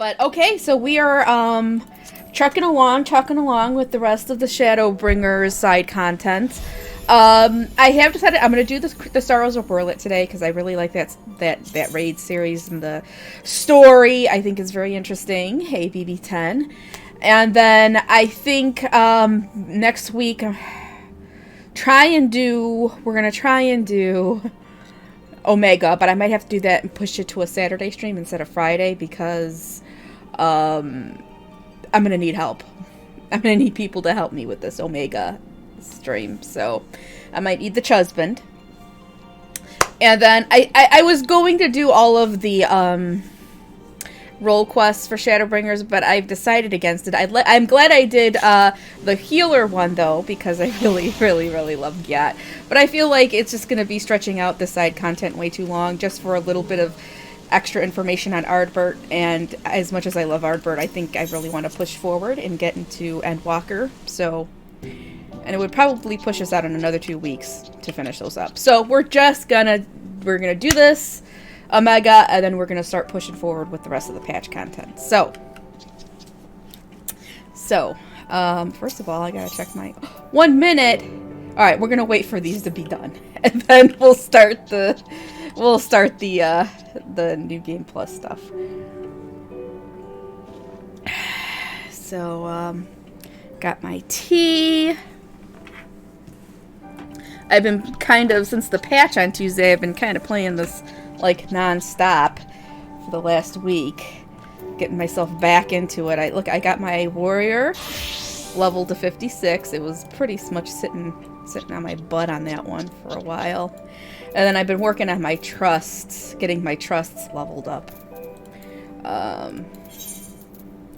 But okay, so we are trucking along with the rest of the Shadowbringers side content. I have decided I'm going to do the Sorrows of Werlyt today because I really like that raid series, and the story I think is very interesting. Hey, BB10. And then I think next week we're going to try and do Omega, but I might have to do that and push it to a Saturday stream instead of Friday because I'm going to need help. I'm going to need people to help me with this Omega stream, so I might need the husband. And then I was going to do all of the role quests for Shadowbringers, but I've decided against it. I'm glad I did the healer one, though, because I really love Gyat. But I feel like it's just going to be stretching out the side content way too long just for a little bit of extra information on Ardbert. And as much as I love Ardbert, I think I really want to push forward and get into Endwalker. So, and it would probably push us out in another 2 weeks to finish those up. So we're gonna do this Omega, and then we're gonna start pushing forward with the rest of the patch content. So first of all, I gotta check my 1 minute. All right, we're gonna wait for these to be done, and then we'll start the New Game Plus stuff. So got my tea. I've been since the patch on Tuesday, I've been kind of playing this like non-stop for the last week, getting myself back into it. I got my warrior leveled to 56. It was pretty much sitting on my butt on that one for a while. And then I've been working on my trusts, getting my trusts leveled up.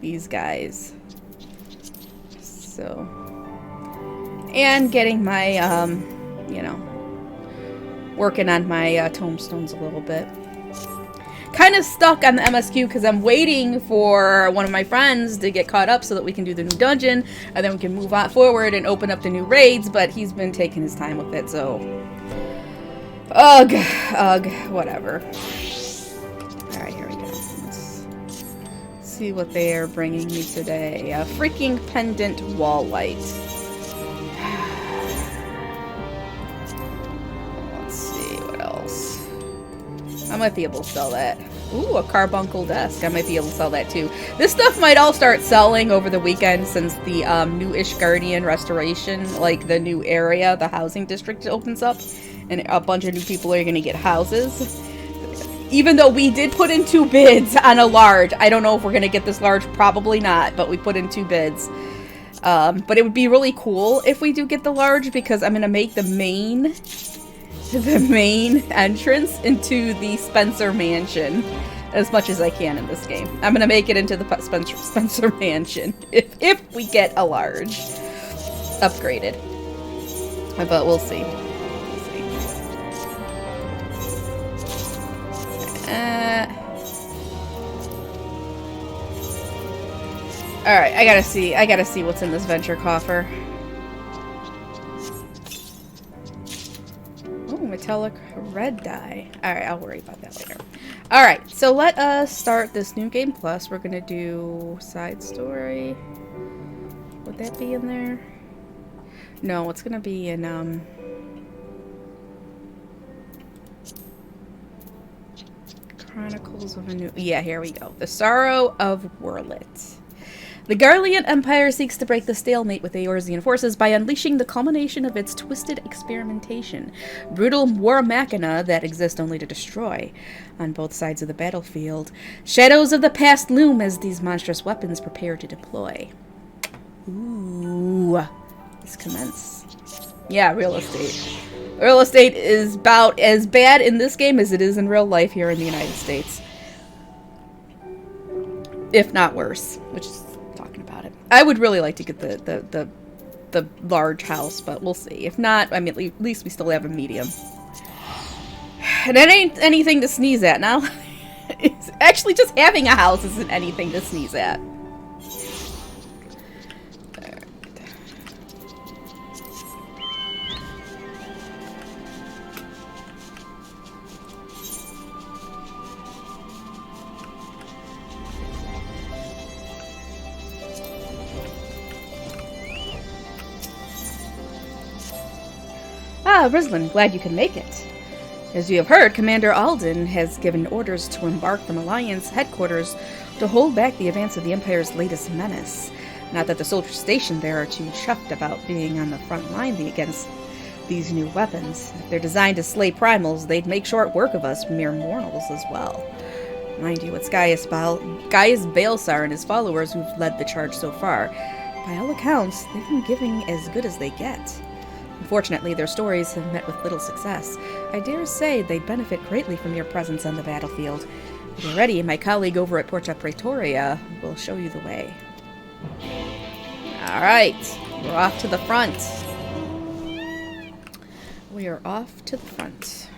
These guys. So, and getting my working on my tombstones a little bit. Kind of stuck on the MSQ because I'm waiting for one of my friends to get caught up so that we can do the new dungeon, and then we can move on forward and open up the new raids, but he's been taking his time with it, so ugh, whatever. Alright, here we go. Let's see what they are bringing me today. A freaking pendant wall light. I might be able to sell that. Ooh, a carbuncle desk. I might be able to sell that too. This stuff might all start selling over the weekend since the new Ishgardian restoration, like the new area, the housing district opens up, and a bunch of new people are going to get houses. Even though we did put in 2 bids on a large. I don't know if we're going to get this large. Probably not, but we put in 2 bids. But it would be really cool if we do get the large, because I'm going to make the main entrance into the Spencer Mansion as much as I can in this game. I'm gonna make it into the Spencer Mansion if we get a large upgraded, but we'll see. All right, I gotta see what's in this venture coffer. Metallic red dye. Alright, I'll worry about that later. Alright, so let us start this New Game Plus. We're gonna do side story. Would that be in there? No, it's gonna be in, Chronicles of a New... Yeah, here we go. The Sorrow of Werlyt. The Garlean Empire seeks to break the stalemate with the Eorzean forces by unleashing the culmination of its twisted experimentation. Brutal war machina that exist only to destroy. On both sides of the battlefield, shadows of the past loom as these monstrous weapons prepare to deploy. Ooh. Let's commence. Yeah, real estate. Real estate is about as bad in this game as it is in real life here in the United States. If not worse, which is... I would really like to get the large house, but we'll see. If not, I mean, at least we still have a medium. And it ain't anything to sneeze at now. It's actually, just having a house isn't anything to sneeze at. Ah, Rislin, glad you could make it. As you have heard, Commander Alden has given orders to embark from Alliance headquarters to hold back the advance of the Empire's latest menace. Not that the soldiers stationed there are too chuffed about being on the front line against these new weapons. If they're designed to slay primals, they'd make short work of us mere mortals as well. Mind you, it's Gaius Balsar and his followers who've led the charge so far. By all accounts, they've been giving as good as they get. Unfortunately, their stories have met with little success. I dare say they'd benefit greatly from your presence on the battlefield. If you're ready, my colleague over at Porta Praetoria will show you the way. Alright, we're off to the front. We are off to the front.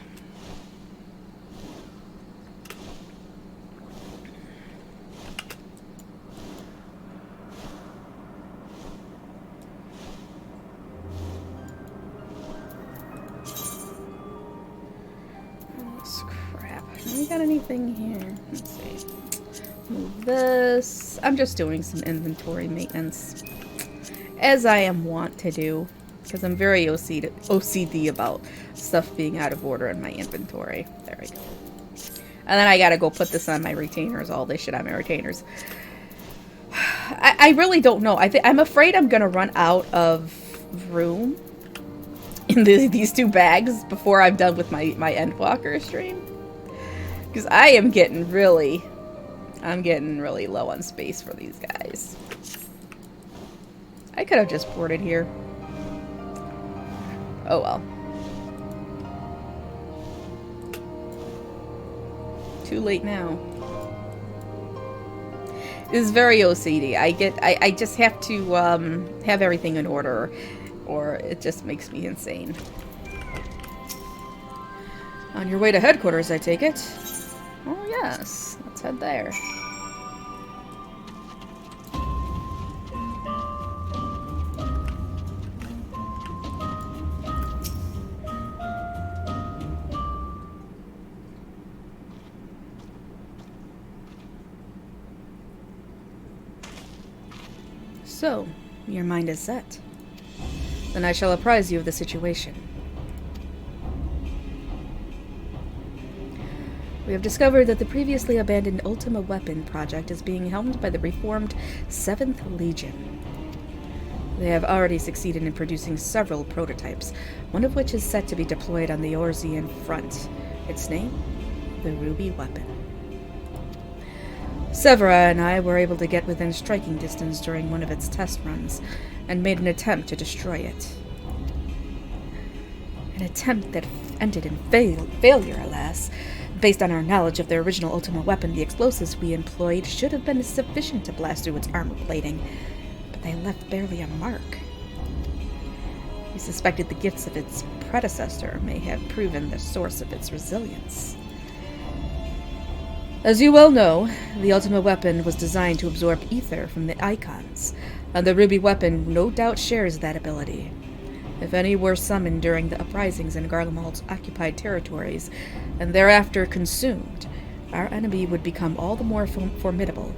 We got anything here? Let's see. Move this. I'm just doing some inventory maintenance, as I am wont to do, because I'm very OCD about stuff being out of order in my inventory. There we go. And then I gotta go put this on my retainers, all this shit on my retainers. I really don't know. I'm afraid I'm gonna run out of room in these two bags before I'm done with my Endwalker stream. Because I'm getting really low on space for these guys. I could have just ported here. Oh well. Too late now. This is very OCD. I just have to have everything in order, or it just makes me insane. On your way to headquarters, I take it? Oh yes, let's head there. So, your mind is set. Then I shall apprise you of the situation. We have discovered that the previously abandoned Ultima weapon project is being helmed by the reformed 7th Legion. They have already succeeded in producing several prototypes, one of which is set to be deployed on the Orzian front. Its name? The Ruby Weapon. Severa and I were able to get within striking distance during one of its test runs, and made an attempt to destroy it. An attempt that ended in failure, alas. Based on our knowledge of the original Ultima weapon, the explosives we employed should have been sufficient to blast through its armor plating, but they left barely a mark. We suspected the gifts of its predecessor may have proven the source of its resilience. As you well know, the Ultima weapon was designed to absorb ether from the icons, and the Ruby weapon no doubt shares that ability. If any were summoned during the uprisings in Garlemald's occupied territories, and thereafter consumed, our enemy would become all the more formidable.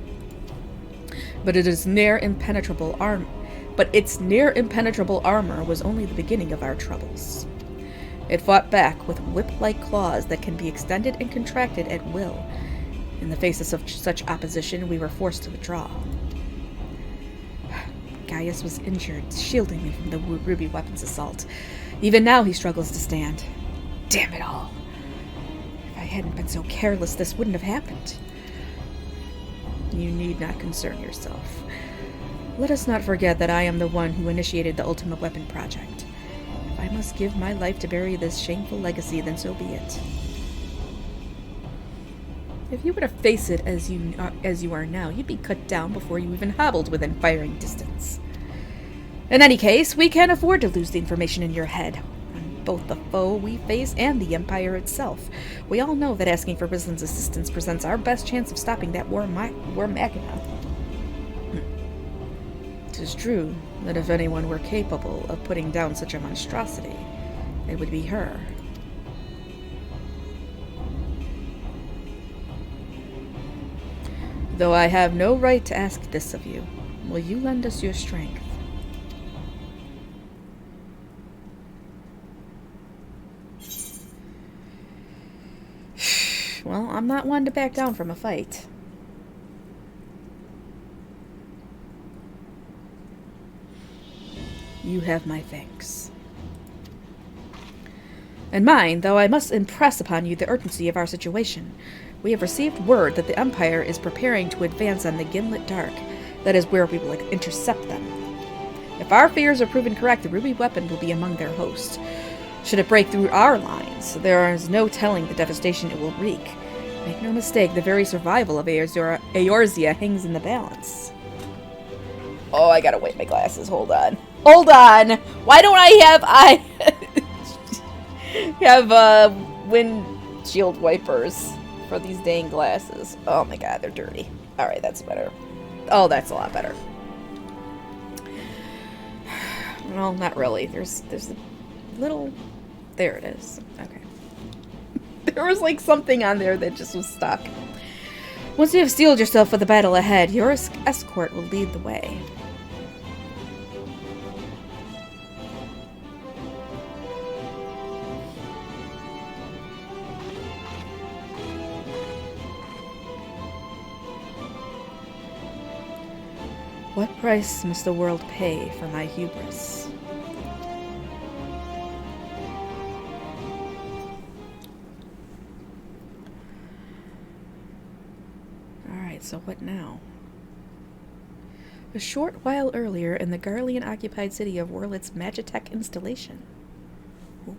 But its near impenetrable armor was only the beginning of our troubles. It fought back with whip-like claws that can be extended and contracted at will. In the face of such opposition, we were forced to withdraw. Gaius was injured, shielding me from the Ruby weapon's assault. Even now he struggles to stand. Damn it all. If I hadn't been so careless, this wouldn't have happened. You need not concern yourself. Let us not forget that I am the one who initiated the Ultima Weapon project. If I must give my life to bury this shameful legacy, then so be it. If you were to face it as you are now, you'd be cut down before you even hobbled within firing distance. In any case, we can't afford to lose the information in your head on both the foe we face and the Empire itself. We all know that asking for Rislin's assistance presents our best chance of stopping that war machina. It is true that if anyone were capable of putting down such a monstrosity, it would be her. Though I have no right to ask this of you, will you lend us your strength? Well, I'm not one to back down from a fight. You have my thanks. And mine, though I must impress upon you the urgency of our situation. We have received word that the Empire is preparing to advance on the Gimlet Dark. That is where we will intercept them. If our fears are proven correct, the ruby weapon will be among their hosts. Should it break through our lines, there is no telling the devastation it will wreak. Make no mistake, the very survival of Eorzea hangs in the balance. Oh, I gotta wipe my glasses. Hold on. Hold on! Why don't I have windshield wipers for these dang glasses? Oh my god, they're dirty. Alright, that's better. Oh, that's a lot better. Well, not really. There's a little... There it is. Okay. There was like something on there that just was stuck. Once you have steeled yourself for the battle ahead, your escort will lead the way. What price must the world pay for my hubris? Alright, so what now? A short while earlier in the Garlean-occupied city of Werlyt's Magitech installation. Ooh.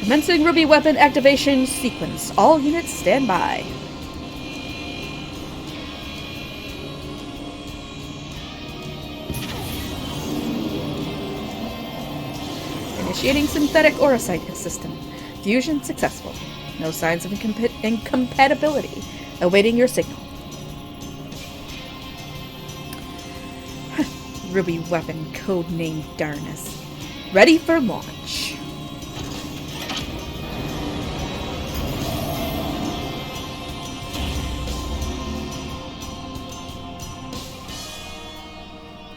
Commencing ruby weapon activation sequence. All units stand by. Initiating synthetic orosite system. Fusion successful. No signs of incompatibility. Awaiting your signal. Ruby weapon codenamed Darkness. Ready for launch.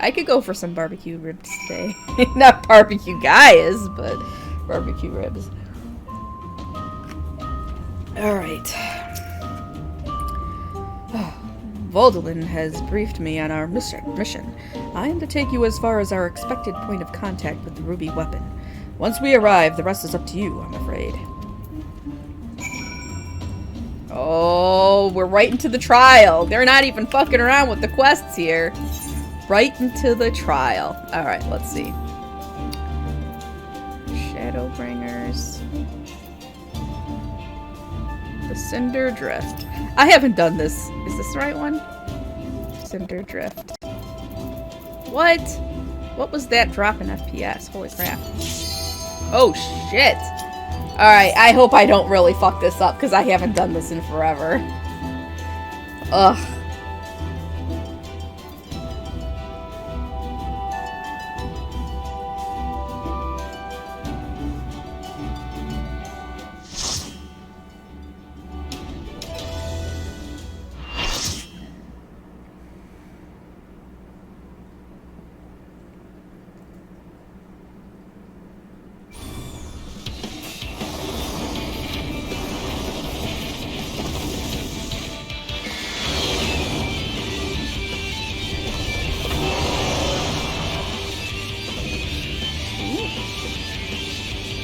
I could go for some barbecue ribs today. Not barbecue Gaius, but barbecue ribs. Alright. Voldalin has briefed me on our mission. I am to take you as far as our expected point of contact with the ruby weapon. Once we arrive, the rest is up to you, I'm afraid. Oh, we're right into the trial. They're not even fucking around with the quests here. Right into the trial. Alright, let's see. Shadowbringers. The Cinder Drift. I haven't done this. Is this the right one? Cinder Drift. What? What was that drop in FPS? Holy crap. Oh, shit. Alright, I hope I don't really fuck this up, because I haven't done this in forever. Ugh.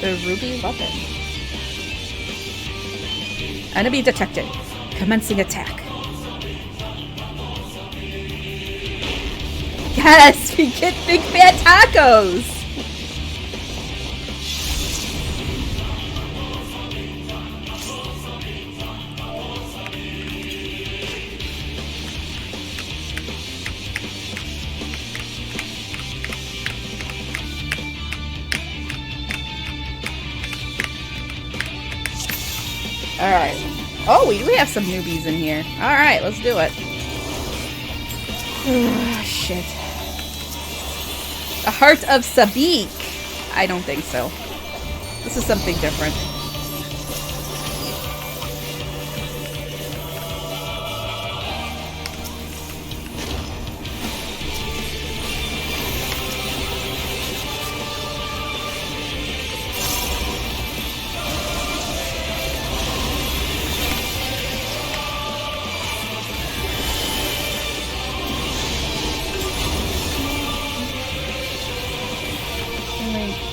The ruby weapon. Enemy detected. Commencing attack. Yes, we get big fat tacos. Alright. Oh, we do have some newbies in here. Alright, let's do it. Oh, shit. A Heart of Sabik. I don't think so. This is something different.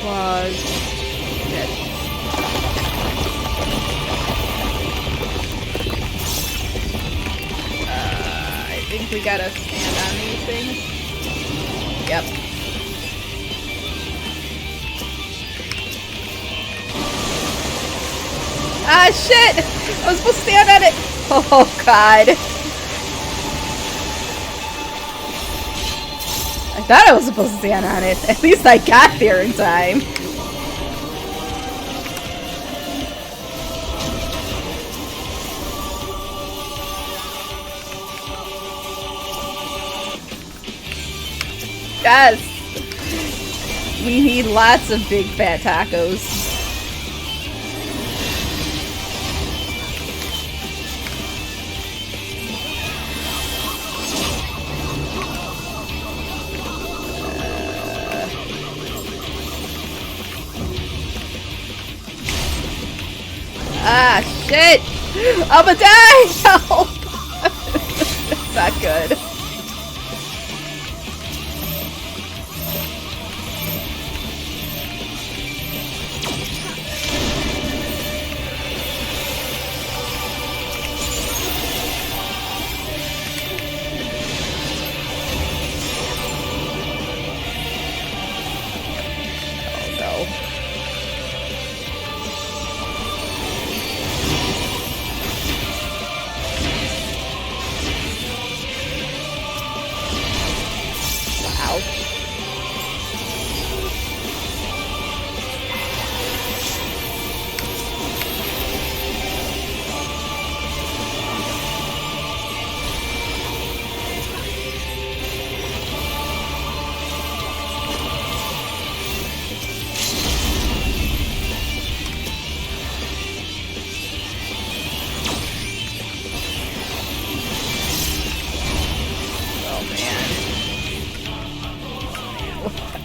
claws. Shit. I think we gotta stand on these things. Yep. Ah, shit! I was supposed to stand on it! Oh, God. I thought I was supposed to stand on it. At least I got there in time. Yes! We need lots of big fat tacos. Ah, shit! I'm gonna die! Help! It's not good. Oh no.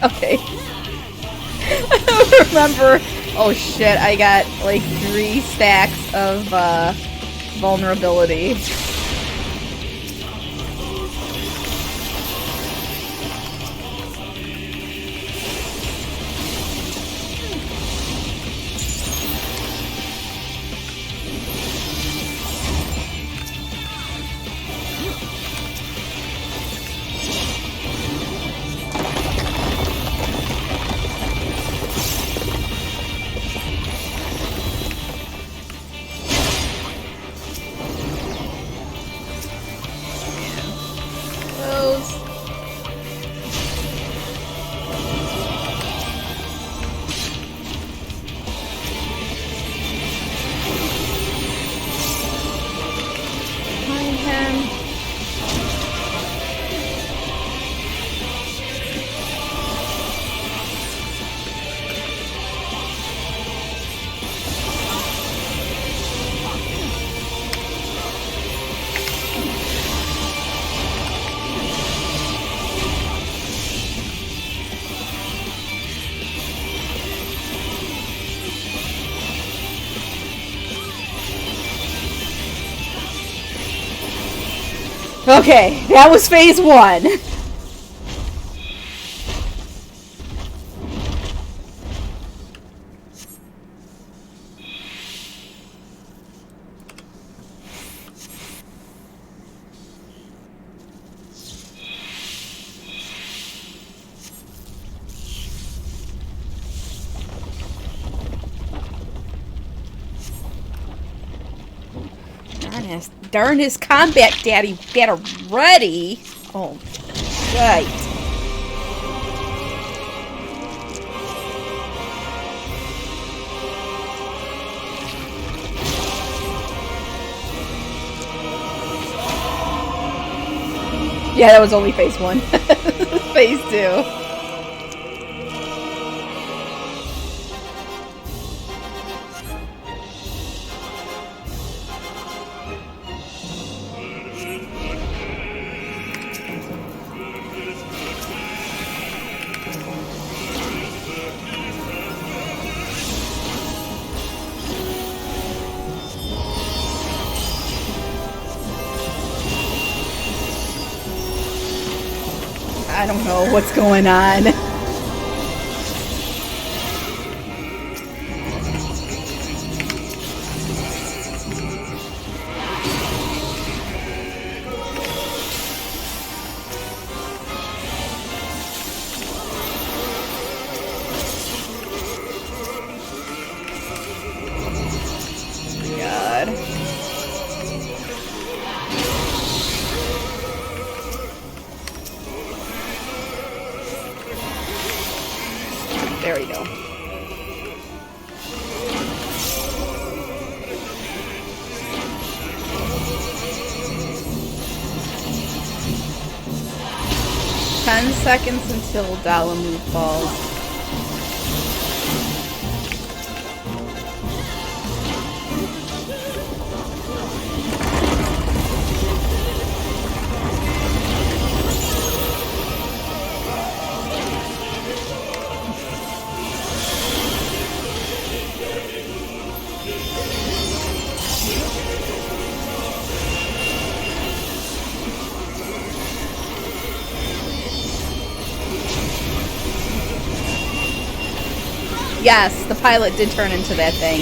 Okay. I don't remember. Oh shit, I got like 3 stacks of vulnerability. Okay, that was phase 1. Darn his combat daddy, get her ready. Oh, right. Yeah, that was only phase 1. Phase 2. I don't know what's going on. seconds until Dalamud falls. Yes, the pilot did turn into that thing.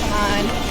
Come on.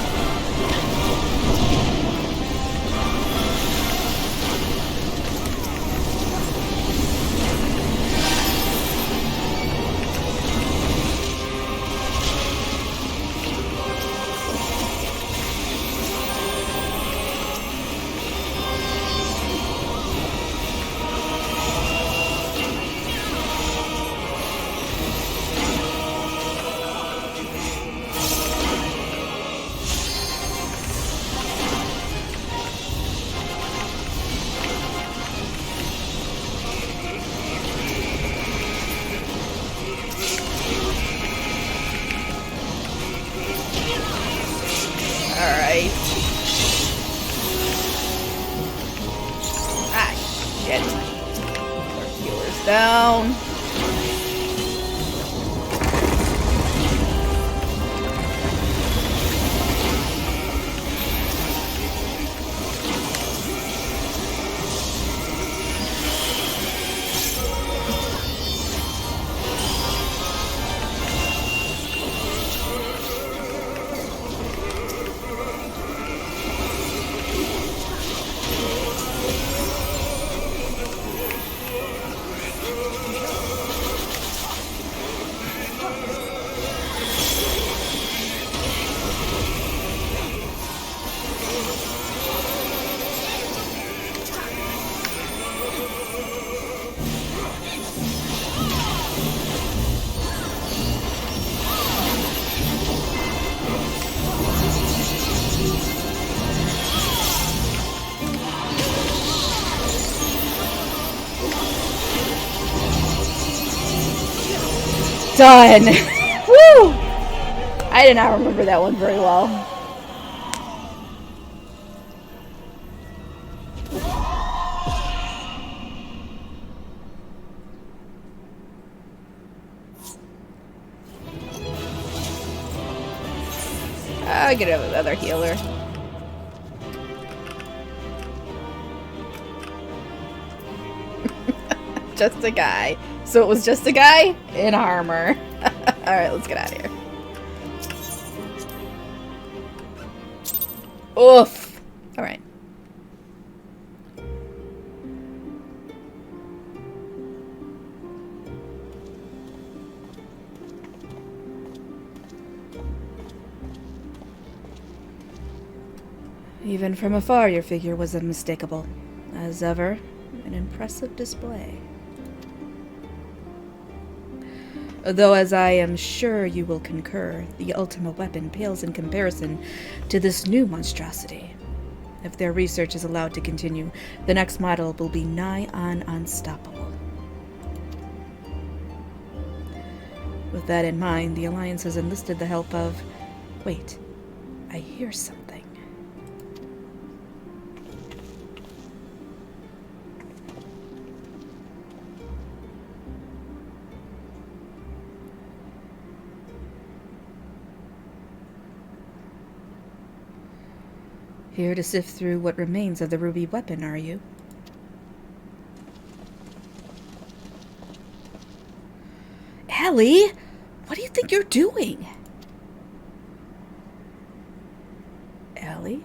Alright. Ah, shit. Our healer's down. Done! Woo! I did not remember that one very well. I'll get another healer. Just a guy. So it was just a guy in armor. Alright, let's get out of here. Oof. Alright. Even from afar, your figure was unmistakable. As ever, an impressive display. Though, as I am sure you will concur, the Ultima weapon pales in comparison to this new monstrosity. If their research is allowed to continue, the next model will be nigh on unstoppable. With that in mind, the Alliance has enlisted the help of... Wait, I hear something. Here to sift through what remains of the ruby weapon, are you? Ellie, what do you think you're doing? Ellie?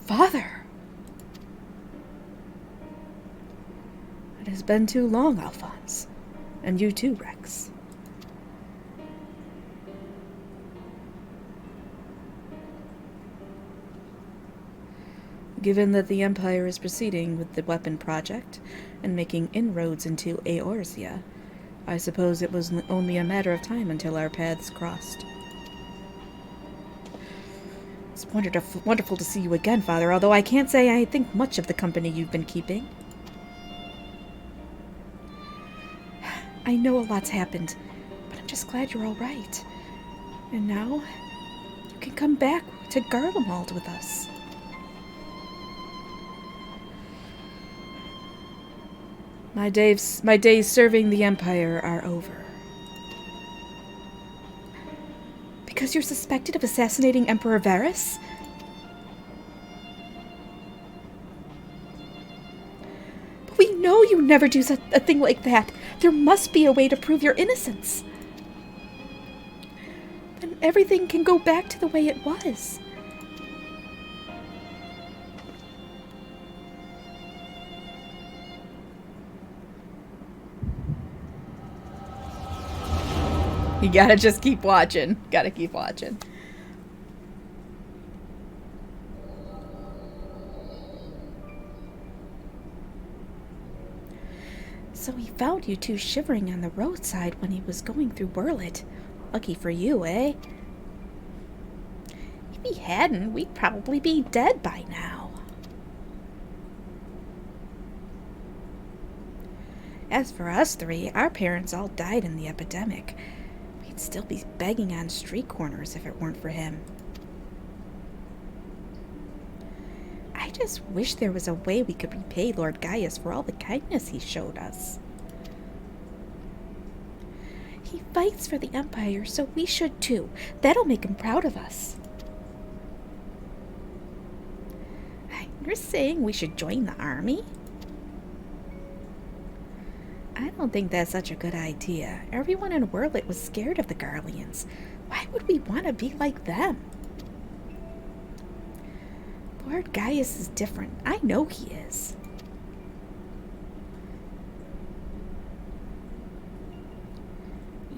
Father! It has been too long, Alphonse. And you too, Rex. Given that the Empire is proceeding with the weapon project and making inroads into Eorzea, I suppose it was only a matter of time until our paths crossed. It's wonderful to see you again, Father, although I can't say I think much of the company you've been keeping. I know a lot's happened, but I'm just glad you're all right. And now, you can come back to Garlemald with us. My days serving the Empire are over. Because you're suspected of assassinating Emperor Varys? But we know you never do a thing like that. There must be a way to prove your innocence. Then everything can go back to the way it was. You gotta just keep watching. Gotta keep watching. So he found you two shivering on the roadside when he was going through Werlyt. Lucky for you, eh? If he hadn't, we'd probably be dead by now. As for us three, our parents all died in the epidemic. We'd still be begging on street corners if it weren't for him. I just wish there was a way we could repay Lord Gaius for all the kindness he showed us. He fights for the Empire, so we should too. That'll make him proud of us. You're saying we should join the army? I don't think that's such a good idea. Everyone in Werlyt was scared of the Garleans. Why would we want to be like them? Lord Gaius is different. I know he is.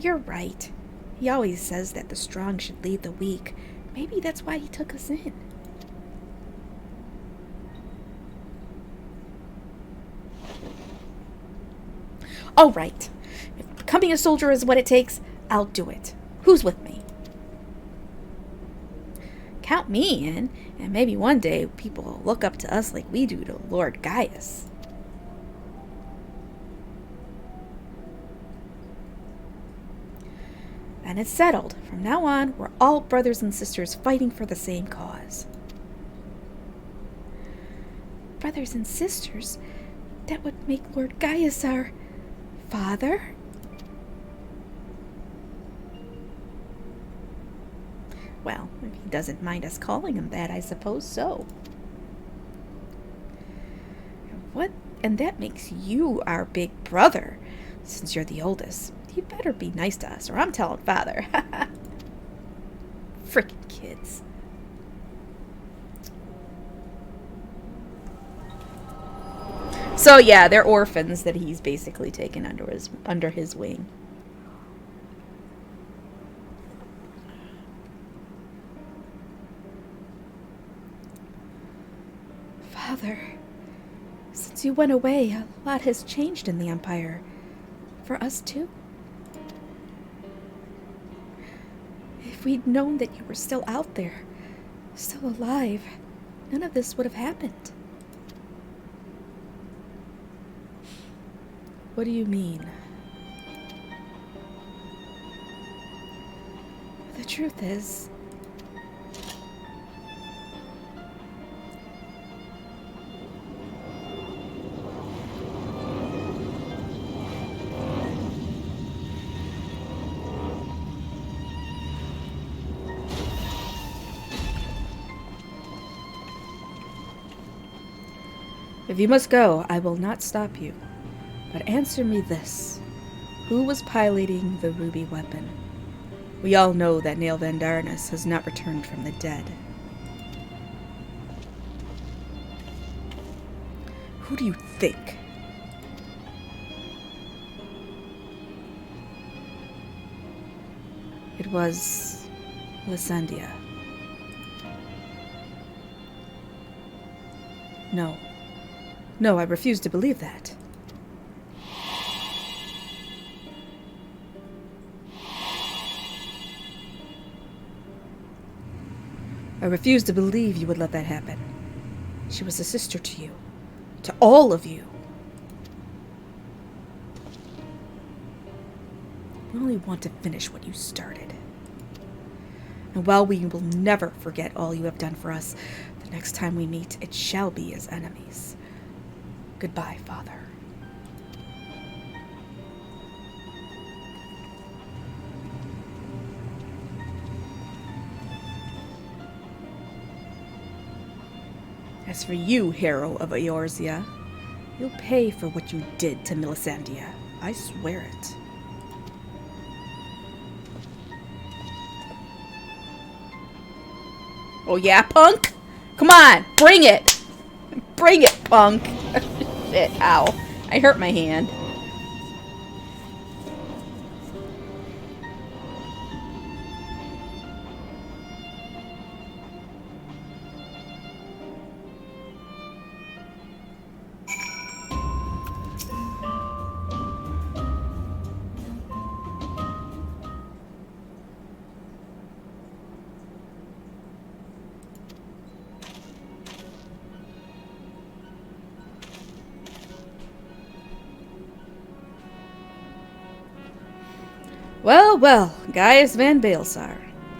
You're right. He always says that the strong should lead the weak. Maybe that's why he took us in. All right. If becoming a soldier is what it takes, I'll do it. Who's with me? Count me in, and maybe one day people will look up to us like we do to Lord Gaius. And it's settled. From now on, we're all brothers and sisters fighting for the same cause. Brothers and sisters? That would make Lord Gaius our father? Well, if he doesn't mind us calling him that, I suppose so. What? And that makes you our big brother, since you're the oldest. You better be nice to us, or I'm telling Father. Frickin' kids. So yeah, they're orphans that he's basically taken under his wing. Father, since you went away, a lot has changed in the Empire. For us too. If we'd known that you were still out there, still alive, none of this would have happened. What do you mean? The truth is, if you must go, I will not stop you. But answer me this. Who was piloting the ruby weapon? We all know that Nail Vandarnus has not returned from the dead. Who do you think? It was Lysandia. No. No, I refuse to believe that. I refuse to believe you would let that happen. She was a sister to you. To all of you. You only want to finish what you started. And while we will never forget all you have done for us, the next time we meet, it shall be as enemies. Goodbye, Father. As for you, hero of Eorzea, you'll pay for what you did to Melisandre. I swear it. Oh yeah, punk? Come on, bring it! Bring it, punk! Shit, ow. I hurt my hand. Well, well, Gaius Van Baelsar.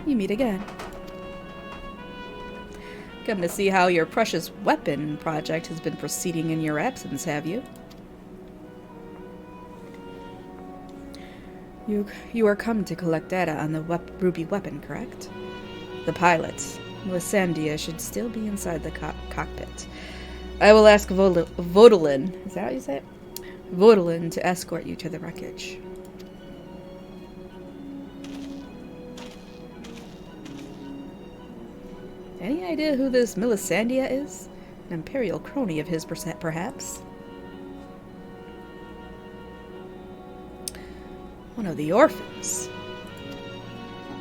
You meet again. Come to see how your precious weapon project has been proceeding in your absence, have you? You are come to collect data on the ruby weapon, correct? The pilot, Melisandre, should still be inside the cockpit. I will ask Vodalin, is that how you say it? Vodalin to escort you to the wreckage. Any idea who this Melisandre is? An imperial crony of his, perhaps? One of the orphans.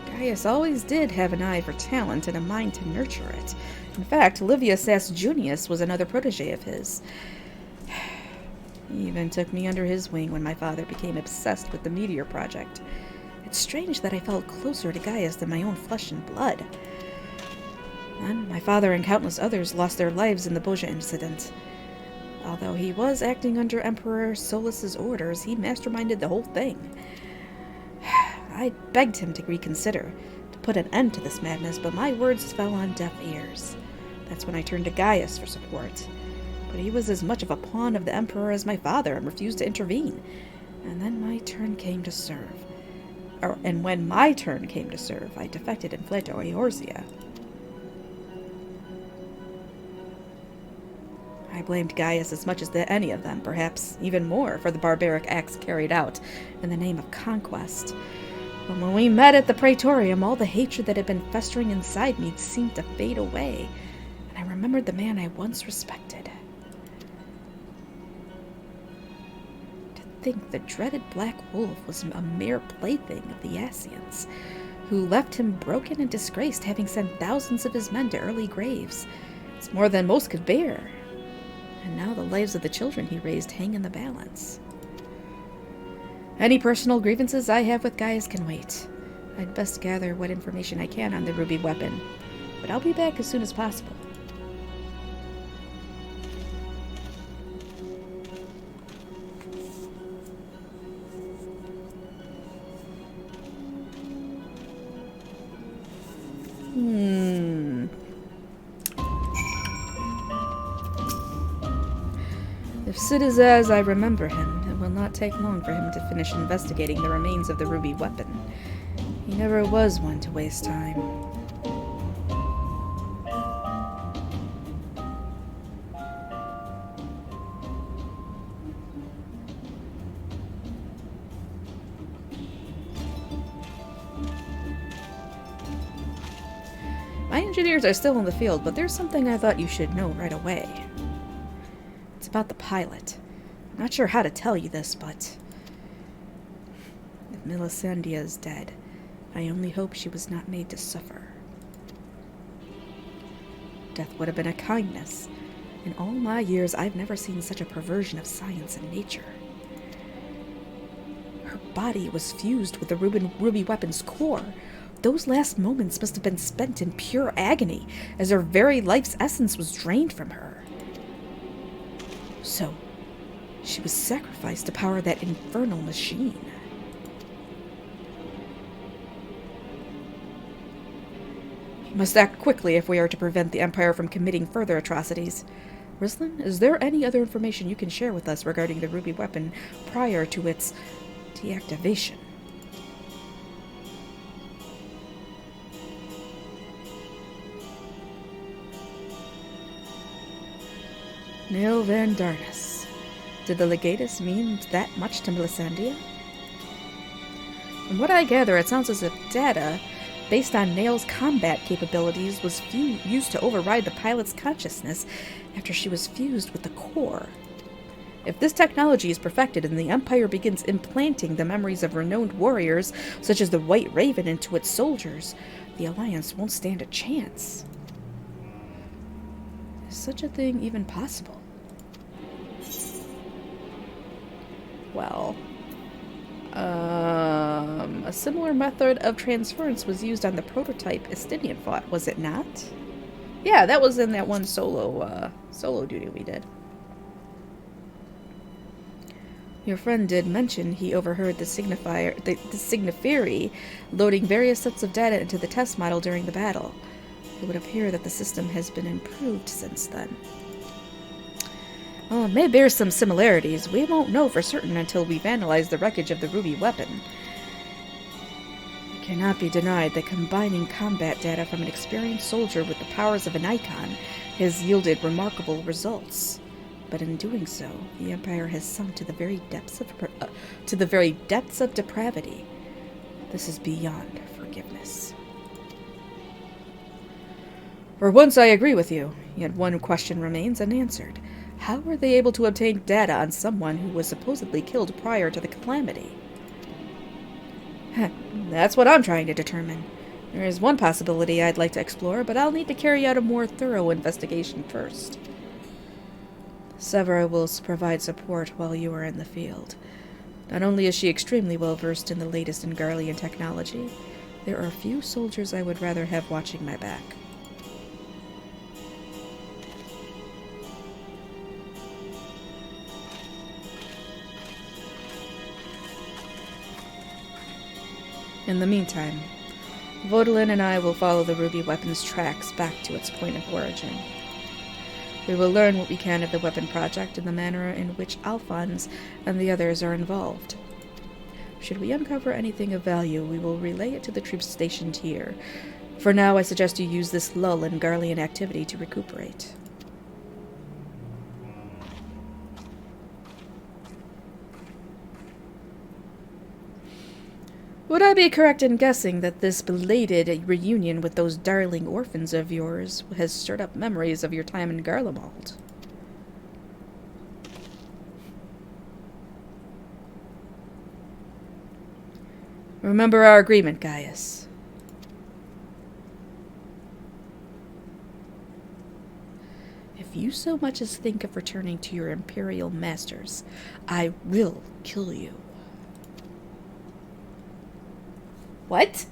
Gaius always did have an eye for talent and a mind to nurture it. In fact, Livius Sass Junius was another protege of his. He even took me under his wing when my father became obsessed with the Meteor Project. It's strange that I felt closer to Gaius than my own flesh and blood. And my father and countless others lost their lives in the Boja incident. Although he was acting under Emperor Solus's orders, he masterminded the whole thing. I begged him to reconsider, to put an end to this madness, but my words fell on deaf ears. That's when I turned to Gaius for support. But he was as much of a pawn of the Emperor as my father and refused to intervene. And then my turn came to serve. And when my turn came to serve, I defected and fled to Eorzea. I blamed Gaius as much as any of them, perhaps even more, for the barbaric acts carried out in the name of conquest. But when we met at the Praetorium, all the hatred that had been festering inside me seemed to fade away, and I remembered the man I once respected. To think the dreaded Black Wolf was a mere plaything of the Ascians, who left him broken and disgraced, having sent thousands of his men to early graves. It's more than most could bear. And now the lives of the children he raised hang in the balance. Any personal grievances I have with Gaius can wait. I'd best gather what information I can on the ruby weapon, but I'll be back as soon as possible. If Sid is as I remember him, it will not take long for him to finish investigating the remains of the ruby weapon. He never was one to waste time. My engineers are still in the field, but there's something I thought you should know right away. It's about the pilot. I'm not sure how to tell you this, but if Melisandre is dead, I only hope she was not made to suffer. Death would have been a kindness. In all my years, I've never seen such a perversion of science and nature. Her body was fused with the ruby weapon's core. Those last moments must have been spent in pure agony, as her very life's essence was drained from her. So, she was sacrificed to power that infernal machine. We must act quickly if we are to prevent the Empire from committing further atrocities. Rislin, is there any other information you can share with us regarding the ruby weapon prior to its deactivation? Nail Van Darnus. Did the legatus mean that much to Melissandia? From what I gather, it sounds as if data based on Nail's combat capabilities was used to override the pilot's consciousness after she was fused with the core. If this technology is perfected and the Empire begins implanting the memories of renowned warriors such as the White Raven into its soldiers, the Alliance won't stand a chance. Is such a thing even possible? Well, a similar method of transference was used on the prototype Estinian fought, was it not? Yeah, that was in that one solo duty we did. Your friend did mention he overheard the Signiferi loading various sets of data into the test model during the battle. It would appear that the system has been improved since then. Well, it may bear some similarities. We won't know for certain until we've analyzed the wreckage of the ruby weapon. It cannot be denied that combining combat data from an experienced soldier with the powers of an icon has yielded remarkable results. But in doing so, the Empire has sunk to the very depths of depravity. This is beyond forgiveness. For once I agree with you, yet one question remains unanswered. How were they able to obtain data on someone who was supposedly killed prior to the calamity? That's what I'm trying to determine. There is one possibility I'd like to explore, but I'll need to carry out a more thorough investigation first. Severa will provide support while you are in the field. Not only is she extremely well versed in the latest in Garlean technology, there are few soldiers I would rather have watching my back. In the meantime, Vodalin and I will follow the ruby weapon's tracks back to its point of origin. We will learn what we can of the weapon project and the manner in which Alphonse and the others are involved. Should we uncover anything of value, we will relay it to the troops stationed here. For now, I suggest you use this lull in Garlean activity to recuperate. Would I be correct in guessing that this belated reunion with those darling orphans of yours has stirred up memories of your time in Garlemald? Remember our agreement, Gaius. If you so much as think of returning to your Imperial masters, I will kill you. What?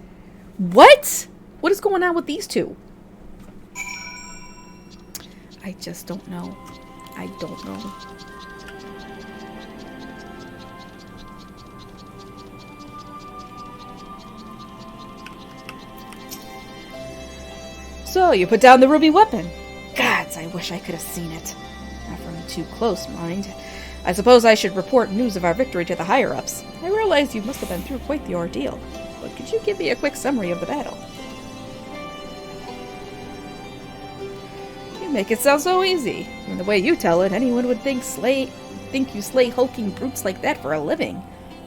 What? What is going on with these two? I just don't know. I don't know. So, you put down the ruby weapon. Gods, I wish I could have seen it. Not from too close, mind. I suppose I should report news of our victory to the higher-ups. I realize you must have been through quite the ordeal. But could you give me a quick summary of the battle? You make it sound so easy. From the way you tell it, anyone would think you slay hulking brutes like that for a living.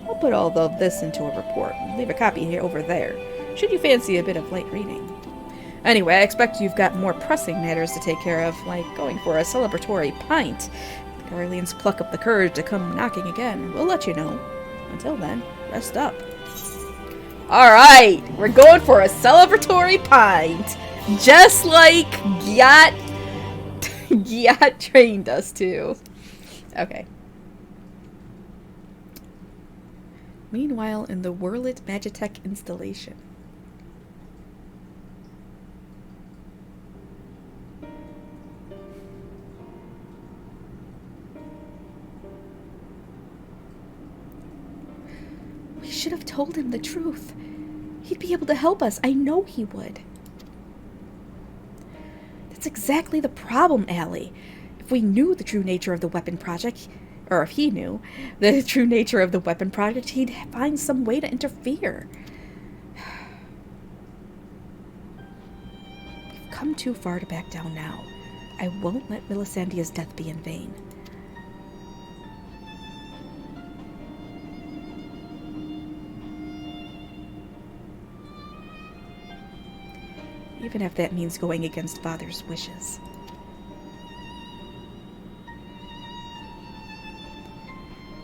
I'll put all of this into a report and leave a copy here over there, should you fancy a bit of light reading. Anyway, I expect you've got more pressing matters to take care of, like going for a celebratory pint. If the Garleans pluck up the courage to come knocking again, we'll let you know. Until then, rest up. Alright, we're going for a celebratory pint. Just like Gyat trained us to. Okay. Meanwhile, in the Werlyt Magitech installation. told him the truth, he'd be able to help us. I know he would. That's exactly the problem, Allie. If we knew the true nature of the weapon project, or if he knew the true nature of the weapon project, he'd find some way to interfere. We've come too far to back down now. I won't let Melisandre's death be in vain. Even if that means going against Father's wishes.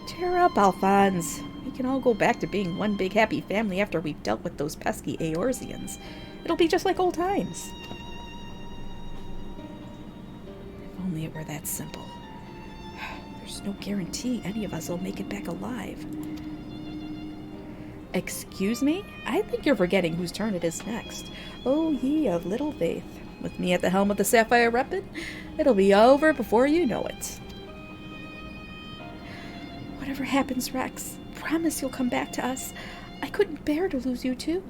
Cheer up, Alphonse. We can all go back to being one big happy family after we've dealt with those pesky Eorzeans. It'll be just like old times. If only it were that simple. There's no guarantee any of us will make it back alive. Excuse me? I think you're forgetting whose turn it is next. Oh, ye of little faith. With me at the helm of the Sapphire Weapon, it'll be over before you know it. Whatever happens, Rex, promise you'll come back to us. I couldn't bear to lose you, too.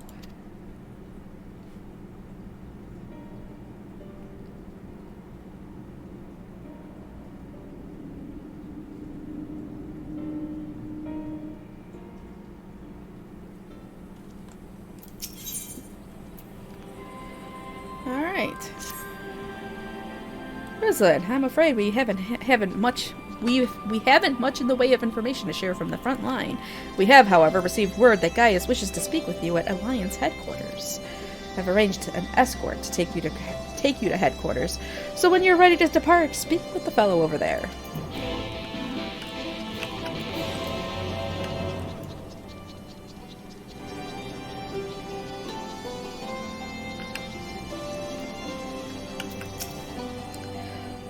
Alright. Werlyt, I'm afraid we haven't much in the way of information to share from the front line. We have, however, received word that Gaius wishes to speak with you at Alliance headquarters. I've arranged an escort to take you to headquarters, so when you're ready to depart, speak with the fellow over there.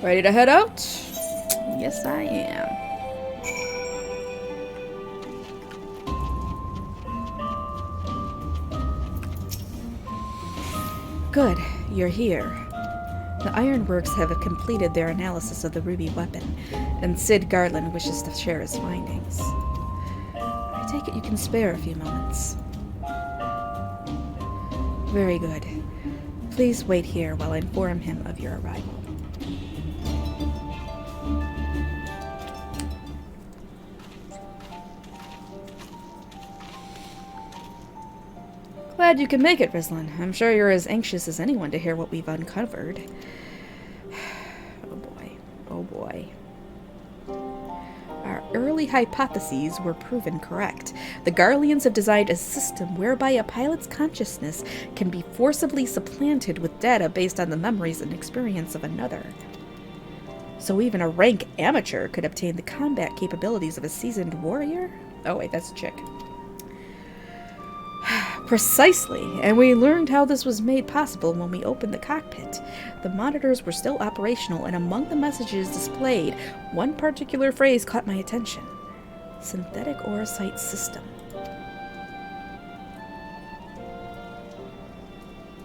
Ready to head out? Yes, I am. Good, you're here. The Ironworks have completed their analysis of the ruby weapon, and Sid Garland wishes to share his findings. I take it you can spare a few moments. Very good. Please wait here while I inform him of your arrival. Glad you can make it, Rislin. I'm sure you're as anxious as anyone to hear what we've uncovered. Oh boy. Oh boy. Our early hypotheses were proven correct. The Garleans have designed a system whereby a pilot's consciousness can be forcibly supplanted with data based on the memories and experience of another. So even a rank amateur could obtain the combat capabilities of a seasoned warrior? Oh wait, that's a chick. Precisely, and we learned how this was made possible when we opened the cockpit. The monitors were still operational, and among the messages displayed, one particular phrase caught my attention. Synthetic Orosite system.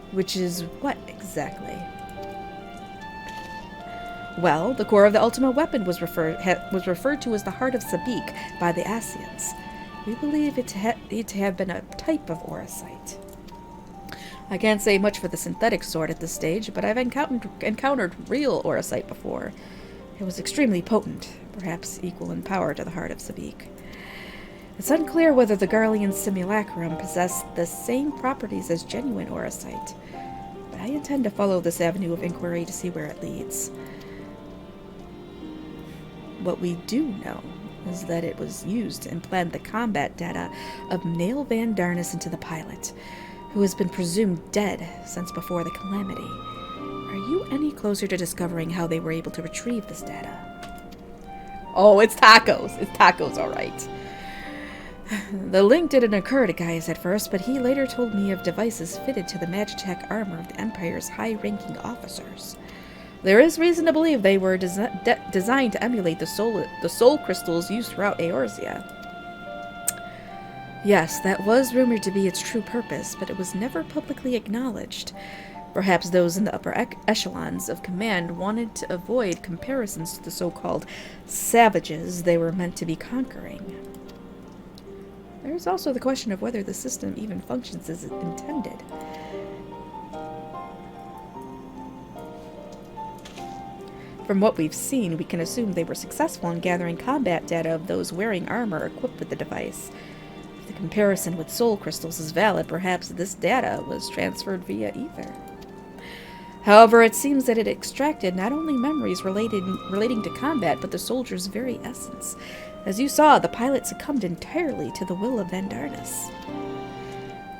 Which is what exactly? Well, the core of the Ultima weapon was referred to as the Heart of Sabik by the Asians. We believe it to have been a type of Orosite. I can't say much for the synthetic sort at this stage, but I've encountered real Orosite before. It was extremely potent, perhaps equal in power to the Heart of Sabik. It's unclear whether the Garlean simulacrum possessed the same properties as genuine Orosite, but I intend to follow this avenue of inquiry to see where it leads. What we do know is that it was used to implant the combat data of Nail Van Darnus into the pilot, who has been presumed dead since before the calamity. Are you any closer to discovering how they were able to retrieve this data? Oh, it's tacos. It's tacos, all right. The link didn't occur to Gaius at first, but he later told me of devices fitted to the Magitech armor of the Empire's high-ranking officers. There is reason to believe they were designed to emulate the soul crystals used throughout Eorzea. Yes, that was rumored to be its true purpose, but it was never publicly acknowledged. Perhaps those in the upper echelons of command wanted to avoid comparisons to the so-called savages they were meant to be conquering. There's also the question of whether the system even functions as intended. From what we've seen, we can assume they were successful in gathering combat data of those wearing armor equipped with the device. If the comparison with soul crystals is valid, perhaps this data was transferred via ether. However, it seems that it extracted not only memories relating to combat, but the soldier's very essence. As you saw, the pilot succumbed entirely to the will of Vandarnus.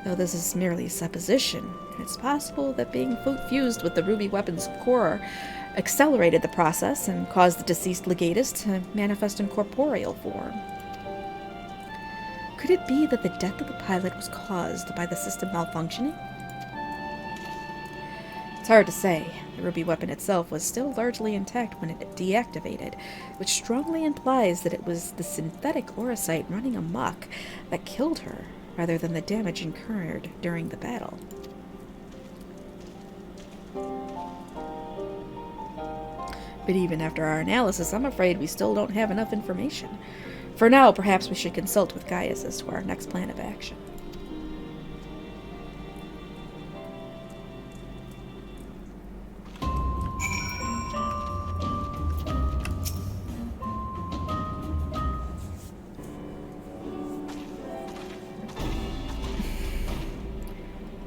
Though this is merely supposition, it's possible that being fused with the ruby weapon's core accelerated the process and caused the deceased legatus to manifest in corporeal form. Could it be that the death of the pilot was caused by the system malfunctioning? It's hard to say. The ruby weapon itself was still largely intact when it deactivated, which strongly implies that it was the synthetic orocyte running amok that killed her, rather than the damage incurred during the battle. But even after our analysis, I'm afraid we still don't have enough information. For now, perhaps we should consult with Gaius as to our next plan of action.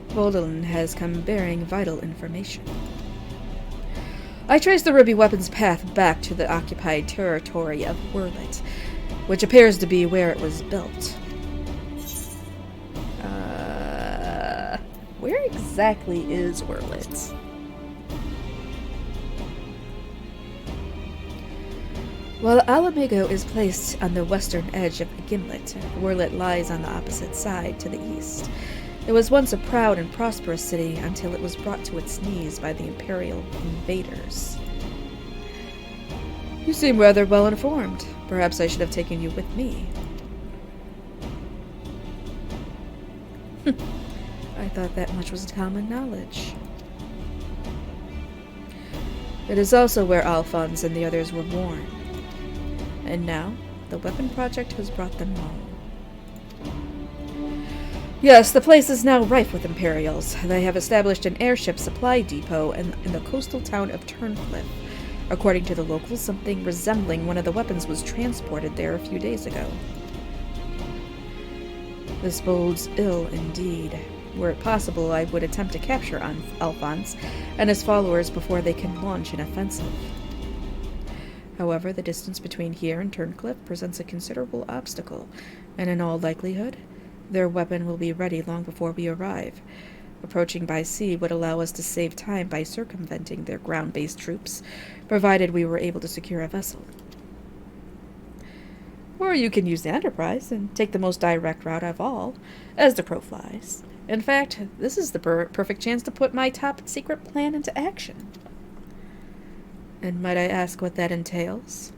Werlyt has come bearing vital information. I traced the ruby weapon's path back to the occupied territory of Werlyt, which appears to be where it was built. Where exactly is Werlyt? While Alamigo is placed on the western edge of Gimlet, Werlyt lies on the opposite side to the east. It was once a proud and prosperous city until it was brought to its knees by the Imperial invaders. You seem rather well informed. Perhaps I should have taken you with me. I thought that much was common knowledge. It is also where Alphonse and the others were born. And now, the weapon project has brought them home. Yes, the place is now rife with Imperials. They have established an airship supply depot in the coastal town of Turncliffe. According to the locals, something resembling one of the weapons was transported there a few days ago. This bodes ill indeed. Were it possible, I would attempt to capture Alphonse and his followers before they can launch an offensive. However, the distance between here and Turncliffe presents a considerable obstacle, and in all likelihood, their weapon will be ready long before we arrive. Approaching by sea would allow us to save time by circumventing their ground-based troops, provided we were able to secure a vessel. Or you can use the Enterprise and take the most direct route of all, as the crow flies. In fact, this is the perfect chance to put my top-secret plan into action. And might I ask what that entails?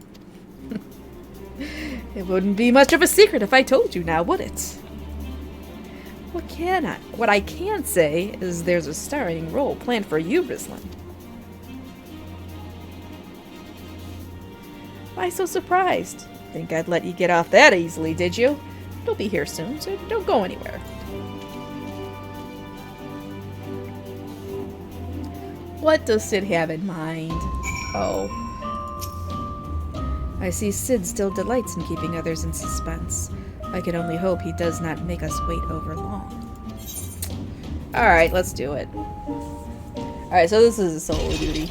It wouldn't be much of a secret if I told you now, would it? What I can say is there's a starring role planned for you, Rizlin. Why so surprised? Think I'd let you get off that easily, did you? It'll be here soon, so don't go anywhere. What does Sid have in mind? Oh. I see Sid still delights in keeping others in suspense. I can only hope he does not make us wait over long. Alright, let's do it. Alright, so this is a solo duty.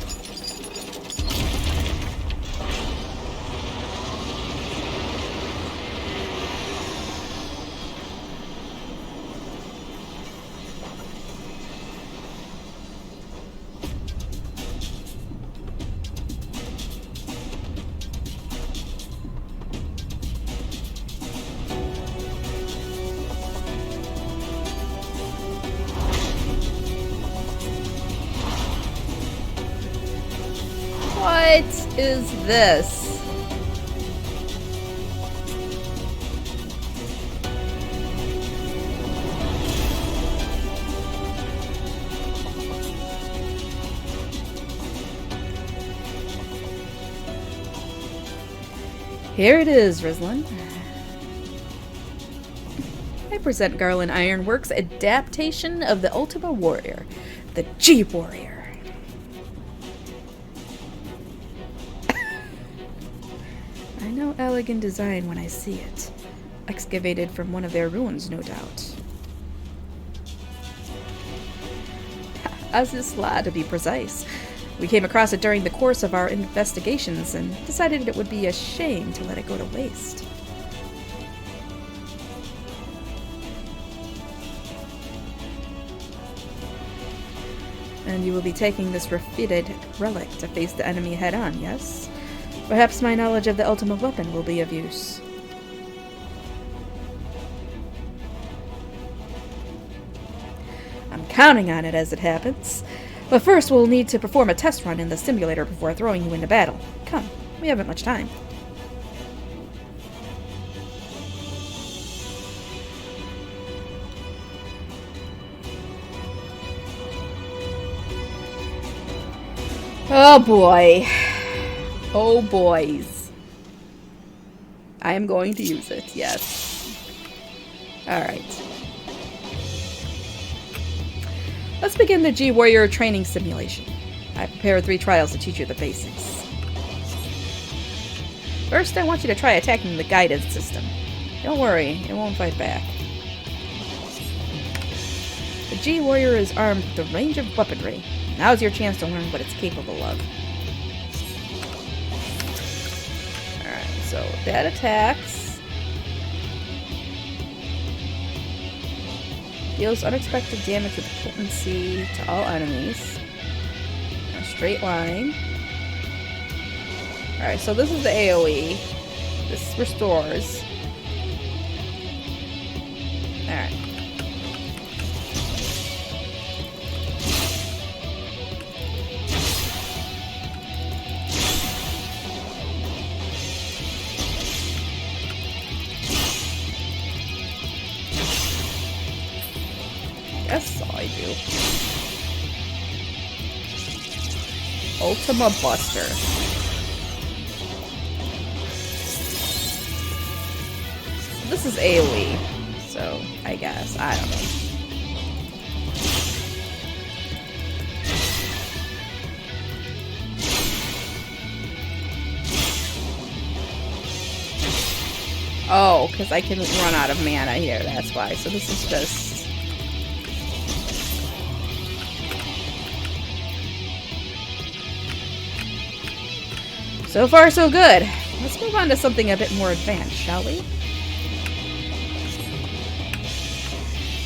What is this? Here it is, Rizlin. present Garland Ironworks' adaptation of the Ultima Warrior, the G Warrior. I know elegant design when I see it. Excavated from one of their ruins, no doubt. Azizla, to be precise. We came across it during the course of our investigations and decided it would be a shame to let it go to waste. And you will be taking this refuted relic to face the enemy head-on, yes? Perhaps my knowledge of the ultimate weapon will be of use. I'm counting on it as it happens. But first we'll need to perform a test run in the simulator before throwing you into battle. Come, we haven't much time. Oh boy. Oh boys. I am going to use it, yes. Alright. Let's begin the G-Warrior training simulation. I prepared 3 trials to teach you the basics. First, I want you to try attacking the guidance system. Don't worry, it won't fight back. The G-Warrior is armed with a range of weaponry. Now's your chance to learn what it's capable of. Alright, so that attacks. Deals unexpected damage with potency to all enemies. A straight line. Alright, so this is the AoE. This restores. Alright. That's all I do. Ultima Buster. This is AoE, so I guess. I don't know. Oh, because I can run out of mana here, that's why. So this is just... So far, so good. Let's move on to something a bit more advanced, shall we?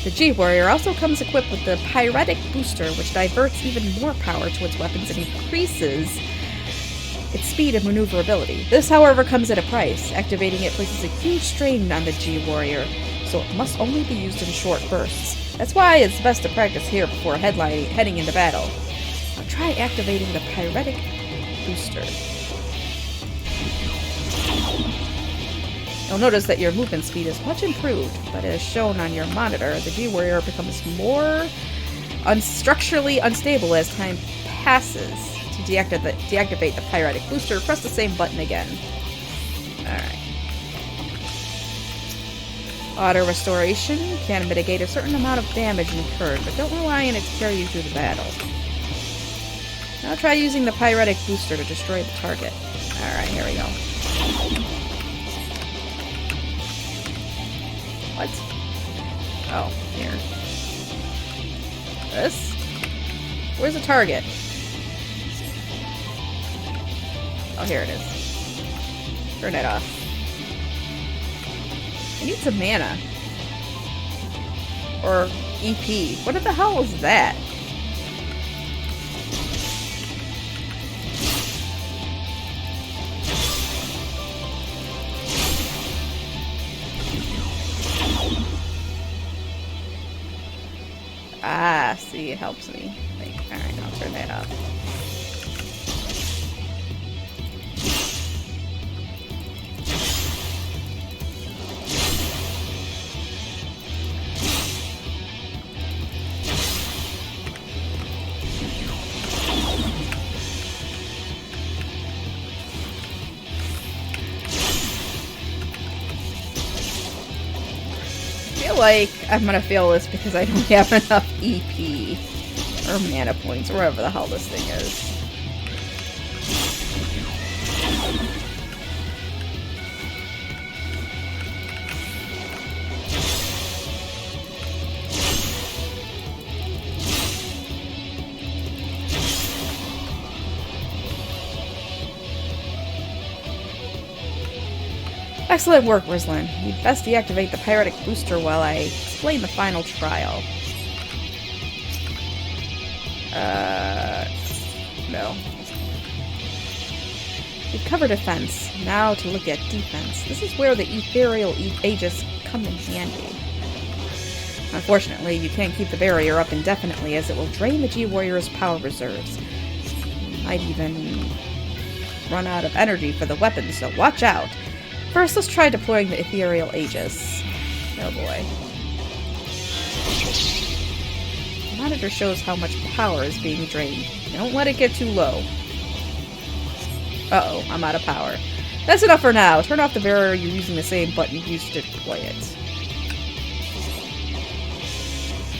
The G-Warrior also comes equipped with the Pyretic Booster, which diverts even more power to its weapons and increases its speed and maneuverability. This, however, comes at a price. Activating it places a huge strain on the G-Warrior, so it must only be used in short bursts. That's why it's best to practice here before heading into battle. Now try activating the Pyretic Booster. You'll notice that your movement speed is much improved, but as shown on your monitor, the G-Warrior becomes more structurally unstable as time passes. To deactivate the Pyretic Booster, press the same button again. Alright. Auto Restoration can mitigate a certain amount of damage incurred, but don't rely on it to carry you through the battle. Now try using the Pyretic Booster to destroy the target. Alright, here we go. What? Oh, here. This? Where's the target? Oh, here it is. Turn it off. I need some mana. Or EP. What the hell is that? Ah, see, it helps me. Alright, I'll turn that off. like I'm gonna fail this because I don't have enough EP or mana points or whatever the hell this thing is. Excellent work, Rizlin. You'd best deactivate the pyretic booster while I explain the final trial. No. We've covered offense. Now to look at defense. This is where the ethereal aegis come in handy. Unfortunately, you can't keep the barrier up indefinitely as it will drain the G-Warrior's power reserves. You might even run out of energy for the weapon, so watch out. First, let's try deploying the ethereal aegis. Oh boy. The monitor shows how much power is being drained. Don't let it get too low. Uh-oh, I'm out of power. That's enough for now. Turn off the barrier using the same button you used to deploy it.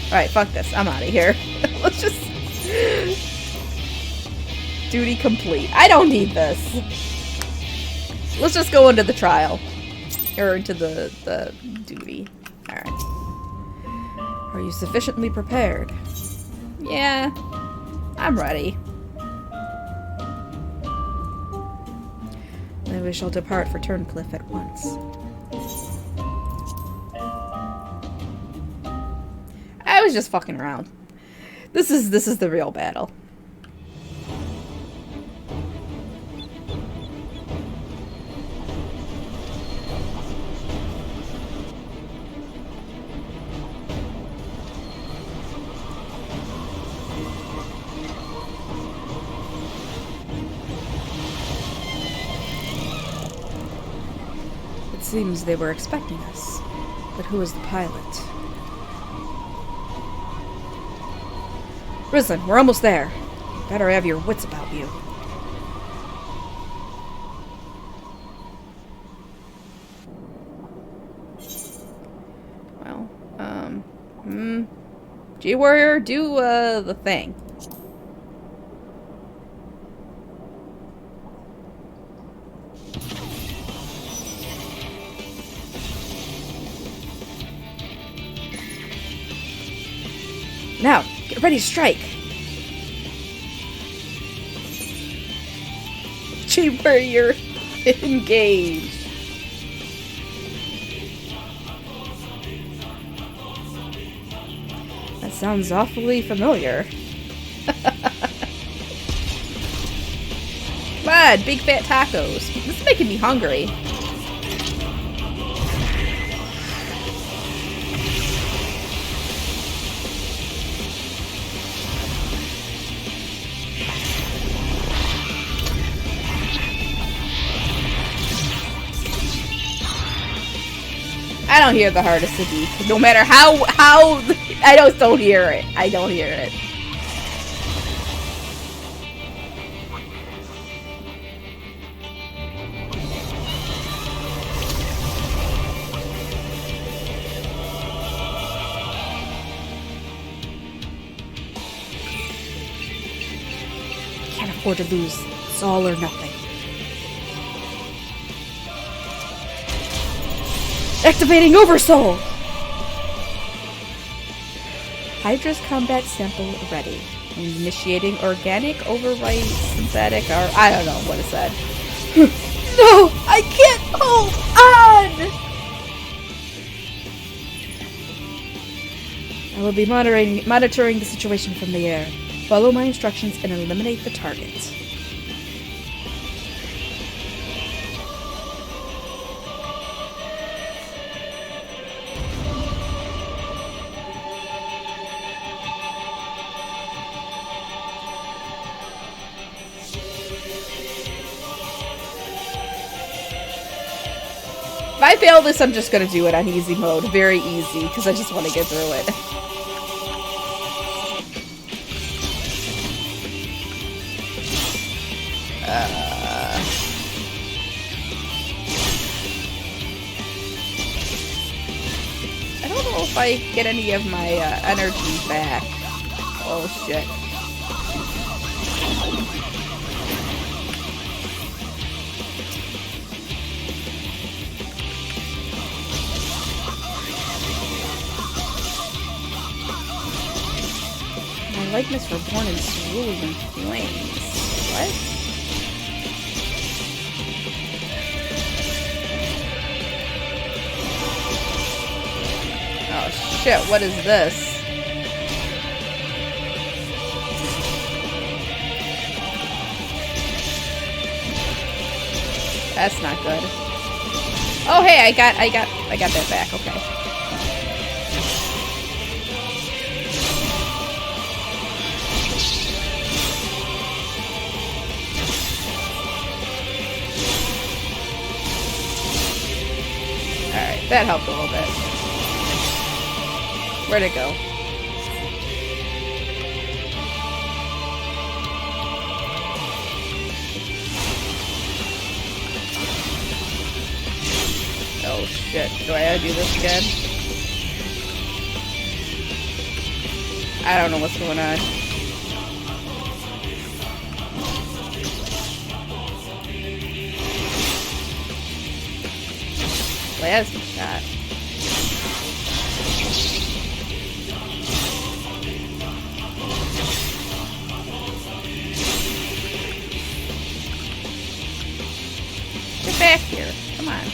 Alright, fuck this. I'm out of here. Let's just... Duty complete. I don't need this. Let's just go into the trial. Or into the duty. Alright. Are you sufficiently prepared? Yeah. I'm ready. Then we shall depart for Turncliffe at once. I was just fucking around. This is the real battle. It seems they were expecting us. But who is the pilot? Rizlin, we're almost there. You better have your wits about you. Well, G-Warrior, do, the thing. Now, get ready to strike. G-Warrior, engage. That sounds awfully familiar. Come on, big fat tacos. This is making me hungry. I don't hear the heart of Sadiq. No matter how I just don't hear it. I don't hear it. Can't afford to lose. It's all or nothing. Activating Oversoul! Hydra's combat sample ready. Initiating organic overwrite synthetic or I don't know what it said. No! I can't hold on! I will be monitoring the situation from the air. Follow my instructions and eliminate the target. If I fail this, I'm just gonna do it on easy mode. Very easy, because I just want to get through it. I don't know know if I get any of my energy back. Oh shit. My likeness reborn in swirling flames. What? Oh shit, what is this? That's not good. Oh hey, I got that back, okay. Alright, that helped a little bit. Where'd it go? Oh shit, do I gotta do this again? I don't know what's going on. Plasma shot. Get back here. Come on.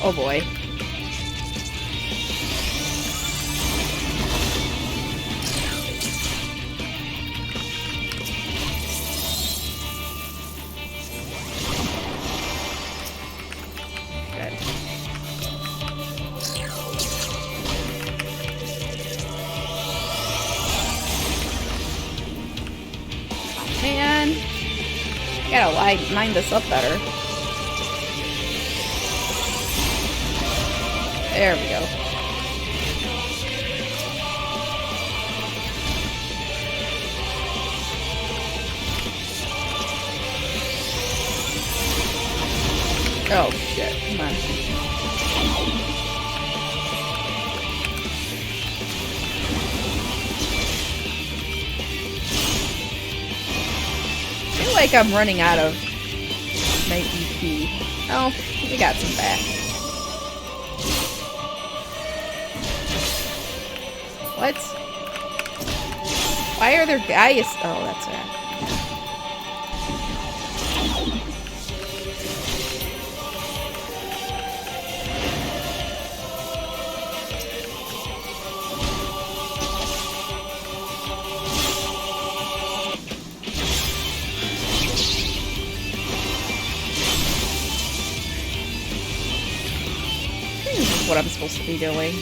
Oh boy. Good. Oh man. I gotta line this up better. There we go. Oh shit, come on. I feel like I'm running out of my EP. Oh, we got some back. What? Why are there Gaius? Oh, that's right. This is what I'm supposed to be doing.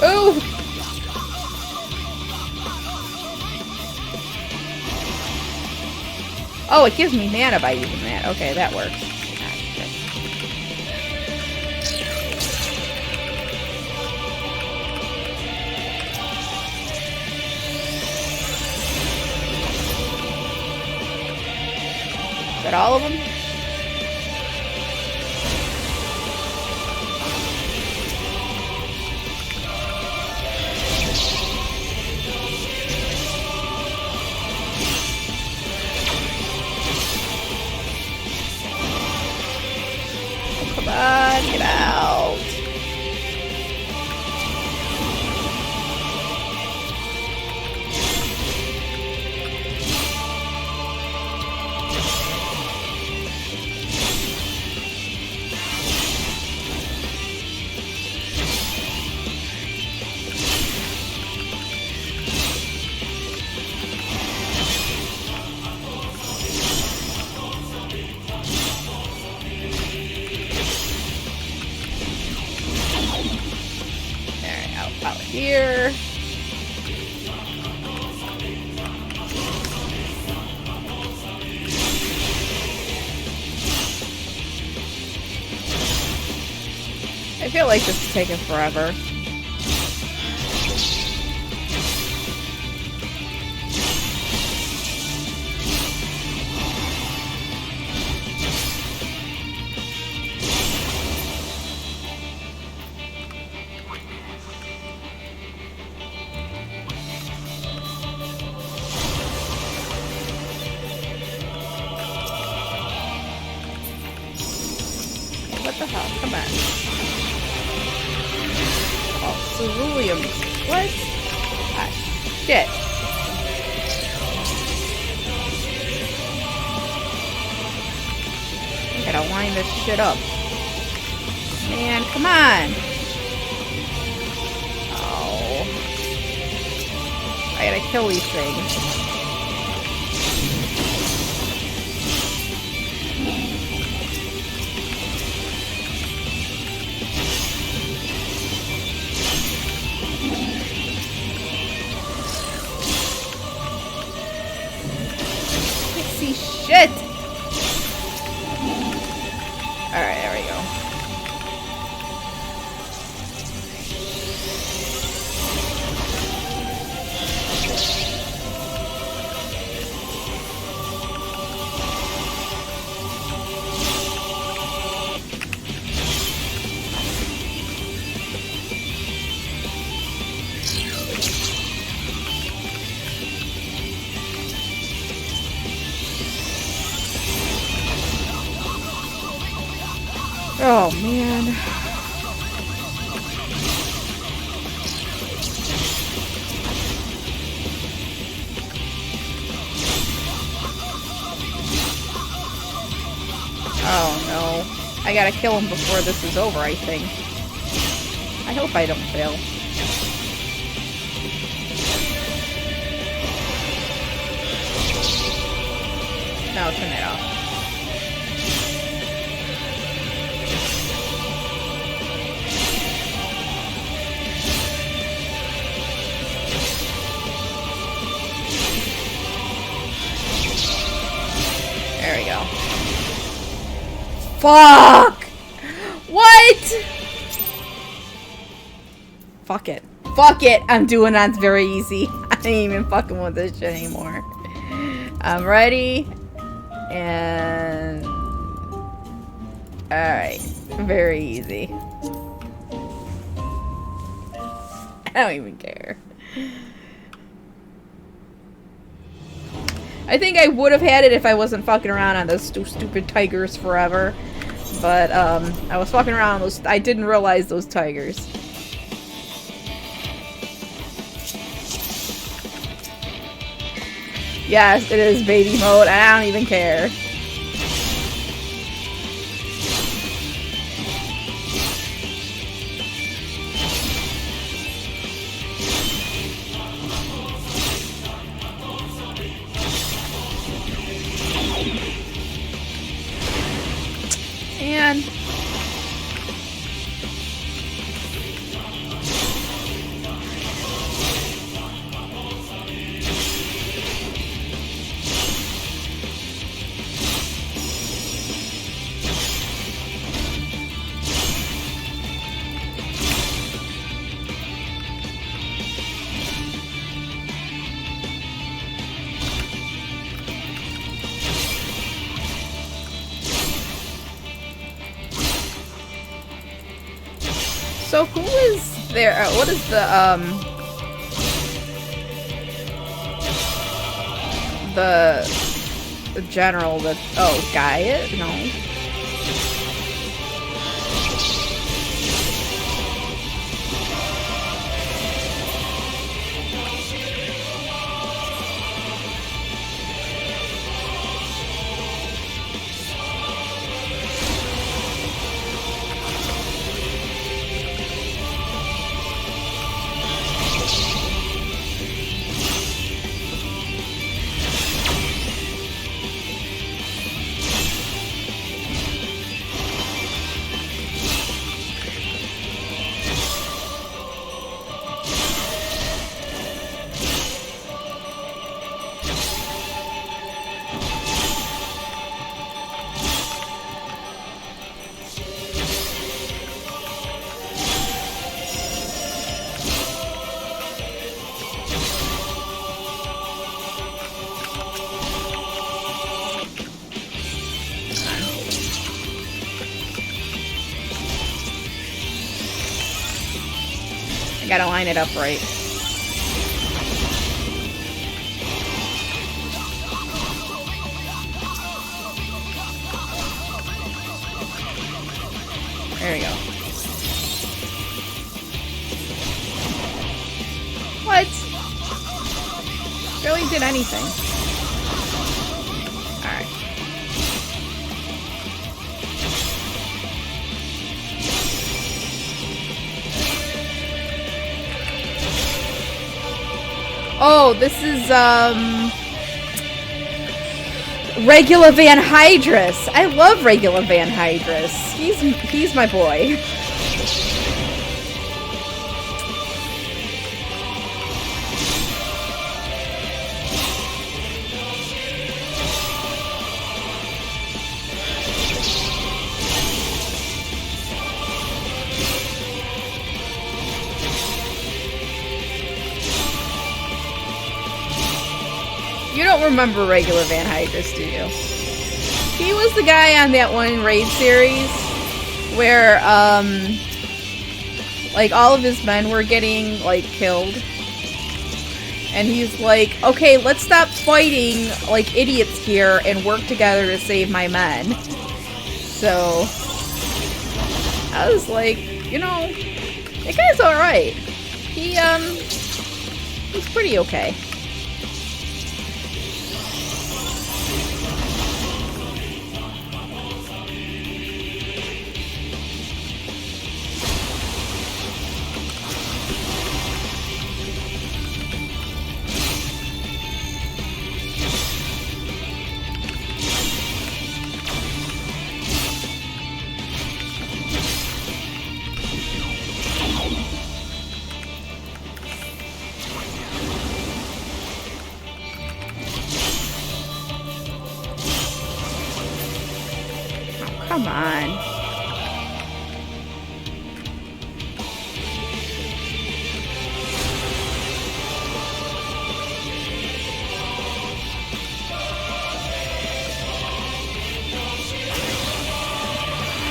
Ooh! Oh, it gives me mana by using that. Okay, that works. Ah, shit. Is that all of them? Come on, get out. Out here. I feel like this is taking forever. What the hell? Come on. Oh, ceruleum. What? Ah, shit. I gotta line this shit up. Man, come on. Oh. I gotta kill these things. Shit! Alright, there we go. Oh, man. Oh, no. I gotta kill him before this is over, I think. I hope I don't fail. No, turn that off. There we go. Fuck! What? Fuck it. Fuck it! I'm doing that very easy. I ain't even fucking with this shit anymore. I'm ready. And... Alright. Very easy. I don't even care. I think I would have had it if I wasn't fucking around on those stupid tigers forever. But, I was fucking around on those... I didn't realize those tigers. Yes, it is baby mode. I don't even care. And so who is there? What is the general that... Oh, Gaius? No. gotta line it up right. There we go. What? Barely did anything. Alright. Oh, this is, Regula Van Hydrus. I love Regula Van Hydrus. He's my boy. You don't remember Regula Van Hydrus, do you? He was the guy on that one raid series where, like, all of his men were getting, like, killed. And he's like, okay, let's stop fighting like idiots here and work together to save my men. So, I was like, you know, that guy's alright. He's pretty okay. Come on.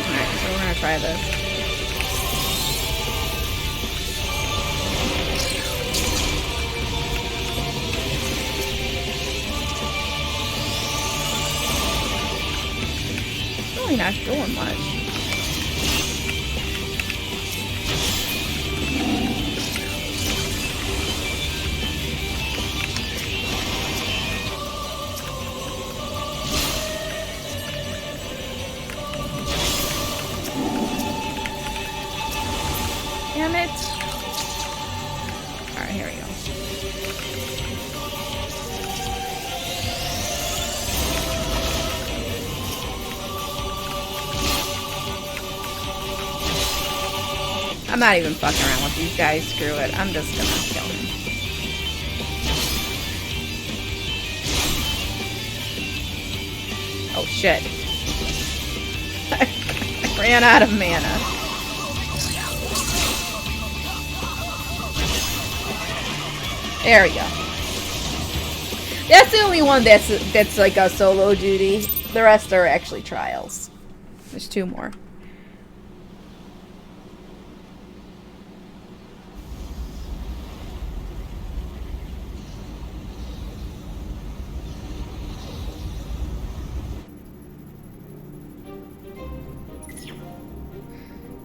Alright, so we're gonna try this. Really not doing much. Damn it. Alright, here we go. I'm not even fucking around with these guys. Screw it. I'm just gonna kill him. Oh shit. I ran out of mana. There we go. That's the only one that's like a solo duty. The rest are actually trials. There's 2 more.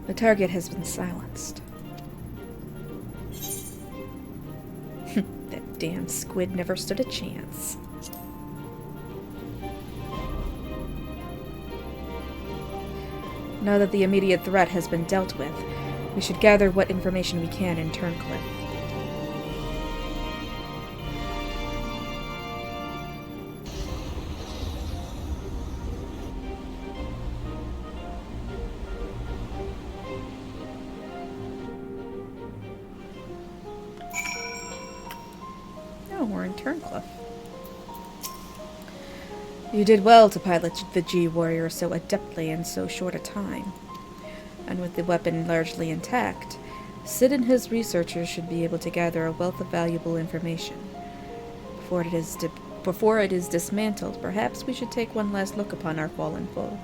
The target has been silenced. That damn squid never stood a chance. Now that the immediate threat has been dealt with, we should gather what information we can in Turncliffe. We're in Turncliffe. You did well to pilot the G-Warrior so adeptly in so short a time. And with the weapon largely intact, Sid and his researchers should be able to gather a wealth of valuable information. Before it is dismantled, perhaps we should take one last look upon our fallen foe.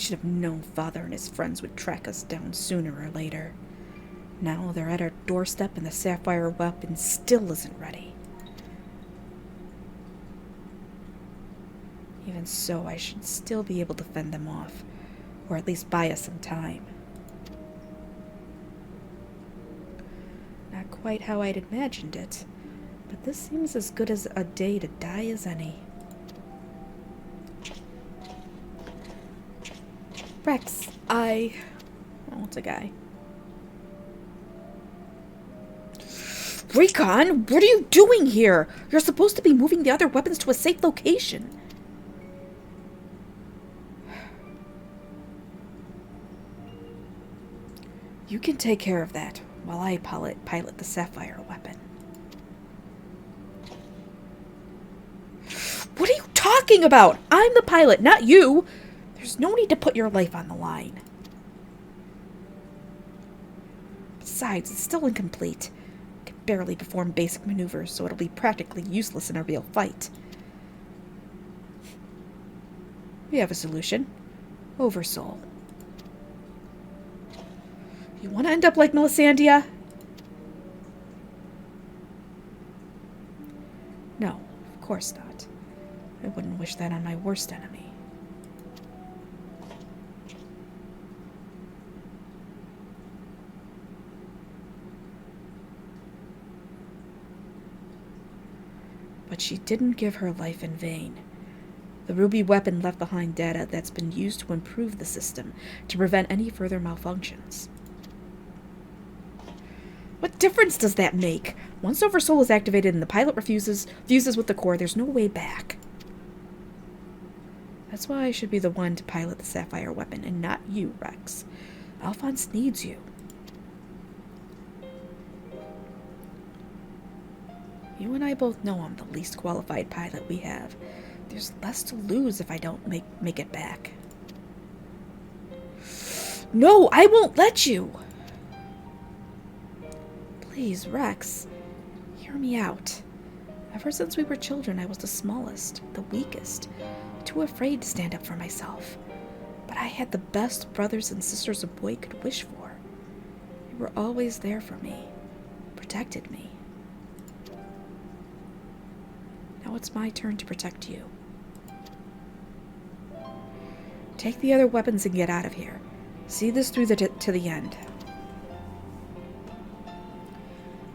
should have known Father and his friends would track us down sooner or later. Now they're at our doorstep and the sapphire weapon still isn't ready. Even so, I should still be able to fend them off, or at least buy us some time. Not quite how I'd imagined it, but this seems as good as a day to die as any. Rex, oh, it's a guy. Recon, what are you doing here? You're supposed to be moving the other weapons to a safe location. You can take care of that while I pilot the sapphire weapon. What are you talking about? I'm the pilot, not you. There's no need to put your life on the line. Besides, it's still incomplete. I can barely perform basic maneuvers, so it'll be practically useless in a real fight. We have a solution. Oversoul. You want to end up like Melisandre? No, of course not. I wouldn't wish that on my worst enemy. But she didn't give her life in vain. The ruby weapon left behind data that's been used to improve the system, to prevent any further malfunctions. What difference does that make? Once Oversoul is activated and the pilot fuses with the core, there's no way back. That's why I should be the one to pilot the sapphire weapon, and not you, Rex. Alphonse needs you. You and I both know I'm the least qualified pilot we have. There's less to lose if I don't make it back. No, I won't let you! Please, Rex, hear me out. Ever since we were children, I was the smallest, the weakest, too afraid to stand up for myself. But I had the best brothers and sisters a boy could wish for. They were always there for me, protected me. Now it's my turn to protect you. Take the other weapons and get out of here. See this through to the end.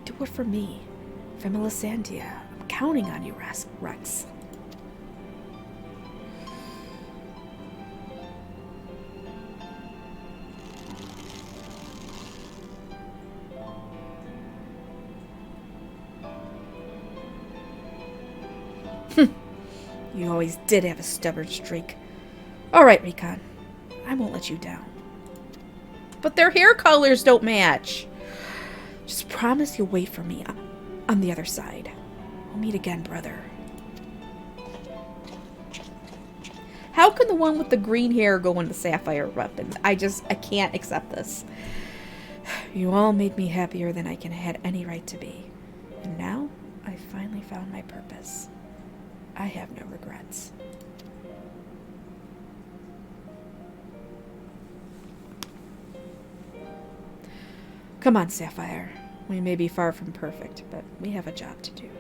Do it for me, for Melisandre. I'm counting on you, Rex. You always did have a stubborn streak. Alright, Recon. I won't let you down. But their hair colors don't match. Just promise you'll wait for me on the other side. We'll meet again, brother. How can the one with the green hair go into sapphire weapon? I can't accept this. You all made me happier than I can had any right to be. And now, I finally found my purpose. I have no regrets. Come on, Sapphire. We may be far from perfect, but we have a job to do.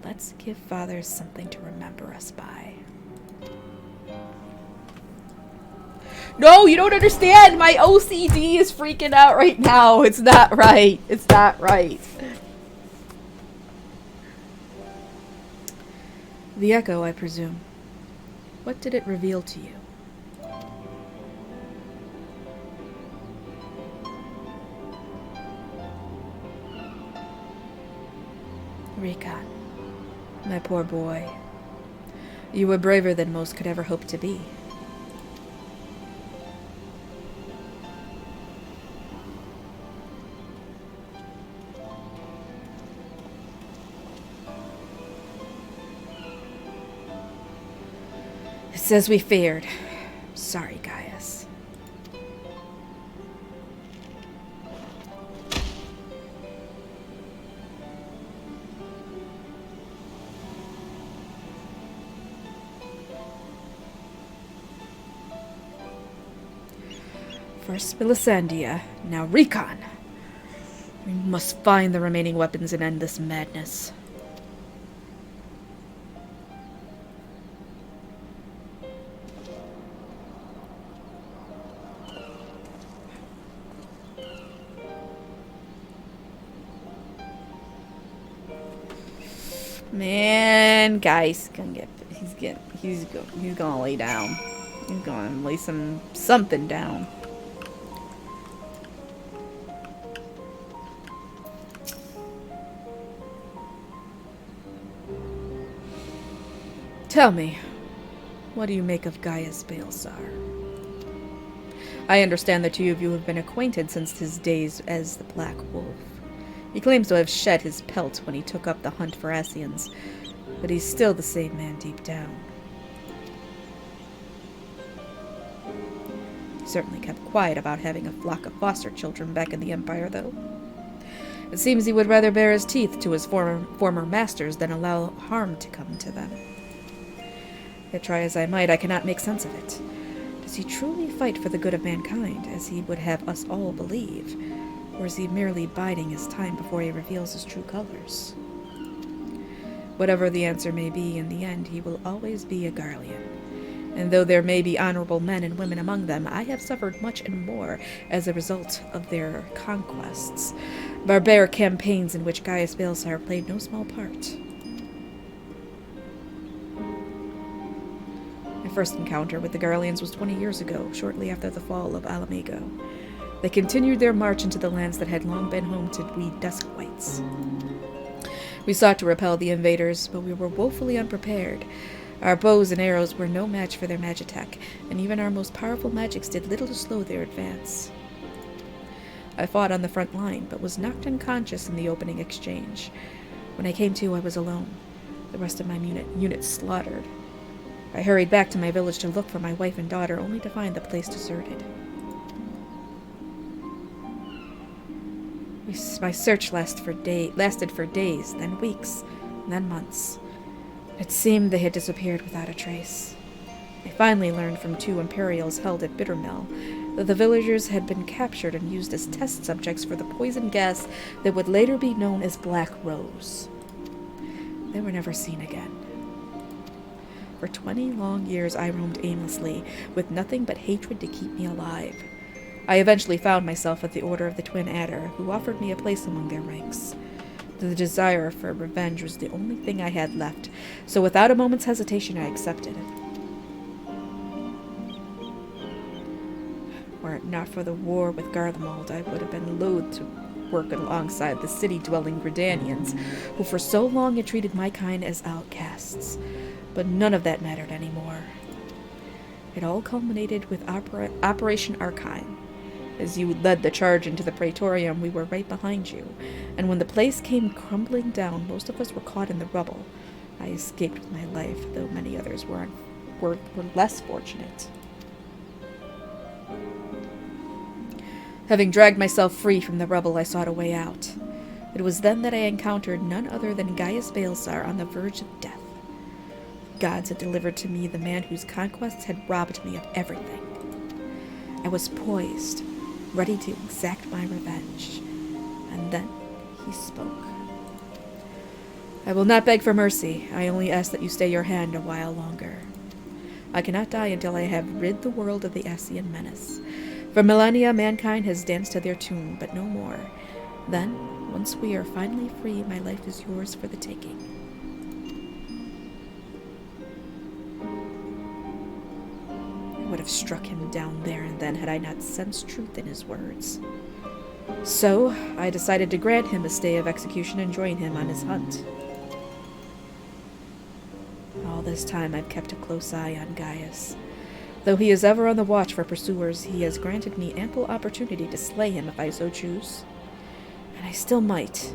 Let's give Father something to remember us by. No, you don't understand! My OCD is freaking out right now. It's not right. It's not right. The echo, I presume. What did it reveal to you? Recon, my poor boy. You were braver than most could ever hope to be. It's as we feared. Sorry, Gaius. First Melissandia, now Recon. We must find the remaining weapons and end this madness. Man, guys, he's gonna lay down. He's gonna lay something down. Tell me, what do you make of Gaius Balsar? I understand the two of you have been acquainted since his days as the Black Wolf. He claims to have shed his pelt when he took up the hunt for Ascians, but he's still the same man deep down. He certainly kept quiet about having a flock of foster children back in the Empire, though. It seems he would rather bare his teeth to his former masters than allow harm to come to them. Yet try as I might, I cannot make sense of it. Does he truly fight for the good of mankind, as he would have us all believe? Or is he merely biding his time before he reveals his true colors? Whatever the answer may be, in the end, he will always be a Garlean. And though there may be honorable men and women among them, I have suffered much and more as a result of their conquests, barbaric campaigns in which Gaius Balsar played no small part. My first encounter with the Garleans was 20 years ago, shortly after the fall of Alamago. They continued their march into the lands that had long been home to we Dusk Whites. We sought to repel the invaders, but we were woefully unprepared. Our bows and arrows were no match for their magitech, and even our most powerful magics did little to slow their advance. I fought on the front line, but was knocked unconscious in the opening exchange. When I came to, I was alone, the rest of my unit slaughtered. I hurried back to my village to look for my wife and daughter, only to find the place deserted. My search lasted for days, then weeks, then months. It seemed they had disappeared without a trace. I finally learned from 2 Imperials held at Bittermill that the villagers had been captured and used as test subjects for the poison gas that would later be known as Black Rose. They were never seen again. For 20 long years I roamed aimlessly, with nothing but hatred to keep me alive. I eventually found myself at the Order of the Twin Adder, who offered me a place among their ranks. The desire for revenge was the only thing I had left, so without a moment's hesitation I accepted it. Were it not for the war with Garlemald, I would have been loath to work alongside the city-dwelling Gridanians, who for so long had treated my kind as outcasts. But none of that mattered anymore. It all culminated with Operation Archine. As you led the charge into the Praetorium, we were right behind you, and when the place came crumbling down, most of us were caught in the rubble. I escaped with my life, though many others were less fortunate. Having dragged myself free from the rubble, I sought a way out. It was then that I encountered none other than Gaius Balsar on the verge of death. The gods had delivered to me the man whose conquests had robbed me of everything. I was poised, ready to exact my revenge. And then he spoke. I will not beg for mercy. I only ask that you stay your hand a while longer. I cannot die until I have rid the world of the Ascian menace. For millennia, mankind has danced to their tune, but no more. Then, once we are finally free, my life is yours for the taking. Would have struck him down there and then had I not sensed truth in his words. So, I decided to grant him a stay of execution and join him on his hunt. All this time I've kept a close eye on Gaius. Though he is ever on the watch for pursuers, he has granted me ample opportunity to slay him if I so choose. And I still might,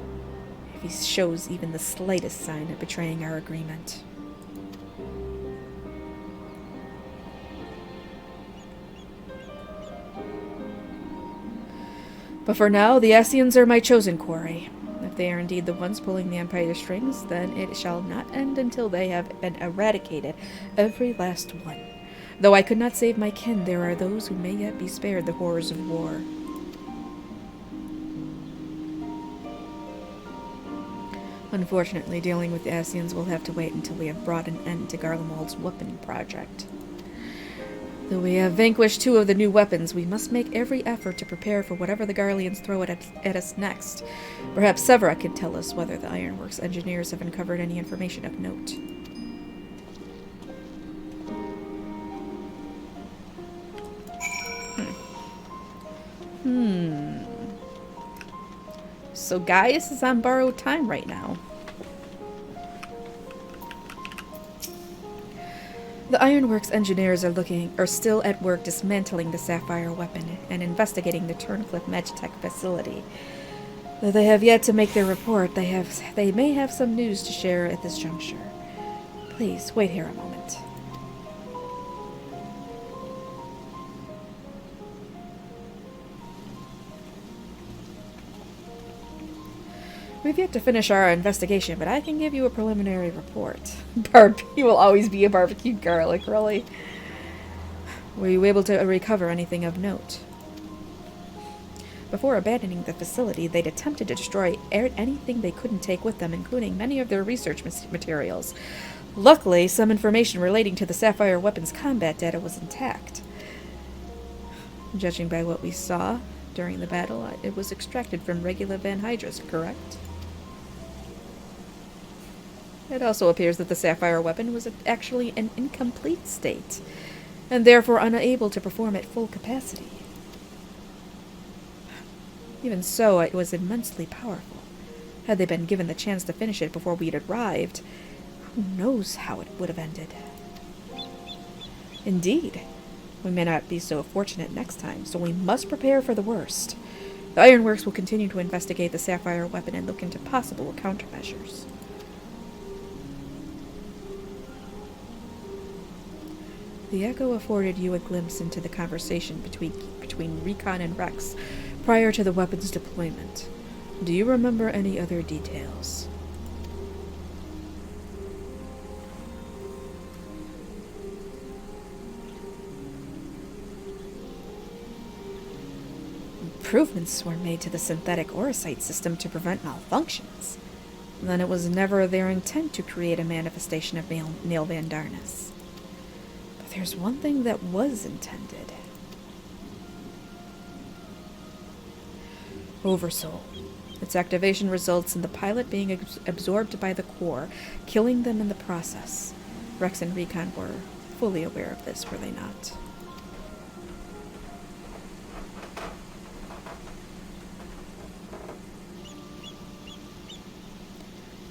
if he shows even the slightest sign of betraying our agreement. But for now, the Ascians are my chosen quarry. If they are indeed the ones pulling the Empire's strings, then it shall not end until they have been eradicated, every last one. Though I could not save my kin, there are those who may yet be spared the horrors of war. Unfortunately, dealing with the Ascians will have to wait until we have brought an end to Garlemald's weapon project. Though we have vanquished 2 of the new weapons, we must make every effort to prepare for whatever the Garleans throw at us next. Perhaps Severa can tell us whether the Ironworks engineers have uncovered any information of note. So Gaius is on borrowed time right now. The Ironworks engineers are still at work dismantling the Sapphire weapon and investigating the Turncliffe Magitech facility. Though they have yet to make their report, they may have some news to share at this juncture. Please wait here a moment. We've yet to finish our investigation, but I can give you a preliminary report. You will always be a barbecued garlic, really. Were you able to recover anything of note? Before abandoning the facility, they'd attempted to destroy anything they couldn't take with them, including many of their research materials. Luckily, some information relating to the Sapphire weapon's combat data was intact. Judging by what we saw during the battle, it was extracted from Regula Van Hydras, correct? It also appears that the Sapphire weapon was actually an incomplete state, and therefore unable to perform at full capacity. Even so, it was immensely powerful. Had they been given the chance to finish it before we'd arrived, who knows how it would have ended. Indeed. We may not be so fortunate next time, so we must prepare for the worst. The Ironworks will continue to investigate the Sapphire weapon and look into possible countermeasures. The echo afforded you a glimpse into the conversation between Recon and Rex prior to the weapon's deployment. Do you remember any other details? Improvements were made to the synthetic Orosite system to prevent malfunctions. Then it was never their intent to create a manifestation of Nail Van Darnus. But there's one thing that was intended. Oversoul. Its activation results in the pilot being absorbed by the core, killing them in the process. Rex and Recon were fully aware of this, were they not?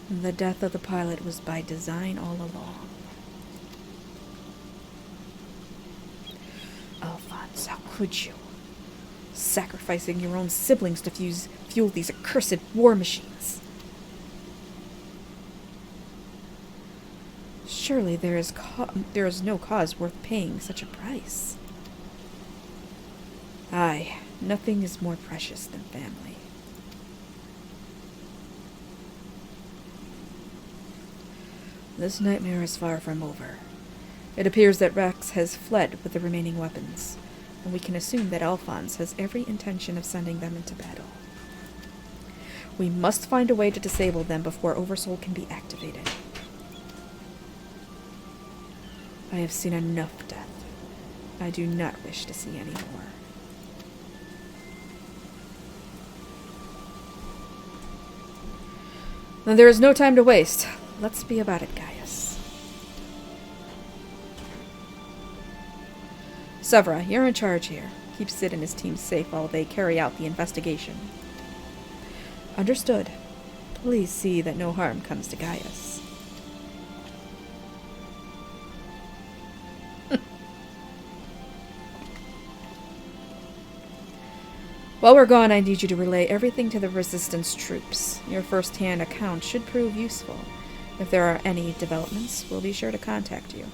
The death of the pilot was by design all along. Alphonse, how could you? Sacrificing your own siblings to fuel these accursed war machines. Surely there is no cause worth paying such a price. Aye, nothing is more precious than family. This nightmare is far from over. It appears that Rex has fled with the remaining weapons, and we can assume that Alphonse has every intention of sending them into battle. We must find a way to disable them before Oversoul can be activated. I have seen enough death. I do not wish to see any more. Then there is no time to waste. Let's be about it, Gaius. Severa, you're in charge here. Keep Sid and his team safe while they carry out the investigation. Understood. Please see that no harm comes to Gaius. While we're gone, I need you to relay everything to the Resistance troops. Your first-hand account should prove useful. If there are any developments, we'll be sure to contact you.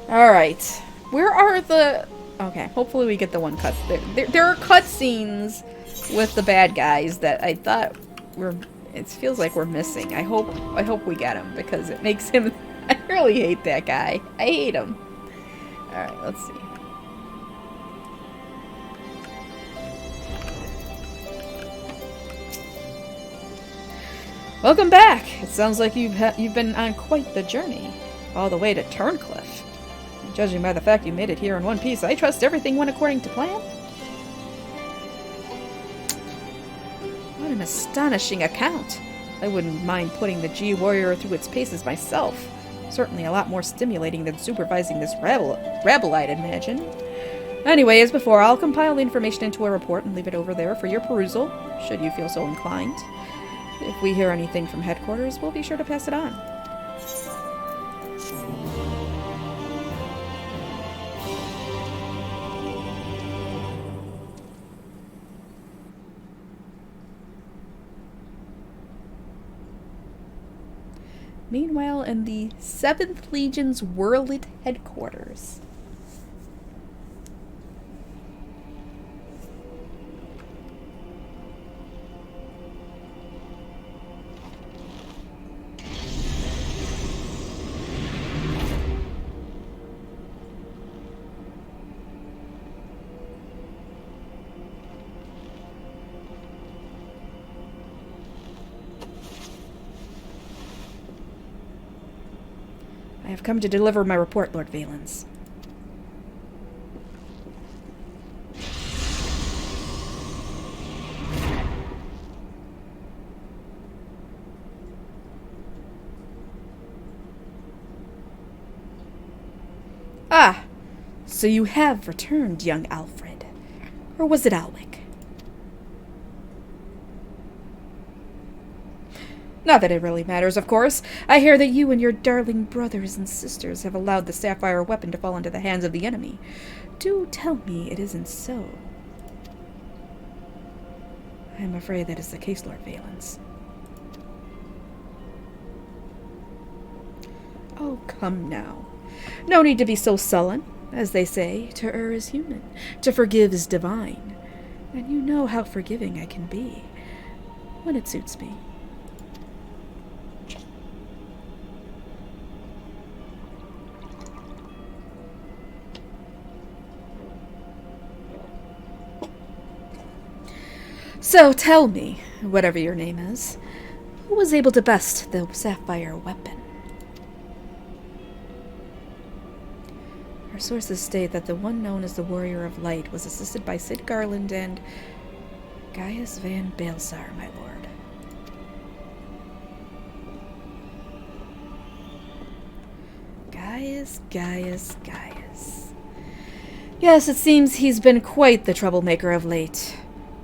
Alright. Where are the Okay, hopefully we get the one cut. There are cutscenes with the bad guys that I thought were... It feels like we're missing. I hope we get him, because it makes him... I really hate that guy. I hate him. Alright, let's see. Welcome back! It sounds like you've been on quite the journey. All the way to Turncliffe. Judging by the fact you made it here in one piece, I trust everything went according to plan. What an astonishing account. I wouldn't mind putting the G-Warrior through its paces myself. Certainly a lot more stimulating than supervising this rabble, I'd imagine. Anyway, as before, I'll compile the information into a report and leave it over there for your perusal, should you feel so inclined. If we hear anything from headquarters, we'll be sure to pass it on. Meanwhile, in the 7th Legion's Werlyt headquarters. I have come to deliver my report, Lord Valens. Ah, so you have returned, young Alfred. Or was it Alwick? Not that it really matters, of course. I hear that you and your darling brothers and sisters have allowed the sapphire weapon to fall into the hands of the enemy. Do tell me it isn't so. I am afraid that is the case, Lord Valens. Oh, come now. No need to be so sullen. As they say, to err is human, to forgive is divine. And you know how forgiving I can be, when it suits me. So tell me, whatever your name is, who was able to best the sapphire weapon? Our sources state that the one known as the Warrior of Light was assisted by Sid Garland and Gaius van Baelsar, my lord. Gaius. Yes, it seems he's been quite the troublemaker of late.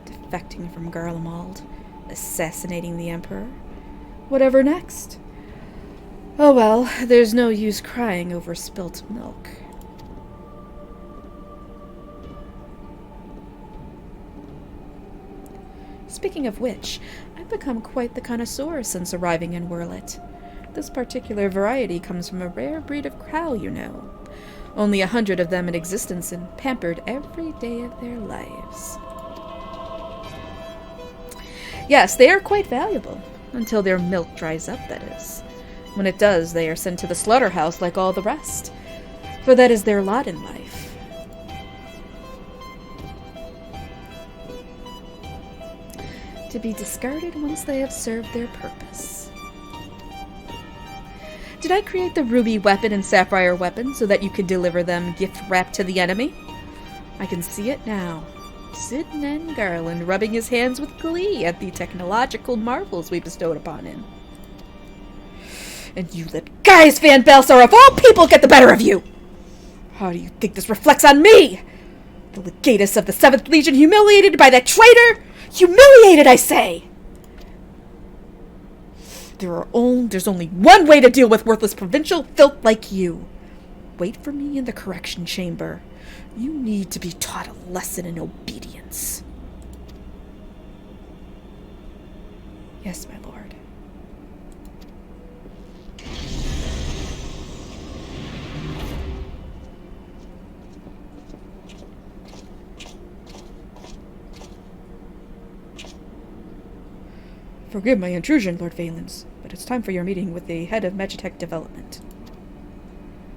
Defecting from Garlemald, assassinating the Emperor. Whatever next? Oh well, there's no use crying over spilt milk. Speaking of which, I've become quite the connoisseur since arriving in Werlyt. This particular variety comes from a rare breed of crow, you know. Only 100 of them in existence and pampered every day of their lives. Yes, they are quite valuable, until their milk dries up, that is. When it does, they are sent to the slaughterhouse like all the rest, for that is their lot in life. To be discarded once they have served their purpose. Did I create the ruby weapon and sapphire weapon so that you could deliver them gift-wrapped to the enemy? I can see it now. Sid Nen Garland rubbing his hands with glee at the technological marvels we bestowed upon him. And you let Gaius van Baelsar of all people get the better of you! How do you think this reflects on me? The legatus of the 7th Legion humiliated by that traitor? Humiliated, I say! There's only one way to deal with worthless provincial filth like you. Wait for me in the correction chamber. You need to be taught a lesson in obedience. Yes, my lord. Forgive my intrusion, Lord Valens, but it's time for your meeting with the head of Magitech Development.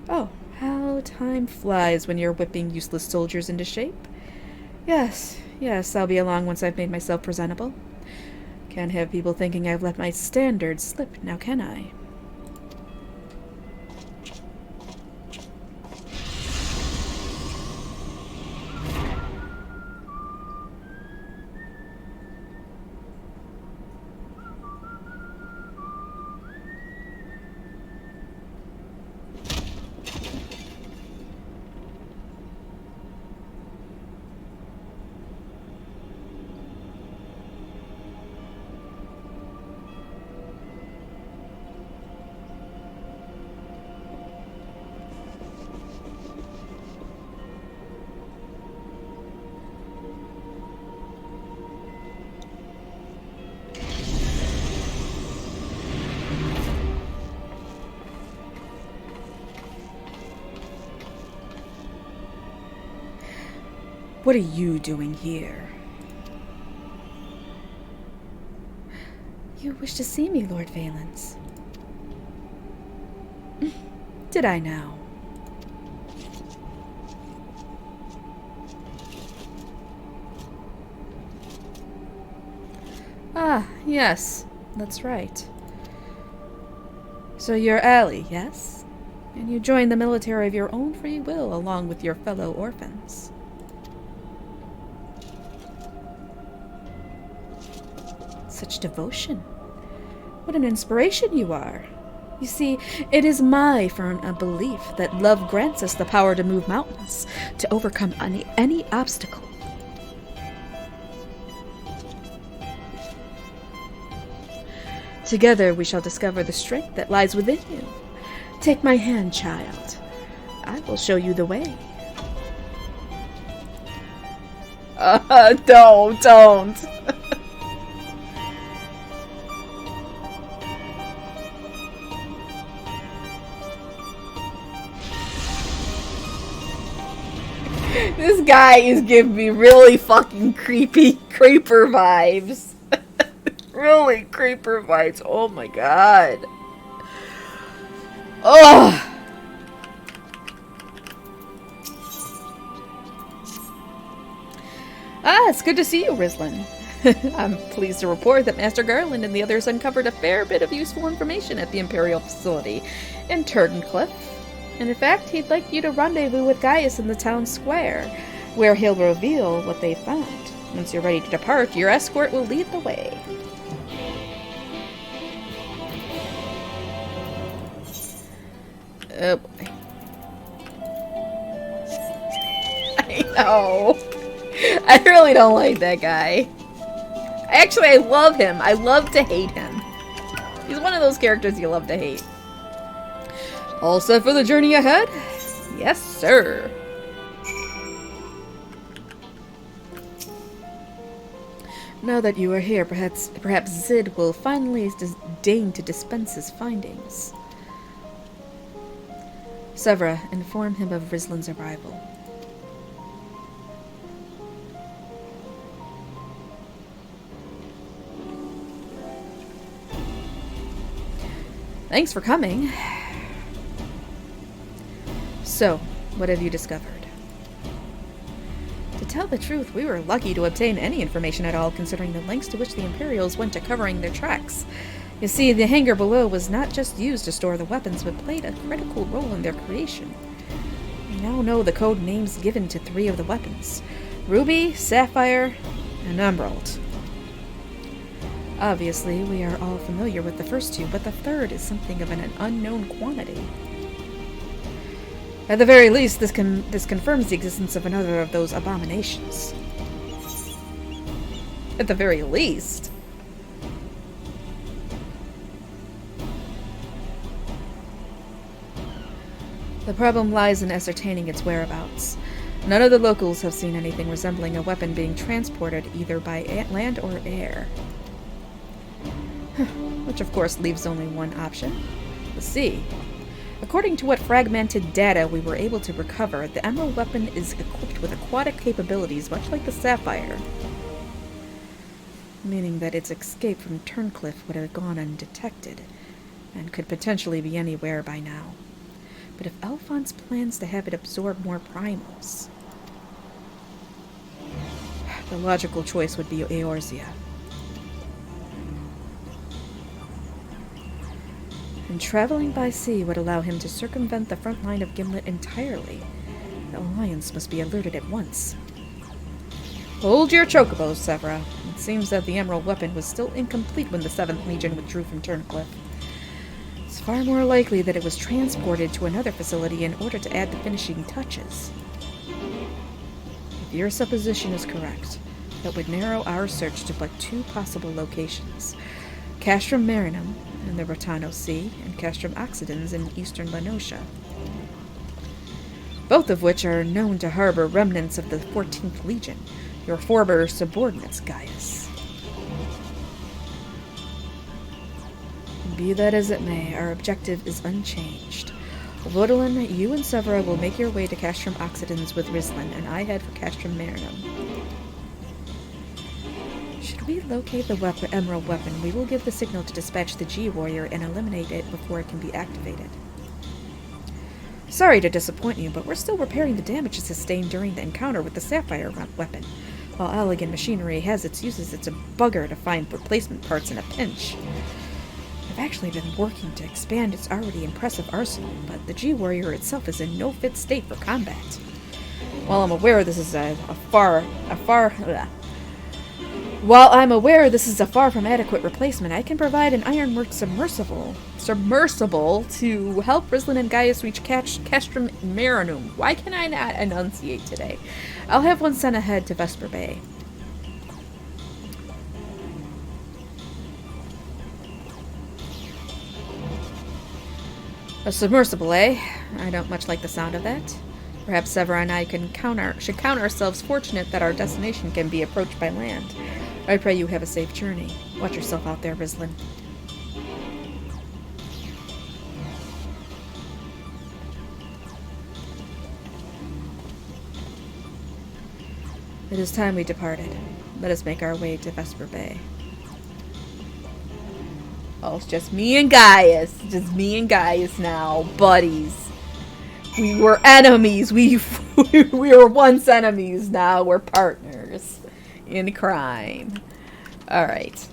Oh, how time flies when you're whipping useless soldiers into shape. Yes, I'll be along once I've made myself presentable. Can't have people thinking I've let my standards slip, now can I? What are you doing here? You wish to see me, Lord Valens. Did I now? Ah, yes, that's right. So you're Ally, yes? And you joined the military of your own free will along with your fellow orphans. Such devotion. What an inspiration you are. You see, it is my firm belief that love grants us the power to move mountains, to overcome any obstacle. Together we shall discover the strength that lies within you. Take my hand, child. I will show you the way. Don't. This guy is giving me really fucking creepy creeper vibes. Really creeper vibes. Oh my god. Oh. It's good to see you, Rislin. I'm pleased to report that Master Garland and the others uncovered a fair bit of useful information at the Imperial facility in Turtoncliff. And in fact, he'd like you to rendezvous with Gaius in the town square, where he'll reveal what they found. Once you're ready to depart, your escort will lead the way. Oh boy. I know. I really don't like that guy. Actually, I love him. I love to hate him. He's one of those characters you love to hate. All set for the journey ahead? Yes, sir. Now that you are here, perhaps Zid will finally deign to dispense his findings. Severa, inform him of Rislin's arrival. Thanks for coming. So, what have you discovered? To tell the truth, we were lucky to obtain any information at all, considering the lengths to which the Imperials went to covering their tracks. You see, the hangar below was not just used to store the weapons, but played a critical role in their creation. We now know the code names given to 3 of the weapons: Ruby, Sapphire, and Emerald. Obviously, we are all familiar with the first 2, but the third is something of an unknown quantity. At the very least, this confirms the existence of another of those abominations. At the very least. The problem lies in ascertaining its whereabouts. None of the locals have seen anything resembling a weapon being transported either by land or air. Which of course leaves only one option: the sea. According to what fragmented data we were able to recover, the Emerald weapon is equipped with aquatic capabilities much like the Sapphire. meaning that its escape from Turncliffe would have gone undetected, and could potentially be anywhere by now. But if Alphonse plans to have it absorb more primals, the logical choice would be Eorzea. And traveling by sea would allow him to circumvent the front line of Gimlet entirely. The Alliance must be alerted at once. Hold your chocobos, Severa. It seems that the Emerald Weapon was still incomplete when the 7th Legion withdrew from Turncliffe. It's far more likely that it was transported to another facility in order to add the finishing touches. If your supposition is correct, that would narrow our search to but 2 possible locations. Castrum Marinum in the Rotano Sea, and Castrum Occidens in eastern Lenotia, both of which are known to harbor remnants of the 14th Legion, your former subordinates, Gaius. Be that as it may, our objective is unchanged. Vodalin, you and Severa will make your way to Castrum Occidens with Rislin, and I head for Castrum Marinum. Should we locate the Emerald Weapon, we will give the signal to dispatch the G-Warrior and eliminate it before it can be activated. Sorry to disappoint you, but we're still repairing the damage sustained during the encounter with the Sapphire Weapon. While Elegant Machinery has its uses, it's a bugger to find replacement parts in a pinch. I've actually been working to expand its already impressive arsenal, but the G-Warrior itself is in no fit state for combat. While I'm aware this is a far from adequate replacement, I can provide an ironwork submersible to help Rislin and Gaius reach Castrum Marinum. Why can I not enunciate today? I'll have one sent ahead to Vesper Bay. A submersible, eh? I don't much like the sound of that. Perhaps Severa and I should count ourselves fortunate that our destination can be approached by land. I pray you have a safe journey. Watch yourself out there, Rislin. It is time we departed. Let us make our way to Vesper Bay. Oh, it's just me and Gaius. Just me and Gaius now. Buddies. We were enemies. We were once enemies. Now we're partners in crime. Alright.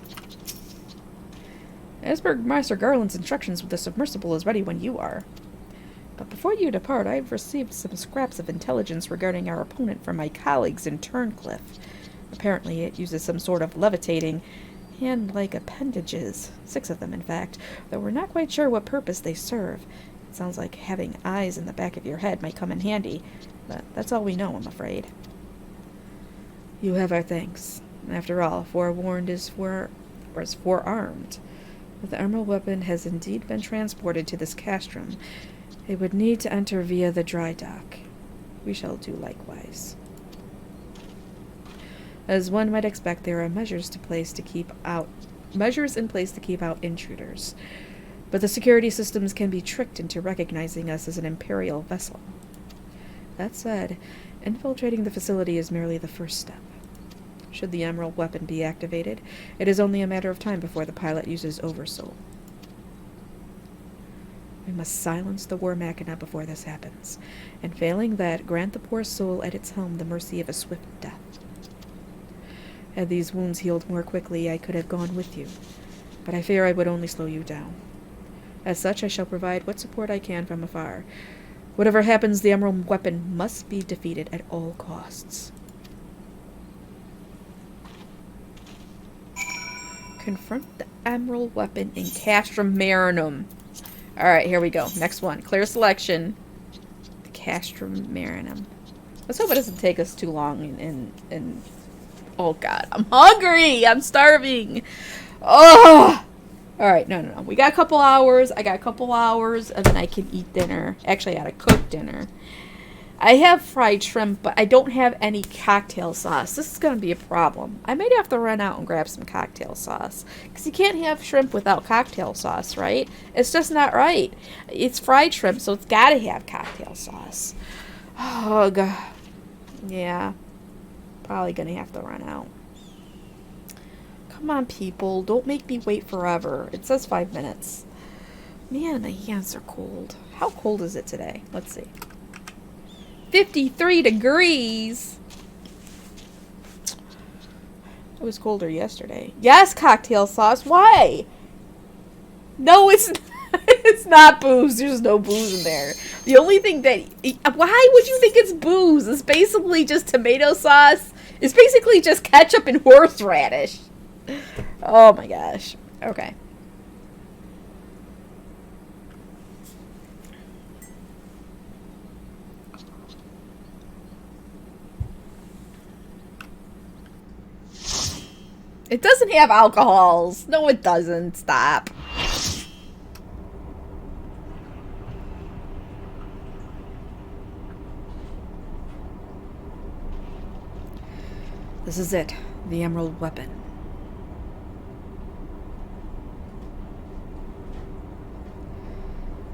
As per Master Garland's instructions, the submersible is ready when you are. But before you depart, I've received some scraps of intelligence regarding our opponent from my colleagues in Turncliffe. Apparently it uses some sort of levitating hand-like appendages, 6 of them in fact, though we're not quite sure what purpose they serve. It sounds like having eyes in the back of your head might come in handy, but that's all we know, I'm afraid. You have our thanks. After all, forewarned is forearmed. If the Emerald Weapon has indeed been transported to this castrum, it would need to enter via the dry dock. We shall do likewise. As one might expect, there are measures in place to keep out intruders, but the security systems can be tricked into recognizing us as an Imperial vessel. That said, infiltrating the facility is merely the first step. Should the Emerald Weapon be activated, it is only a matter of time before the pilot uses Oversoul. We must silence the War Machina before this happens, and failing that, grant the poor soul at its helm the mercy of a swift death. Had these wounds healed more quickly, I could have gone with you, but I fear I would only slow you down. As such, I shall provide what support I can from afar. Whatever happens, the Emerald Weapon must be defeated at all costs. Confront the Emerald Weapon in Castrum Marinum. Alright, here we go. Next one. Clear selection. The Castrum Marinum. Let's hope it doesn't take us too long in oh god, I'm hungry! I'm starving! Oh! Alright, no. We got a couple hours. I got a couple hours, and then I can eat dinner. Actually, I gotta cook dinner. I have fried shrimp, but I don't have any cocktail sauce. This is gonna be a problem. I might have to run out and grab some cocktail sauce. Because you can't have shrimp without cocktail sauce, right? It's just not right. It's fried shrimp, so it's gotta have cocktail sauce. Oh, god. Yeah. Probably gonna have to run out. Come on, people. Don't make me wait forever. It says 5 minutes. Man, my hands are cold. How cold is it today? Let's see. 53 degrees! It was colder yesterday. Yes, cocktail sauce. Why? No, it's not. It's not booze. There's no booze in there. The only thing that... Why would you think it's booze? It's basically just tomato sauce. It's basically just ketchup and horseradish. Oh my gosh. Okay. It doesn't have alcohols. No, it doesn't. Stop. This is it. The emerald weapon.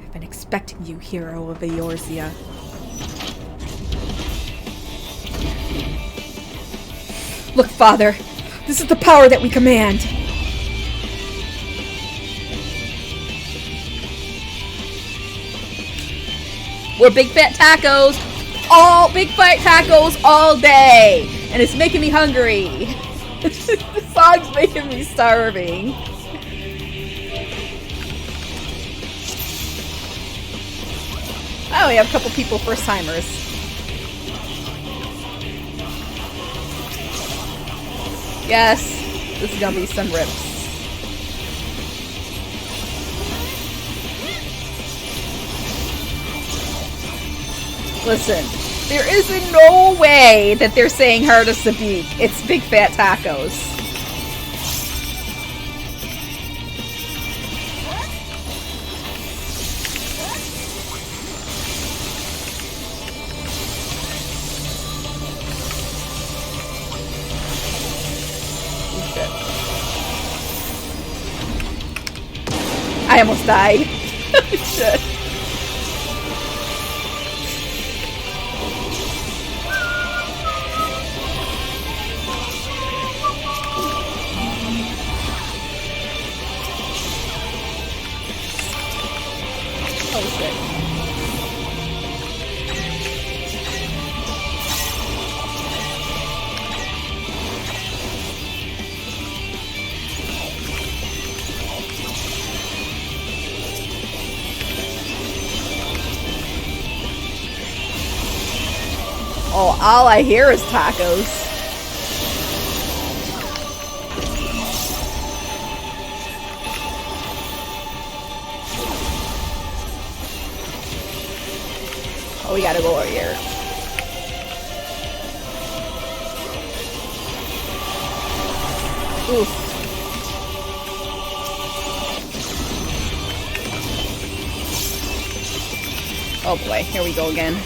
I've been expecting you, hero of Eorzea. Look, Father. This is the power that we command. We're big fat tacos. All big fat tacos all day. And it's making me hungry. The song's making me starving. Oh, we have a couple people first timers. Yes, this is gonna be some rips. Listen, there is no way that they're saying Heart of Sabik. It's big fat tacos. I almost died. Shit. Oh shit. Oh, all I hear is tacos. Oh, we gotta go over here. Oof. Oh boy, here we go again.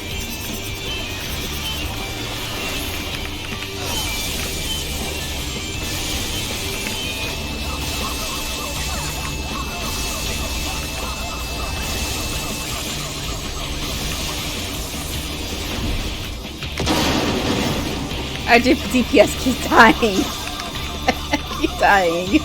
Our DPS keep dying. Keep dying.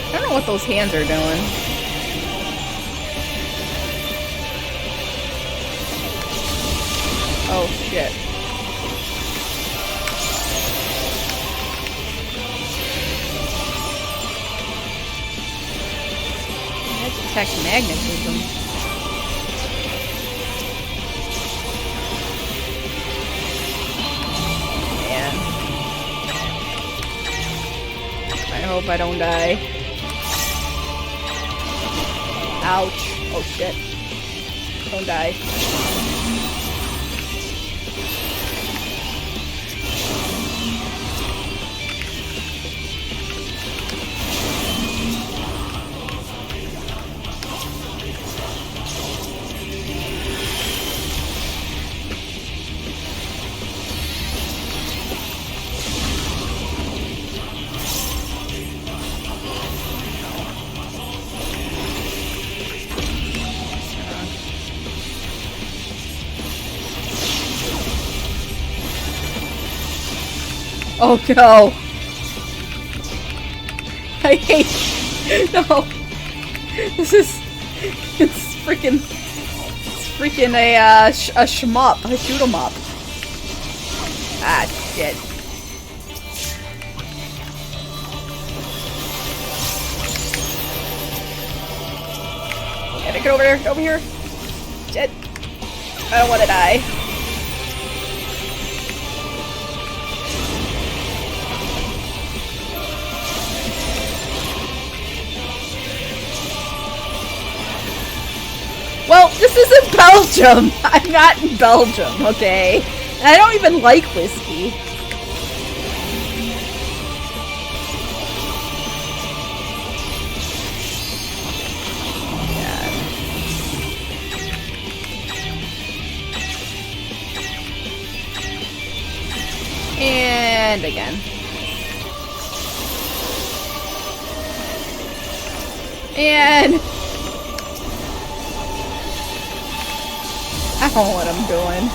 I don't know what those hands are doing. Oh shit. That detects magnetism. Man. I hope I don't die. Ouch. Oh shit. Don't die. Oh no! I hate. No! It's freaking a shmup, a shoot 'em up. Ah, shit. Gotta get over there, over here. Shit. I don't want to die. Well, this isn't Belgium! I'm not in Belgium, okay? And I don't even like whiskey. God. And again. And... I don't know what I'm doing.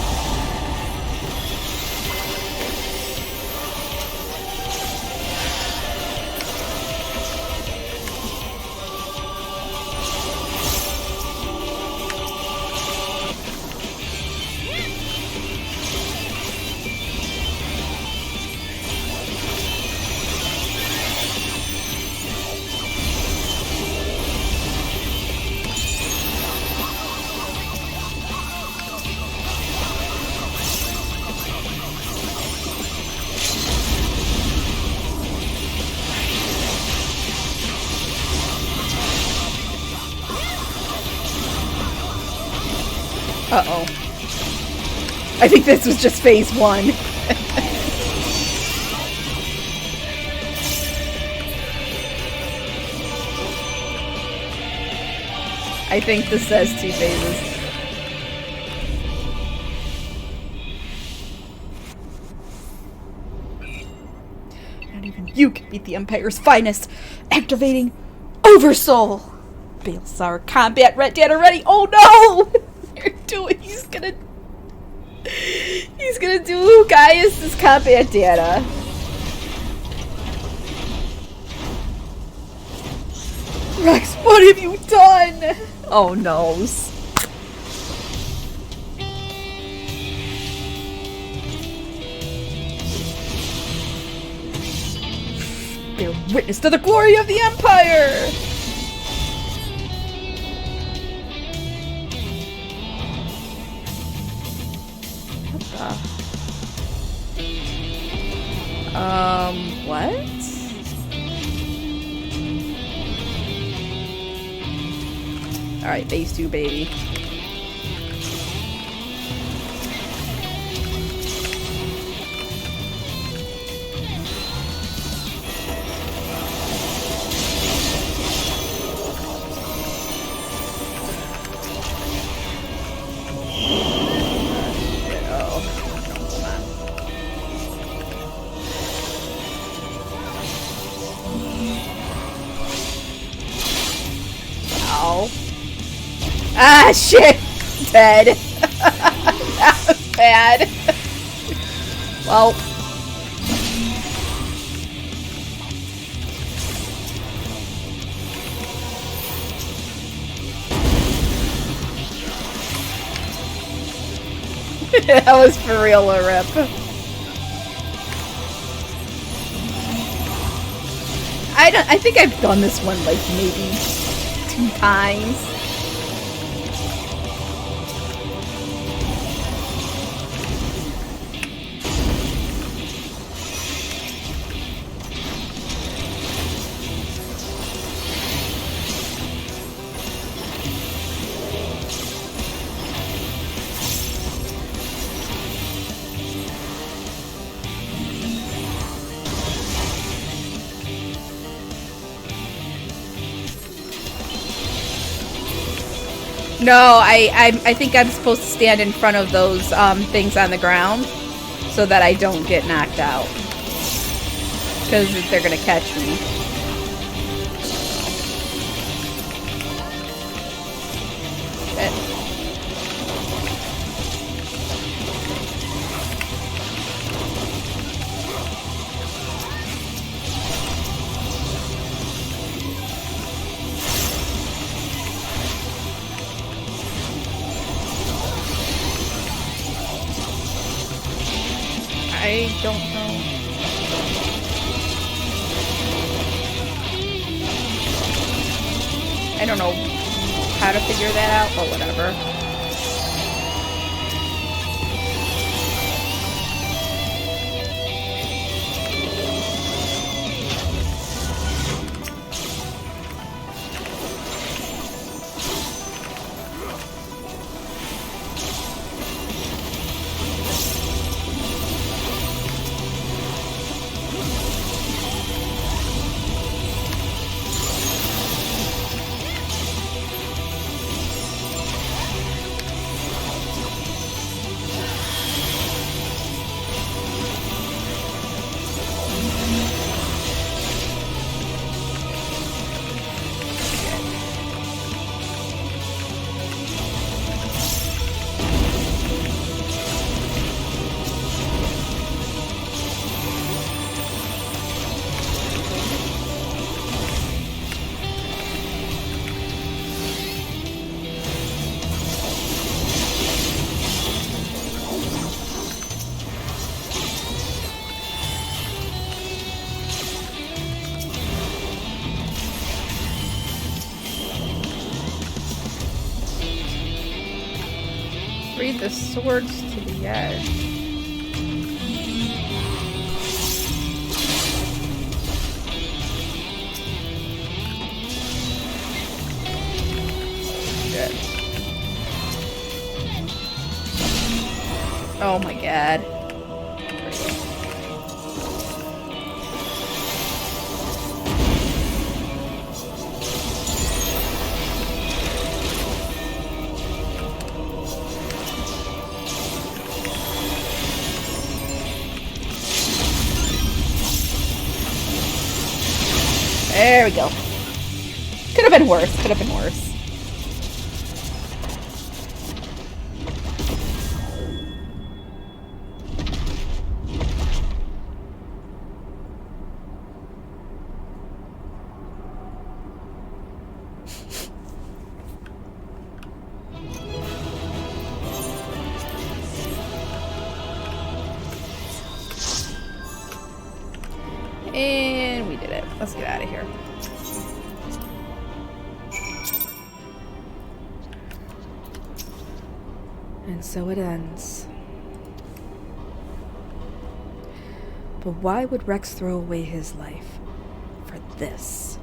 Uh-oh. I think this was just phase 1. I think this says 2 phases. Not even you can beat the Empire's finest! Activating Oversoul! Balesar combat red data ready! Oh no! He's gonna do Gaius' combat data. Rex, what have you done? Oh noes. Bear witness to the glory of the Empire! What? Alright, phase 2, baby. Ah, shit! Dead. That was bad. Well. That was for real a rip. I think I've done this one like maybe 2 times. No, I think I'm supposed to stand in front of those things on the ground so that I don't get knocked out. Because they're gonna catch me. I don't know. I don't know how to figure that out, but whatever. Read the swords to the edge. Good. Oh my god. There we go. Could have been worse. Could have been worse. And we did it. Let's get out of here. And so it ends. But why would Rex throw away his life for this?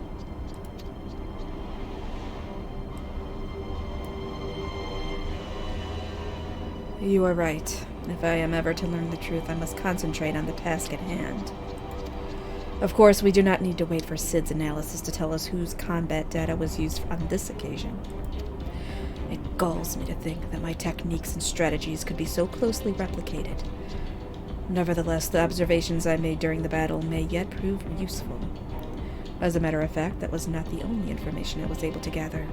You are right. If I am ever to learn the truth, I must concentrate on the task at hand. Of course, we do not need to wait for Sid's analysis to tell us whose combat data was used on this occasion. It galls me to think that my techniques and strategies could be so closely replicated. Nevertheless, the observations I made during the battle may yet prove useful. As a matter of fact, that was not the only information I was able to gather.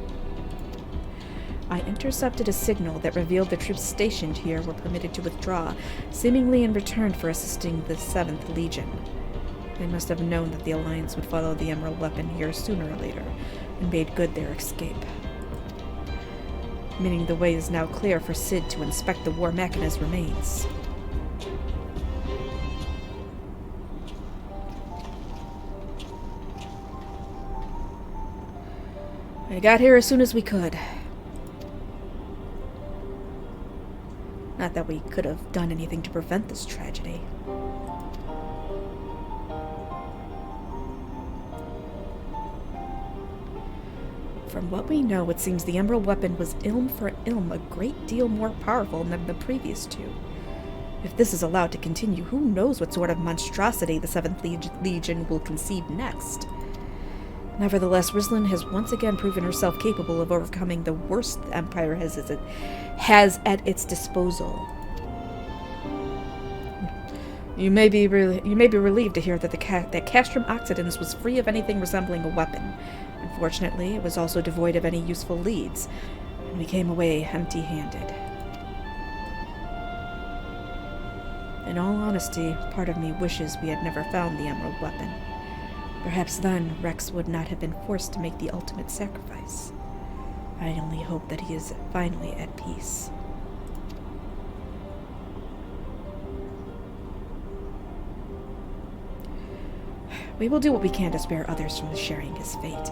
I intercepted a signal that revealed the troops stationed here were permitted to withdraw, seemingly in return for assisting the 7th Legion. They must have known that the Alliance would follow the Emerald Weapon here sooner or later, and made good their escape. Meaning the way is now clear for Sid to inspect the war mech and his remains. I got here as soon as we could. Not that we could have done anything to prevent this tragedy. From what we know, it seems the Emerald Weapon was ilm for ilm a great deal more powerful than the previous two. If this is allowed to continue, who knows what sort of monstrosity the 7th Legion will conceive next. Nevertheless, Rizlin has once again proven herself capable of overcoming the worst the Empire has at its disposal. You may be relieved to hear that that Castrum Occidens was free of anything resembling a weapon. Unfortunately, it was also devoid of any useful leads, and we came away empty-handed. In all honesty, part of me wishes we had never found the Emerald Weapon. Perhaps then Rex would not have been forced to make the ultimate sacrifice. I only hope that he is finally at peace. We will do what we can to spare others from sharing his fate.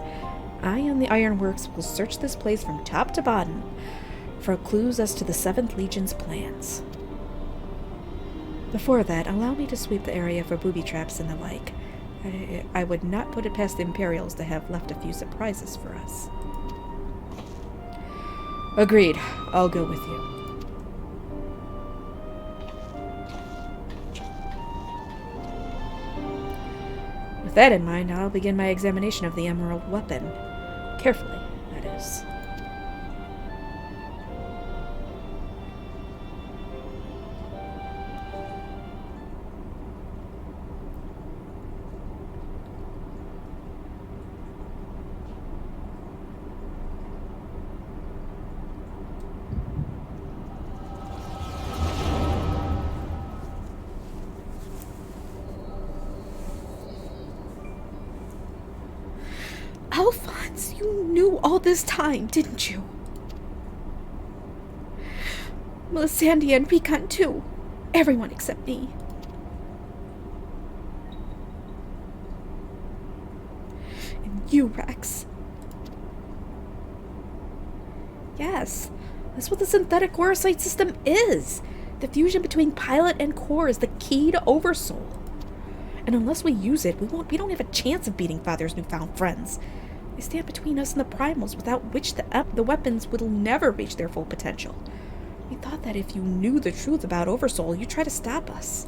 I and the Ironworks will search this place from top to bottom for clues as to the 7th Legion's plans. Before that, allow me to sweep the area for booby traps and the like. I would not put it past the Imperials to have left a few surprises for us. Agreed. I'll go with you. With that in mind, I'll begin my examination of the emerald weapon. Carefully, that is. Alphonse, you knew all this time, didn't you? Melisandre and Pecan too. Everyone except me. And you, Rex. Yes, that's what the synthetic Orosite system is. The fusion between pilot and core is the key to Oversoul. And unless we use it, we don't have a chance of beating Father's newfound friends. They stand between us and the primals, without which the weapons will never reach their full potential. We thought that if you knew the truth about Oversoul, you'd try to stop us.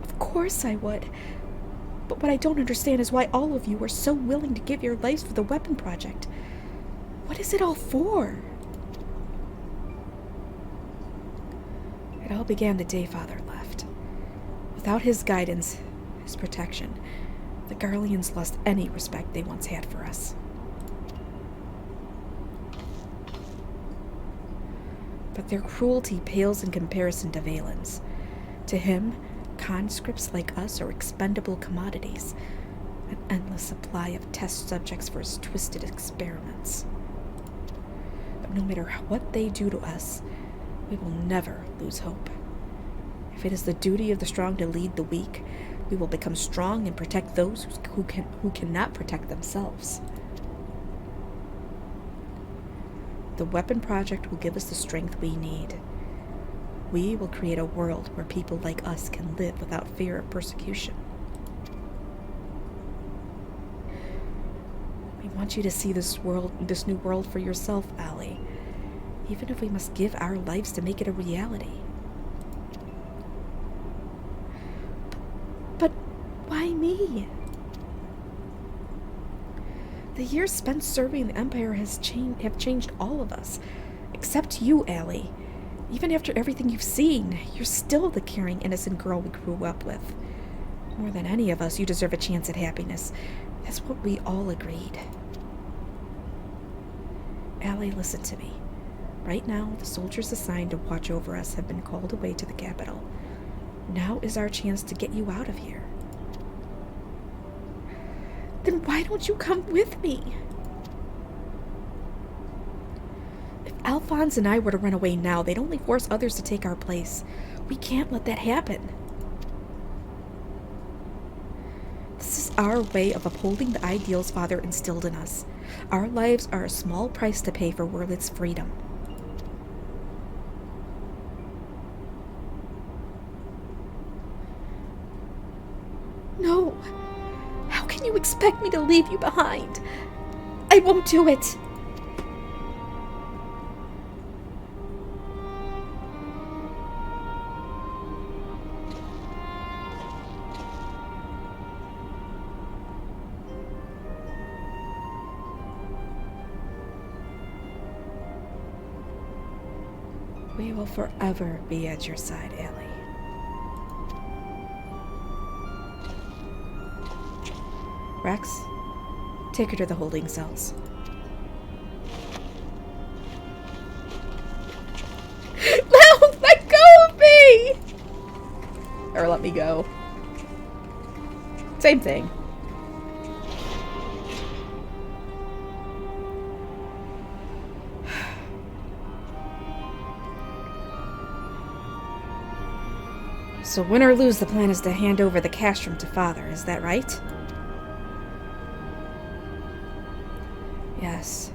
Of course I would. But what I don't understand is why all of you are so willing to give your lives for the weapon project. What is it all for? It all began the day Father left. Without his guidance, his protection, the Garleans lost any respect they once had for us. But their cruelty pales in comparison to Valen's. To him, conscripts like us are expendable commodities, an endless supply of test subjects for his twisted experiments. But no matter what they do to us, we will never lose hope. If it is the duty of the strong to lead the weak, we will become strong and protect those who cannot protect themselves. The weapon project will give us the strength we need. We will create a world where people like us can live without fear of persecution. We want you to see this new world for yourself, Allie, even if we must give our lives to make it a reality. But why me? The years spent serving the Empire have changed all of us, except you, Allie. Even after everything you've seen, you're still the caring, innocent girl we grew up with. More than any of us, you deserve a chance at happiness. That's what we all agreed. Allie, listen to me. Right now, the soldiers assigned to watch over us have been called away to the capital. Now is our chance to get you out of here. Then why don't you come with me? If Alphonse and I were to run away now, they'd only force others to take our place. We can't let that happen. This is our way of upholding the ideals Father instilled in us. Our lives are a small price to pay for Werlyt's freedom. No. How can you expect me to leave you behind? I won't do it. We will forever be at your side, Allie. Rex, take her to the holding cells. No, let go of me! Or let me go. Same thing. So win or lose, the plan is to hand over the castrum to Father, is that right? Yes.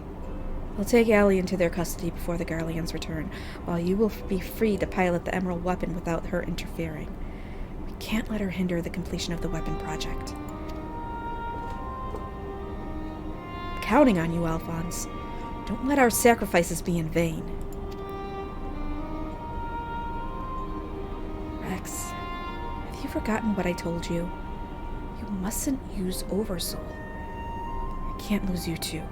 They'll take Allie into their custody before the Garleans return, while you will be free to pilot the Emerald weapon without her interfering. We can't let her hinder the completion of the weapon project. I'm counting on you, Alphonse. Don't let our sacrifices be in vain. Rex, have you forgotten what I told you? You mustn't use Oversoul. I can't lose you too.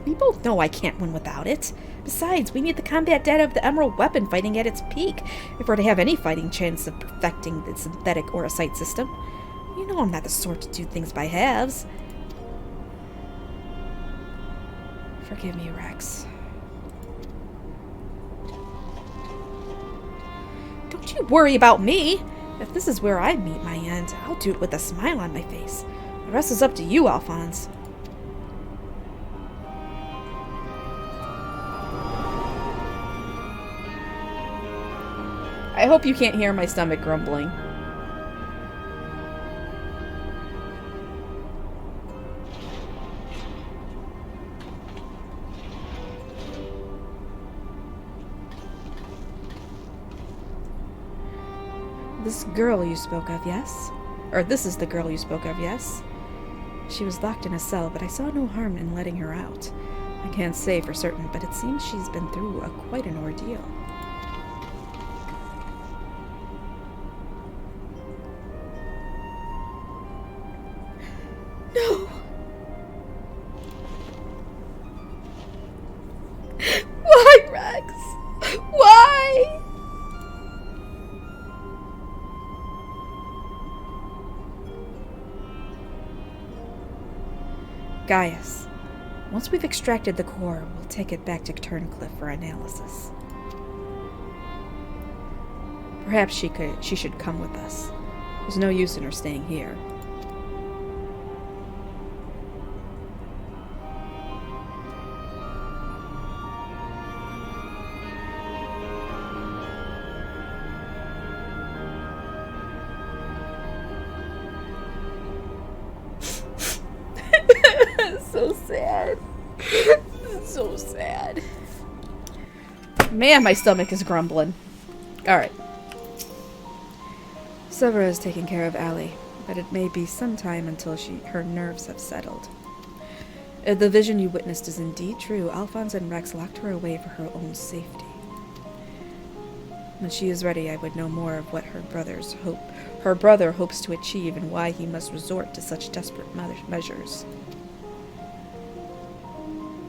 We both know I can't win without it. Besides, we need the combat data of the Emerald weapon fighting at its peak if we're to have any fighting chance of perfecting the synthetic Aurosite system. You know I'm not the sort to do things by halves. Forgive me, Rex. Don't you worry about me. If this is where I meet my end, I'll do it with a smile on my face. The rest is up to you, Alphonse. I hope you can't hear my stomach grumbling. This girl you spoke of, yes? Or this is the girl you spoke of, yes? She was locked in a cell, but I saw no harm in letting her out. I can't say for certain, but it seems she's been through quite an ordeal. No! Why, Rex? Why? Gaius, once we've extracted the core, we'll take it back to Turncliffe for analysis. Perhaps she should come with us. There's no use in her staying here. So sad. So sad. Man, my stomach is grumbling. Alright. Severa is taking care of Allie, but it may be some time until her nerves have settled. If the vision you witnessed is indeed true, Alphonse and Rex locked her away for her own safety. When she is ready, I would know more of what her brother hopes to achieve and why he must resort to such desperate measures.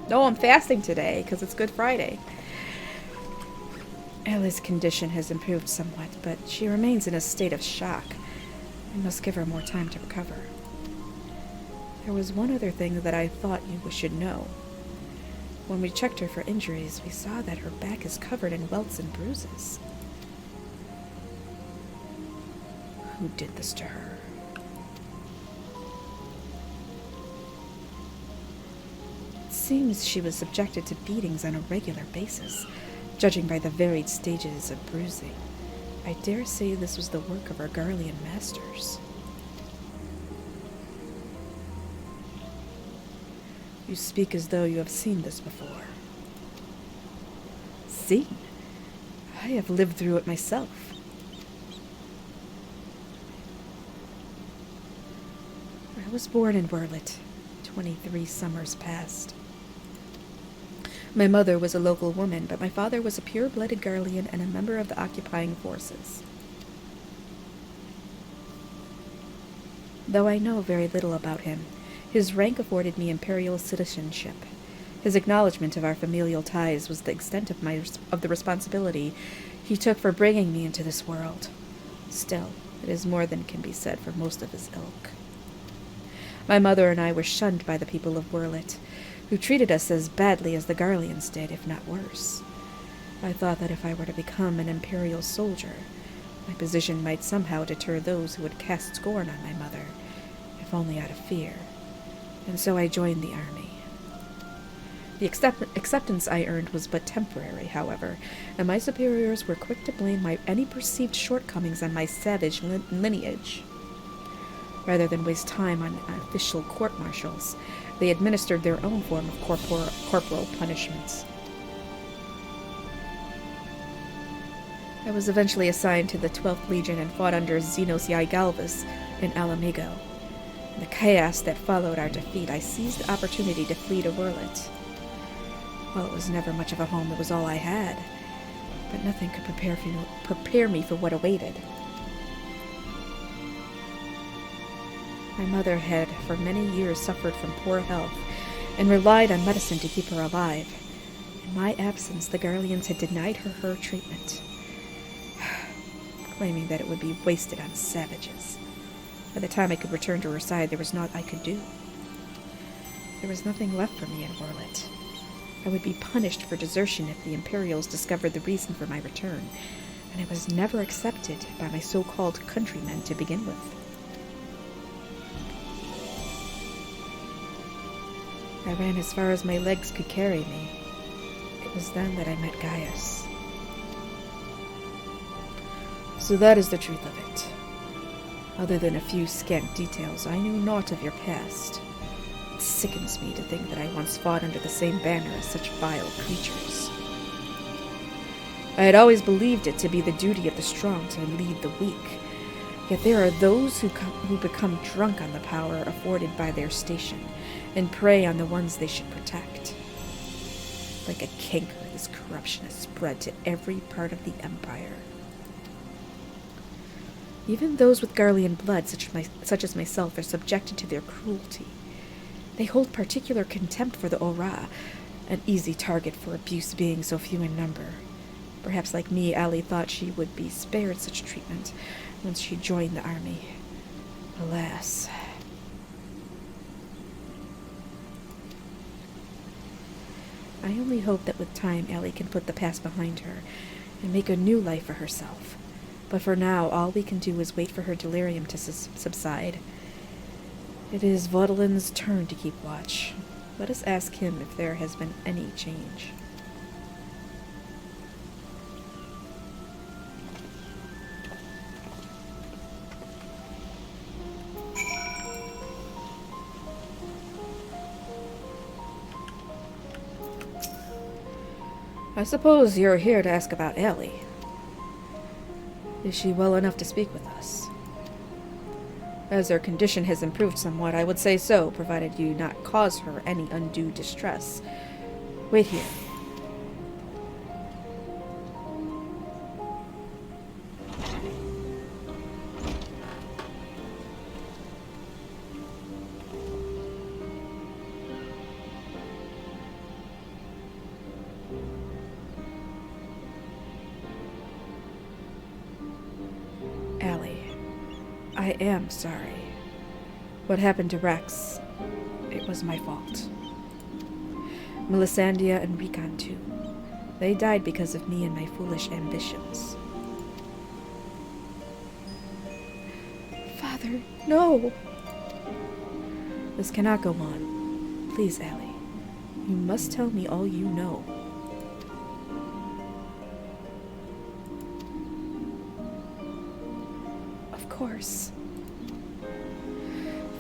No, I'm fasting today because it's Good Friday. Allie's condition has improved somewhat, but she remains in a state of shock. We must give her more time to recover. There was one other thing that I thought you should know. When we checked her for injuries, we saw that her back is covered in welts and bruises. Who did this to her? It seems she was subjected to beatings on a regular basis, judging by the varied stages of bruising. I dare say this was the work of her Garlean masters. You speak as though you have seen this before. Seen? I have lived through it myself. I was born in Werlyt, 23 summers past. My mother was a local woman, but my father was a pure-blooded Garlean and a member of the occupying forces. Though I know very little about him, his rank afforded me imperial citizenship. His acknowledgment of our familial ties was the extent of the responsibility he took for bringing me into this world. Still, it is more than can be said for most of his ilk. My mother and I were shunned by the people of Werlyt, who treated us as badly as the Garleans did, if not worse. I thought that if I were to become an imperial soldier, my position might somehow deter those who would cast scorn on my mother, if only out of fear, and so I joined the army. The acceptance I earned was but temporary, however, and my superiors were quick to blame any perceived shortcomings on my savage lineage. Rather than waste time on official court-martials, they administered their own form of corporal punishments. I was eventually assigned to the 12th Legion and fought under Xenos Galvus in Alamigo. In the chaos that followed our defeat, I seized the opportunity to flee to Werlyt. While it was never much of a home, it was all I had, but nothing could prepare me for what awaited. My mother had for many years suffered from poor health and relied on medicine to keep her alive. In my absence, the Garleans had denied her treatment, claiming that it would be wasted on savages. By the time I could return to her side, there was naught I could do. There was nothing left for me in Werlyt. I would be punished for desertion if the Imperials discovered the reason for my return, and I was never accepted by my so-called countrymen to begin with. I ran as far as my legs could carry me. It was then that I met Gaius. So that is the truth of it. Other than a few scant details, I knew naught of your past. It sickens me to think that I once fought under the same banner as such vile creatures. I had always believed it to be the duty of the strong to lead the weak, yet there are those who become drunk on the power afforded by their station, and prey on the ones they should protect. Like a canker, this corruption has spread to every part of the Empire. Even those with Garlean blood, such as myself, are subjected to their cruelty. They hold particular contempt for the Aura, an easy target for abuse being so few in number. Perhaps like me, Ali thought she would be spared such treatment once she joined the army. Alas. I only hope that with time, Ali can put the past behind her and make a new life for herself. But for now, all we can do is wait for her delirium to subside. It is Vaudelin's turn to keep watch. Let us ask him if there has been any change. I suppose you're here to ask about Ellie. Is she well enough to speak with us? As her condition has improved somewhat, I would say so, provided you not cause her any undue distress. Wait here. I am sorry. What happened to Rex? It was my fault. Melisandre and Rickon too. They died because of me and my foolish ambitions. Father, no! This cannot go on. Please, Ellie. You must tell me all you know. Of course.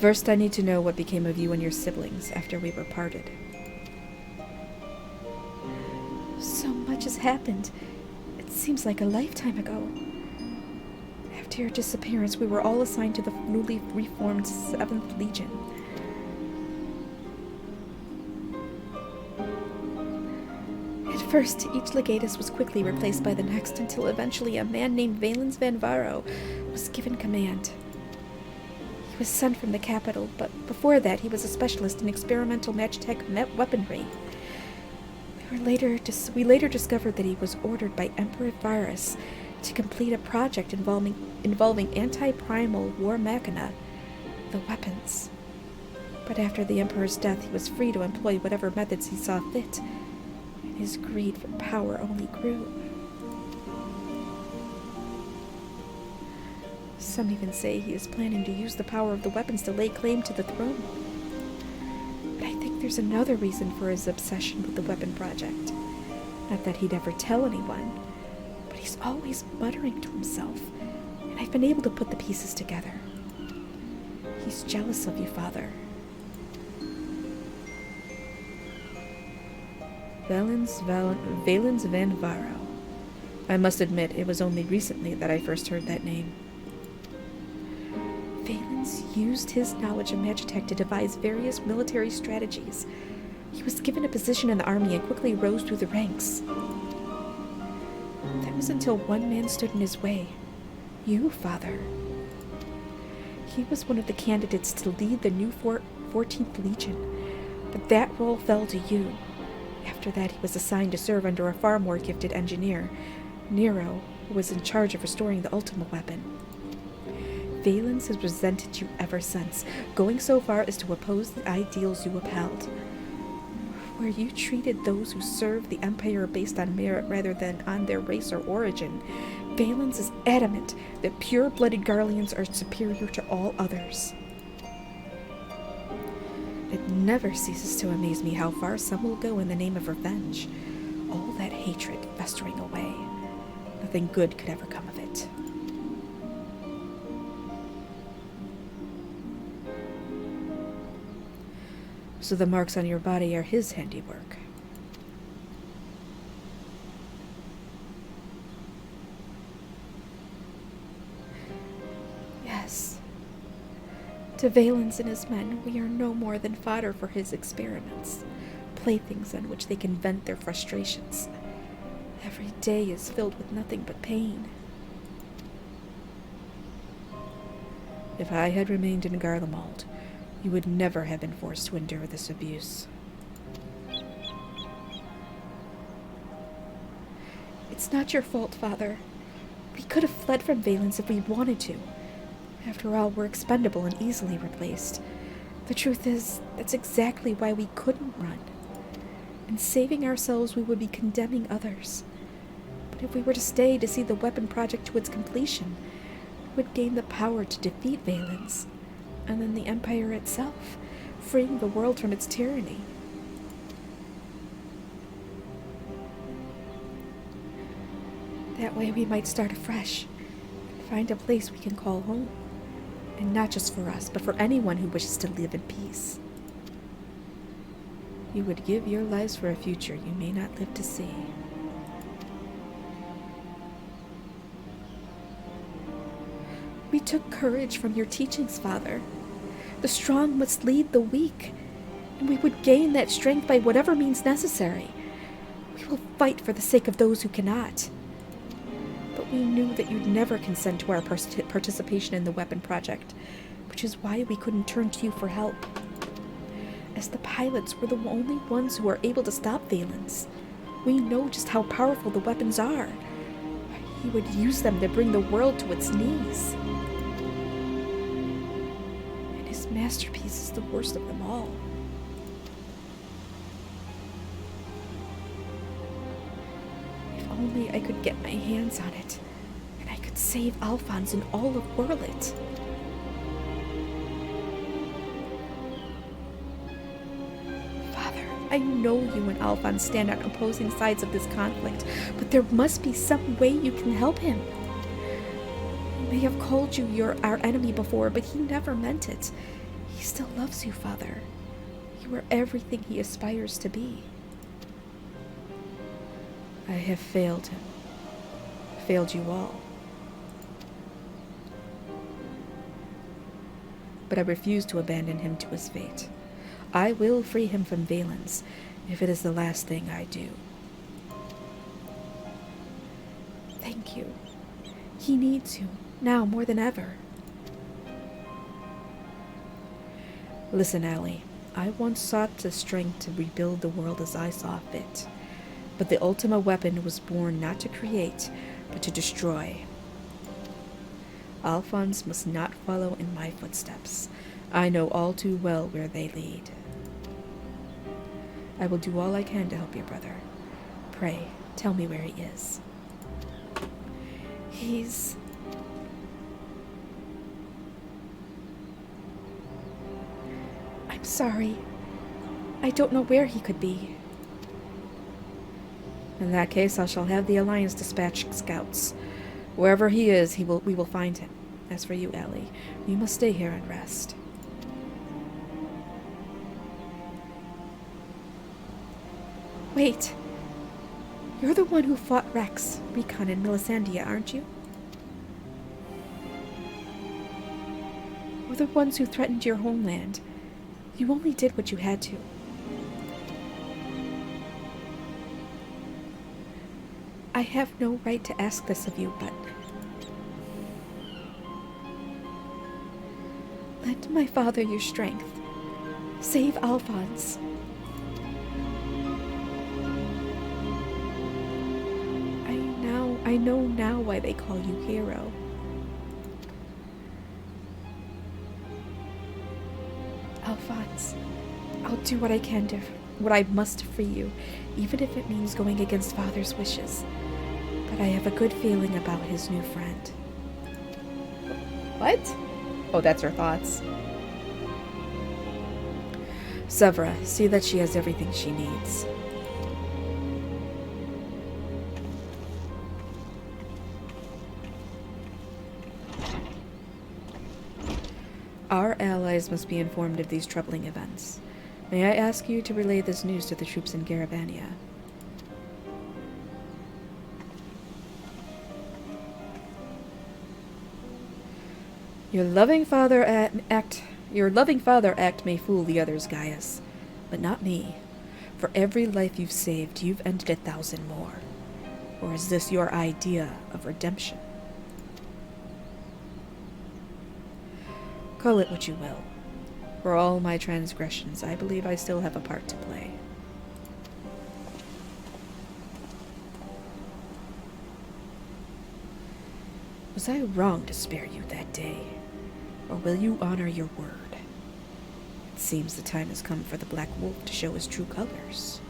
First, I need to know what became of you and your siblings after we were parted. So much has happened. It seems like a lifetime ago. After your disappearance, we were all assigned to the newly reformed 7th Legion. At first, each legatus was quickly replaced by the next until eventually a man named Valens Van Varo was given command. He was sent from the capital, but before that he was a specialist in experimental Magitech weaponry. We later discovered that he was ordered by Emperor Varus to complete a project involving anti-primal war machina, the weapons. But after the Emperor's death, he was free to employ whatever methods he saw fit, and his greed for power only grew. Some even say he is planning to use the power of the weapons to lay claim to the throne. But I think there's another reason for his obsession with the weapon project. Not that he'd ever tell anyone, but he's always muttering to himself, and I've been able to put the pieces together. He's jealous of you, Father. Valens Van Varo. I must admit, it was only recently that I first heard that name. Valens used his knowledge of Magitech to devise various military strategies. He was given a position in the army and quickly rose through the ranks. That was until one man stood in his way. You, Father. He was one of the candidates to lead the new 14th Legion, but that role fell to you. After that, he was assigned to serve under a far more gifted engineer, Nero, who was in charge of restoring the Ultima weapon. Valens has resented you ever since, going so far as to oppose the ideals you upheld. Where you treated those who served the Empire based on merit rather than on their race or origin, Valens is adamant that pure-blooded Garleans are superior to all others. It never ceases to amaze me how far some will go in the name of revenge. All that hatred festering away. Nothing good could ever come of it. So the marks on your body are his handiwork. Yes. To Valens and his men, we are no more than fodder for his experiments, playthings on which they can vent their frustrations. Every day is filled with nothing but pain. If I had remained in Garlemald, you would never have been forced to endure this abuse. It's not your fault, Father. We could have fled from Valens if we wanted to. After all, we're expendable and easily replaced. The truth is, that's exactly why we couldn't run. In saving ourselves, we would be condemning others. But if we were to stay to see the weapon project to its completion, we would gain the power to defeat Valens, and then the Empire itself, freeing the world from its tyranny. That way we might start afresh, and find a place we can call home. And not just for us, but for anyone who wishes to live in peace. You would give your lives for a future you may not live to see. We took courage from your teachings, Father. The strong must lead the weak, and we would gain that strength by whatever means necessary. We will fight for the sake of those who cannot. But we knew that you'd never consent to our participation in the weapon project, which is why we couldn't turn to you for help. As the pilots, we're the only ones who are able to stop Valens. We know just how powerful the weapons are. He would use them to bring the world to its knees. And his masterpiece is the worst of them all. If only I could get my hands on it, and I could save Alphonse and all of Werlyt. Father, I know you and Alphonse stand on opposing sides of this conflict, but there must be some way you can help him. He may have called you our enemy before, but he never meant it. He still loves you, Father. You are everything he aspires to be. I have failed him. Failed you all. But I refuse to abandon him to his fate. I will free him from Valens, if it is the last thing I do. Thank you. He needs you, now more than ever. Listen, Allie. I once sought the strength to rebuild the world as I saw fit. But the Ultima weapon was born not to create, but to destroy. Alphonse must not follow in my footsteps. I know all too well where they lead. I will do all I can to help your brother. Pray, tell me where he is. I'm sorry. I don't know where he could be. In that case, I shall have the Alliance dispatch scouts. Wherever he is, we will find him. As for you, Ellie, you must stay here and rest. Wait. You're the one who fought Rex, Recon, and Melisandre, aren't you? We're the ones who threatened your homeland. You only did what you had to. I have no right to ask this of you, but... lend my father your strength. Save Alphonse. I know now why they call you hero. Alphonse, I'll do what I can to, what I must for you, even if it means going against Father's wishes. But I have a good feeling about his new friend. What? Oh, that's her thoughts. Severa, see that she has everything she needs. Our allies must be informed of these troubling events. May I ask you to relay this news to the troops in Garabania? Your loving father act may fool the others, Gaius, but not me. For every life you've saved, you've ended 1,000 more. Or is this your idea of redemption? Call it what you will. For all my transgressions, I believe I still have a part to play. Was I wrong to spare you that day? Or will you honor your word? It seems the time has come for the Black Wolf to show his true colors.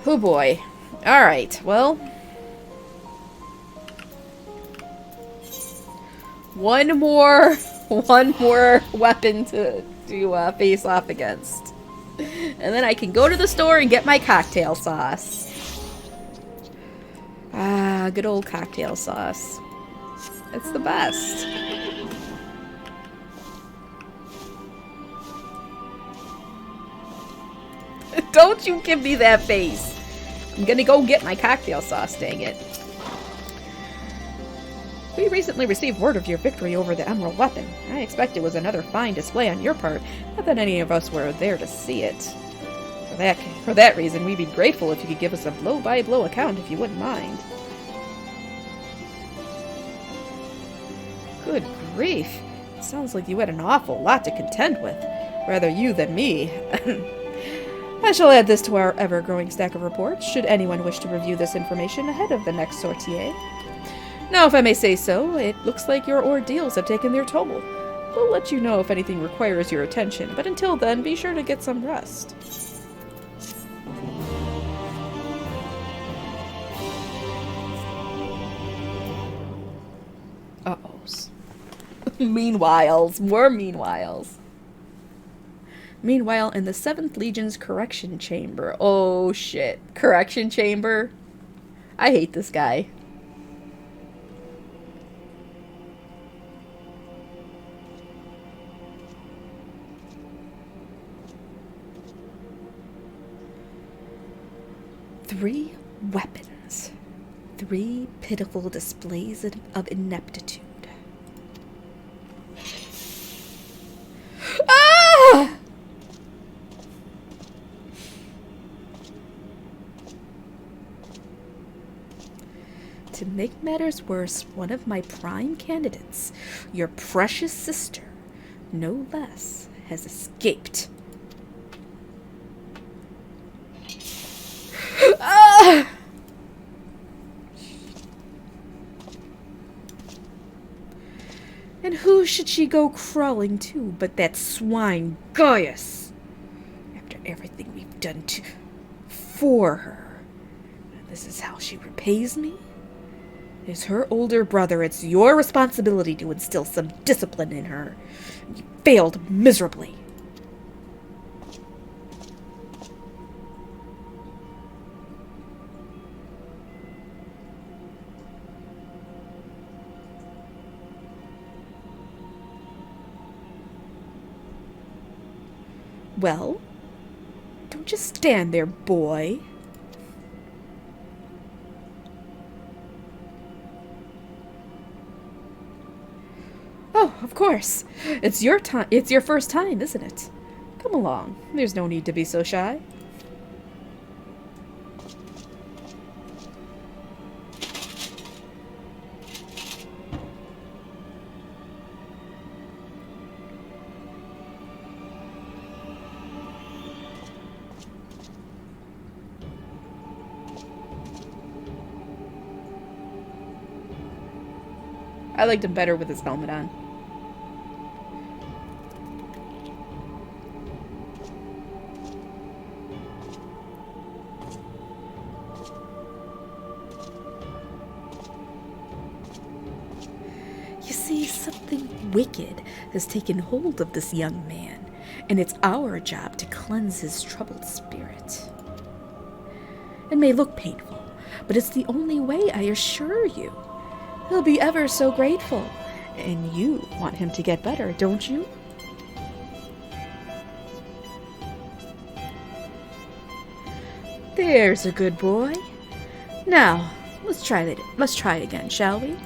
Oh boy. Alright, well. One more weapon to face off against. And then I can go to the store and get my cocktail sauce. Ah, good old cocktail sauce. It's the best. Don't you give me that face. I'm gonna go get my cocktail sauce, dang it. We recently received word of your victory over the Emerald Weapon. I expect it was another fine display on your part, not that any of us were there to see it. For that reason, we'd be grateful if you could give us a blow-by-blow account if you wouldn't mind. Good grief. It sounds like you had an awful lot to contend with. Rather you than me. I shall add this to our ever-growing stack of reports, should anyone wish to review this information ahead of the next sortie. Now, if I may say so, it looks like your ordeals have taken their toll. We'll let you know if anything requires your attention, but until then, be sure to get some rest. Uh-ohs. Meanwhiles. More meanwhiles. Meanwhile, in the 7th Legion's correction chamber. Oh, shit. Correction chamber? I hate this guy. Three weapons. 3 pitiful displays of ineptitude. Ah! To make matters worse, one of my prime candidates, your precious sister, no less, has escaped. Ah! And who should she go crawling to but that swine Gaius? After everything we've done for her. This is how she repays me? As her older brother, it's your responsibility to instill some discipline in her. You failed miserably. Well, don't just stand there, boy. Oh, of course. It's your time. It's your first time, isn't it? Come along. There's no need to be so shy. I liked him better with his helmet on. You see, something wicked has taken hold of this young man, and it's our job to cleanse his troubled spirit. It may look painful, but it's the only way, I assure you. He'll be ever so grateful. And you want him to get better, don't you? There's a good boy. Now, let's try again, shall we?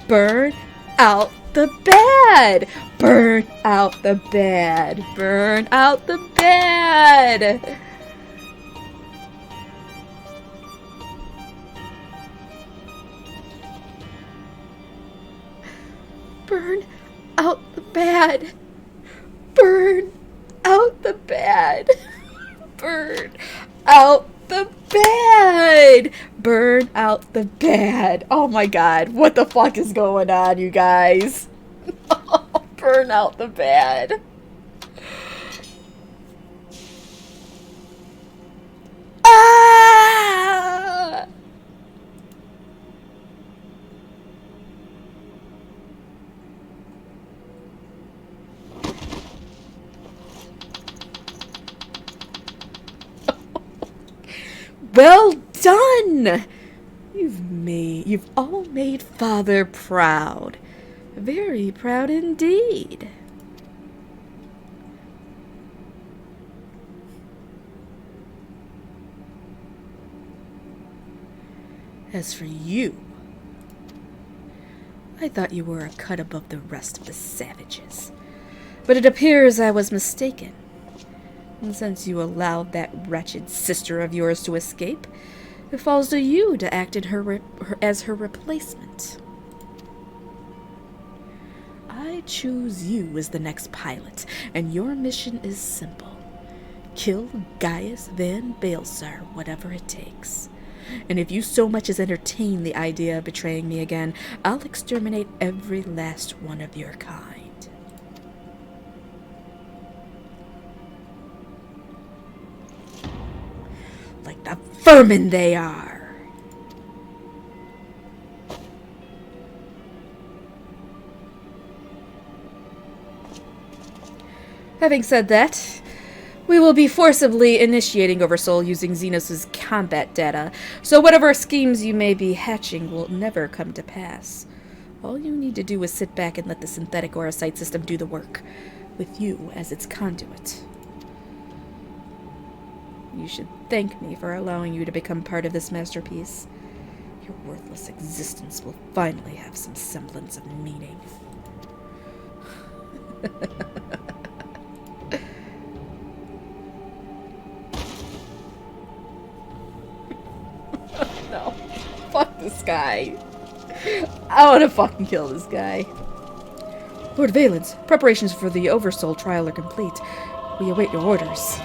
Burn out the bad! Burn out the bad! Burn out the bad! Burn out the bad. Burn out the bad. Burn out the bad. Burn out the bad. Oh my god, what the fuck is going on, you guys? Burn out the bad. Ah! Well done! You've all made Father proud. Very proud indeed. As for you, I thought you were a cut above the rest of the savages. But it appears I was mistaken. And since you allowed that wretched sister of yours to escape, it falls to you to act in as her replacement. I choose you as the next pilot, and your mission is simple. Kill Gaius Van Baelsar, whatever it takes. And if you so much as entertain the idea of betraying me again, I'll exterminate every last one of your kind. Like the vermin they are. Having said that, we will be forcibly initiating Oversoul using Xenos' combat data, so whatever schemes you may be hatching will never come to pass. All you need to do is sit back and let the synthetic aura sight system do the work, with you as its conduit. You should thank me for allowing you to become part of this masterpiece. Your worthless existence will finally have some semblance of meaning. No. Fuck this guy. I want to fucking kill this guy. Lord Valens, preparations for the Oversoul trial are complete. We await your orders.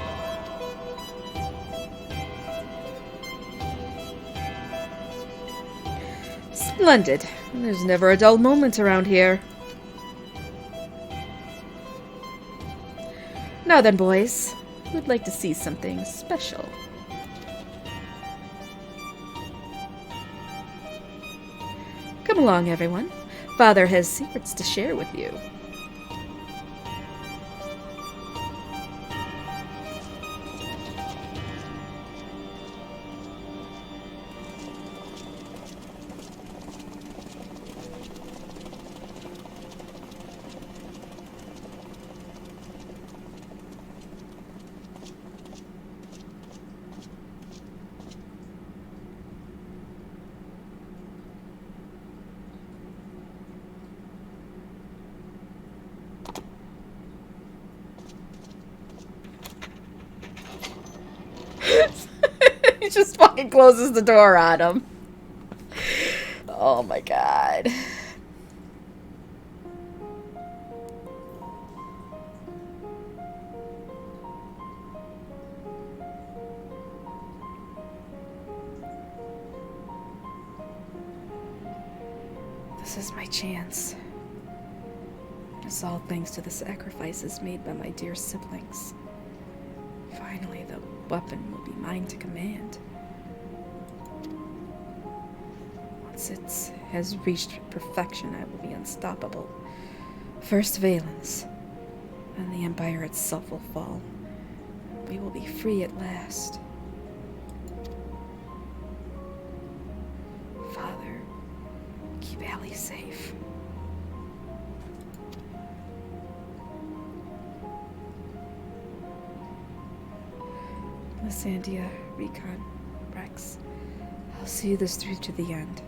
Splendid. There's never a dull moment around here. Now then, boys. Who'd like to see something special? Come along, everyone. Father has secrets to share with you. He just fucking closes the door on him. Oh my god. This is my chance. It's all thanks to the sacrifices made by my dear siblings. Finally, the weapon will be mine to command. Once it has reached perfection, I will be unstoppable. First Valens, and the Empire itself will fall. We will be free at last. Father, keep Allie safe. Lysandria, Recon, Rex. I'll see this through to the end.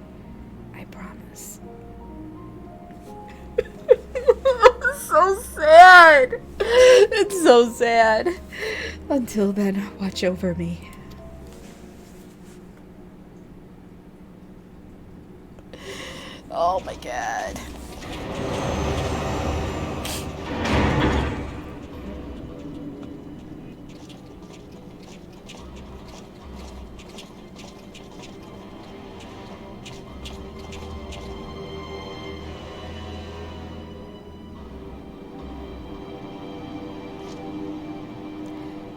I promise. So sad! It's so sad. Until then, watch over me. Oh my god.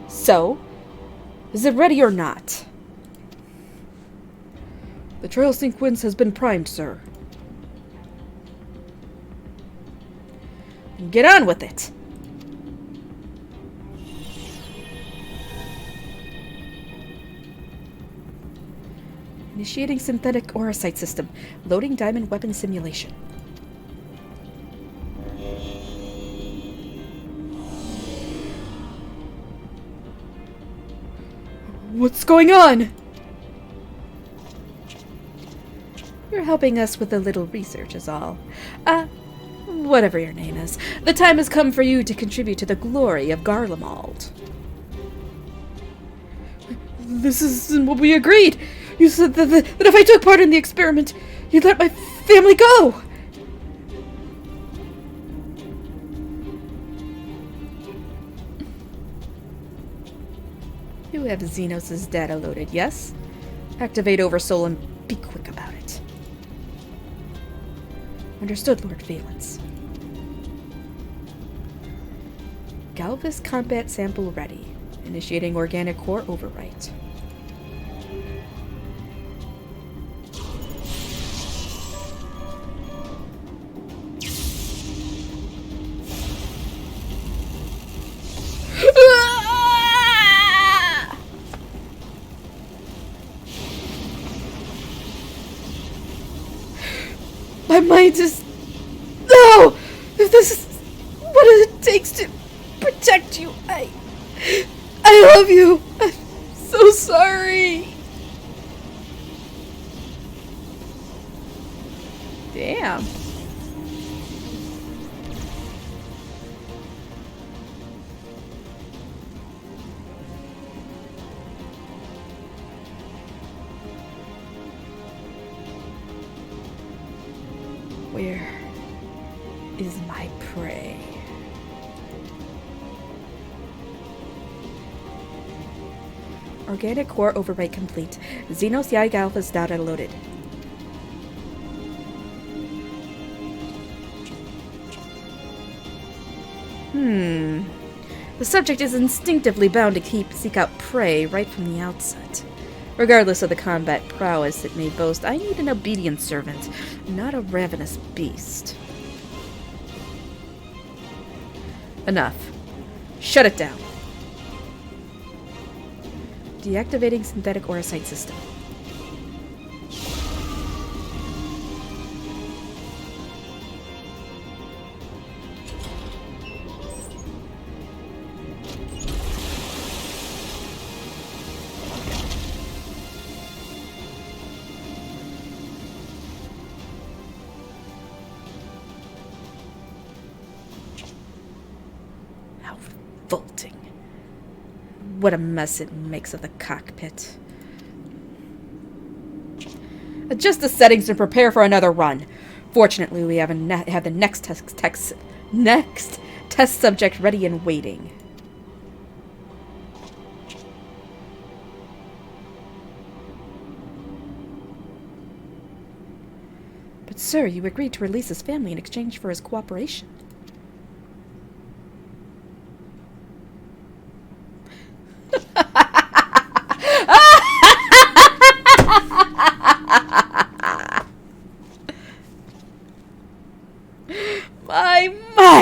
So, is it ready or not? The trail sequence has been primed, sir. Get on with it! Initiating synthetic aurosite system. Loading diamond weapon simulation. What's going on? You're helping us with a little research is all. Whatever your name is. The time has come for you to contribute to the glory of Garlemald. This isn't what we agreed. You said that if I took part in the experiment, you'd let my family go. You have Xenos' data loaded, yes? Activate Oversoul and be quick about it. Understood, Lord Valens. Galvus combat sample ready. Initiating organic core overwrite. My mind is... No! If this is what it takes to protect you, I love you! I'm so sorry! Damn. Where is my prey? Organic core overwrite complete. Xenos Yai Galva's data loaded. The subject is instinctively bound to seek out prey right from the outset. Regardless of the combat prowess it may boast, I need an obedient servant, not a ravenous beast. Enough. Shut it down. Deactivating synthetic orocyte system. Revolting. What a mess it makes of the cockpit. Adjust the settings and prepare for another run. Fortunately, we have the next test subject ready and waiting. But sir, you agreed to release his family in exchange for his cooperation.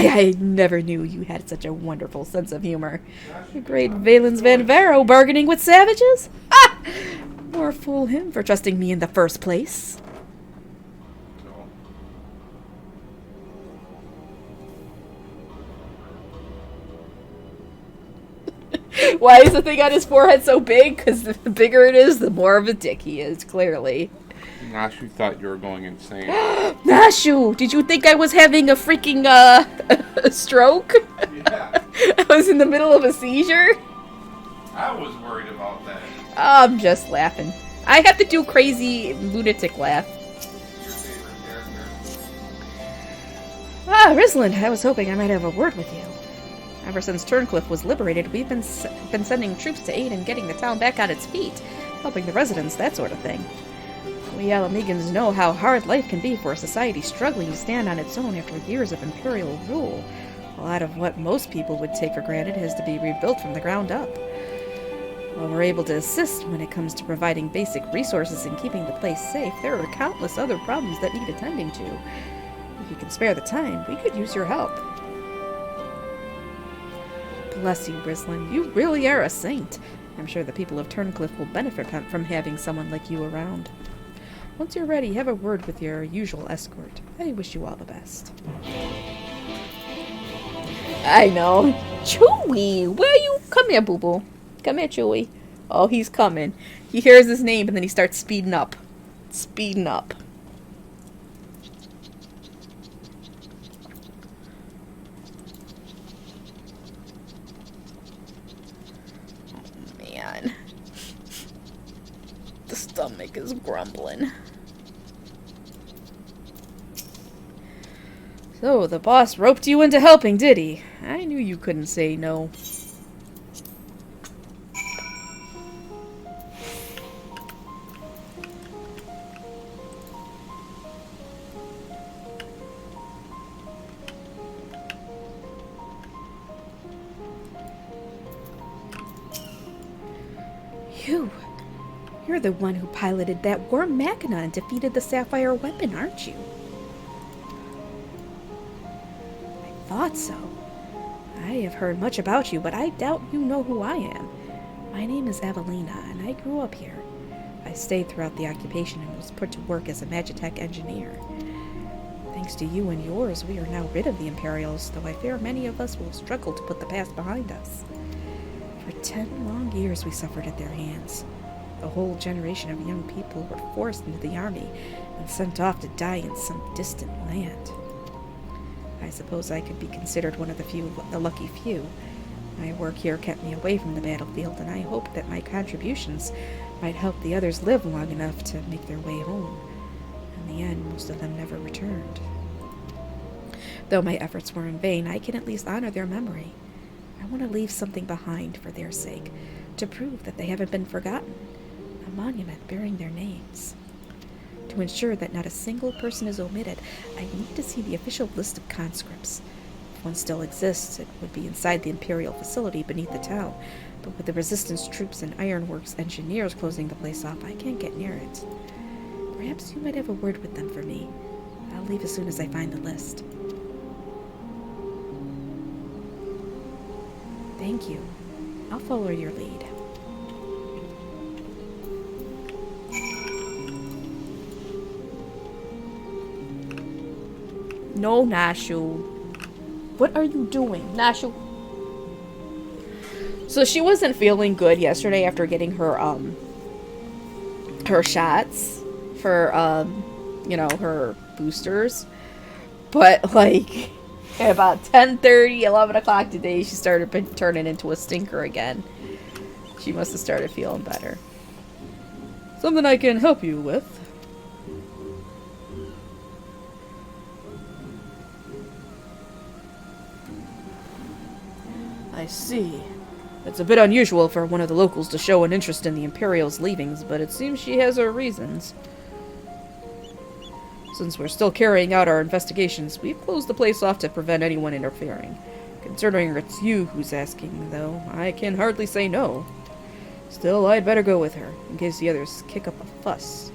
I never knew you had such a wonderful sense of humor. The great Valens Van Varo bargaining with savages? Ha! More fool him for trusting me in the first place. Why is the thing on his forehead so big? Because the bigger it is, the more of a dick he is, clearly. Nashu thought you were going insane. Nashu! Did you think I was having a freaking, a stroke? Yeah. I was in the middle of a seizure? I was worried about that. I'm just laughing. I have to do crazy lunatic laugh. Your favorite character? Ah, Risland, I was hoping I might have a word with you. Ever since Turncliffe was liberated, we've been sending troops to aid in getting the town back on its feet, helping the residents, that sort of thing. We Alamegans know how hard life can be for a society struggling to stand on its own after years of imperial rule. A lot of what most people would take for granted has to be rebuilt from the ground up. While we're able to assist when it comes to providing basic resources and keeping the place safe, there are countless other problems that need attending to. If you can spare the time, we could use your help. Bless you, Risland. You really are a saint. I'm sure the people of Turncliffe will benefit from having someone like you around. Once you're ready, have a word with your usual escort. I wish you all the best. I know. Chewie! Where you? Come here, boo-boo. Come here, Chewie. Oh, he's coming. He hears his name and then he starts speeding up. Speeding up. Oh, man. The stomach is grumbling. So, the boss roped you into helping, did he? I knew you couldn't say no. You're the one who piloted that worm machina and defeated the sapphire weapon, aren't you? I thought so. I have heard much about you, but I doubt you know who I am. My name is Evelina, and I grew up here. I stayed throughout the occupation and was put to work as a Magitech engineer. Thanks to you and yours, we are now rid of the Imperials, though I fear many of us will struggle to put the past behind us. For 10 long years we suffered at their hands. A whole generation of young people were forced into the army and sent off to die in some distant land. I suppose I could be considered one of the lucky few. My work here kept me away from the battlefield, and I hoped that my contributions might help the others live long enough to make their way home. In the end, most of them never returned. Though my efforts were in vain, I can at least honor their memory. I want to leave something behind for their sake, to prove that they haven't been forgotten. A monument bearing their names. To ensure that not a single person is omitted, I need to see the official list of conscripts. one still exists, it would be inside the Imperial facility beneath the town. But with the Resistance troops and Ironworks engineers closing the place off, I can't get near it. Perhaps you might have a word with them for me. I'll leave as soon as I find the list. Thank you. I'll follow your lead. No, Nashu. What are you doing, Nashu? So she wasn't feeling good yesterday after getting her shots for her boosters. But like at about 10:30, 11 o'clock today, she started turning into a stinker again. She must have started feeling better. Something I can help you with? I see. It's a bit unusual for one of the locals to show an interest in the Imperial's leavings, but it seems she has her reasons. Since we're still carrying out our investigations, we've closed the place off to prevent anyone interfering. Considering it's you who's asking, though, I can hardly say no. Still, I'd better go with her, in case the others kick up a fuss.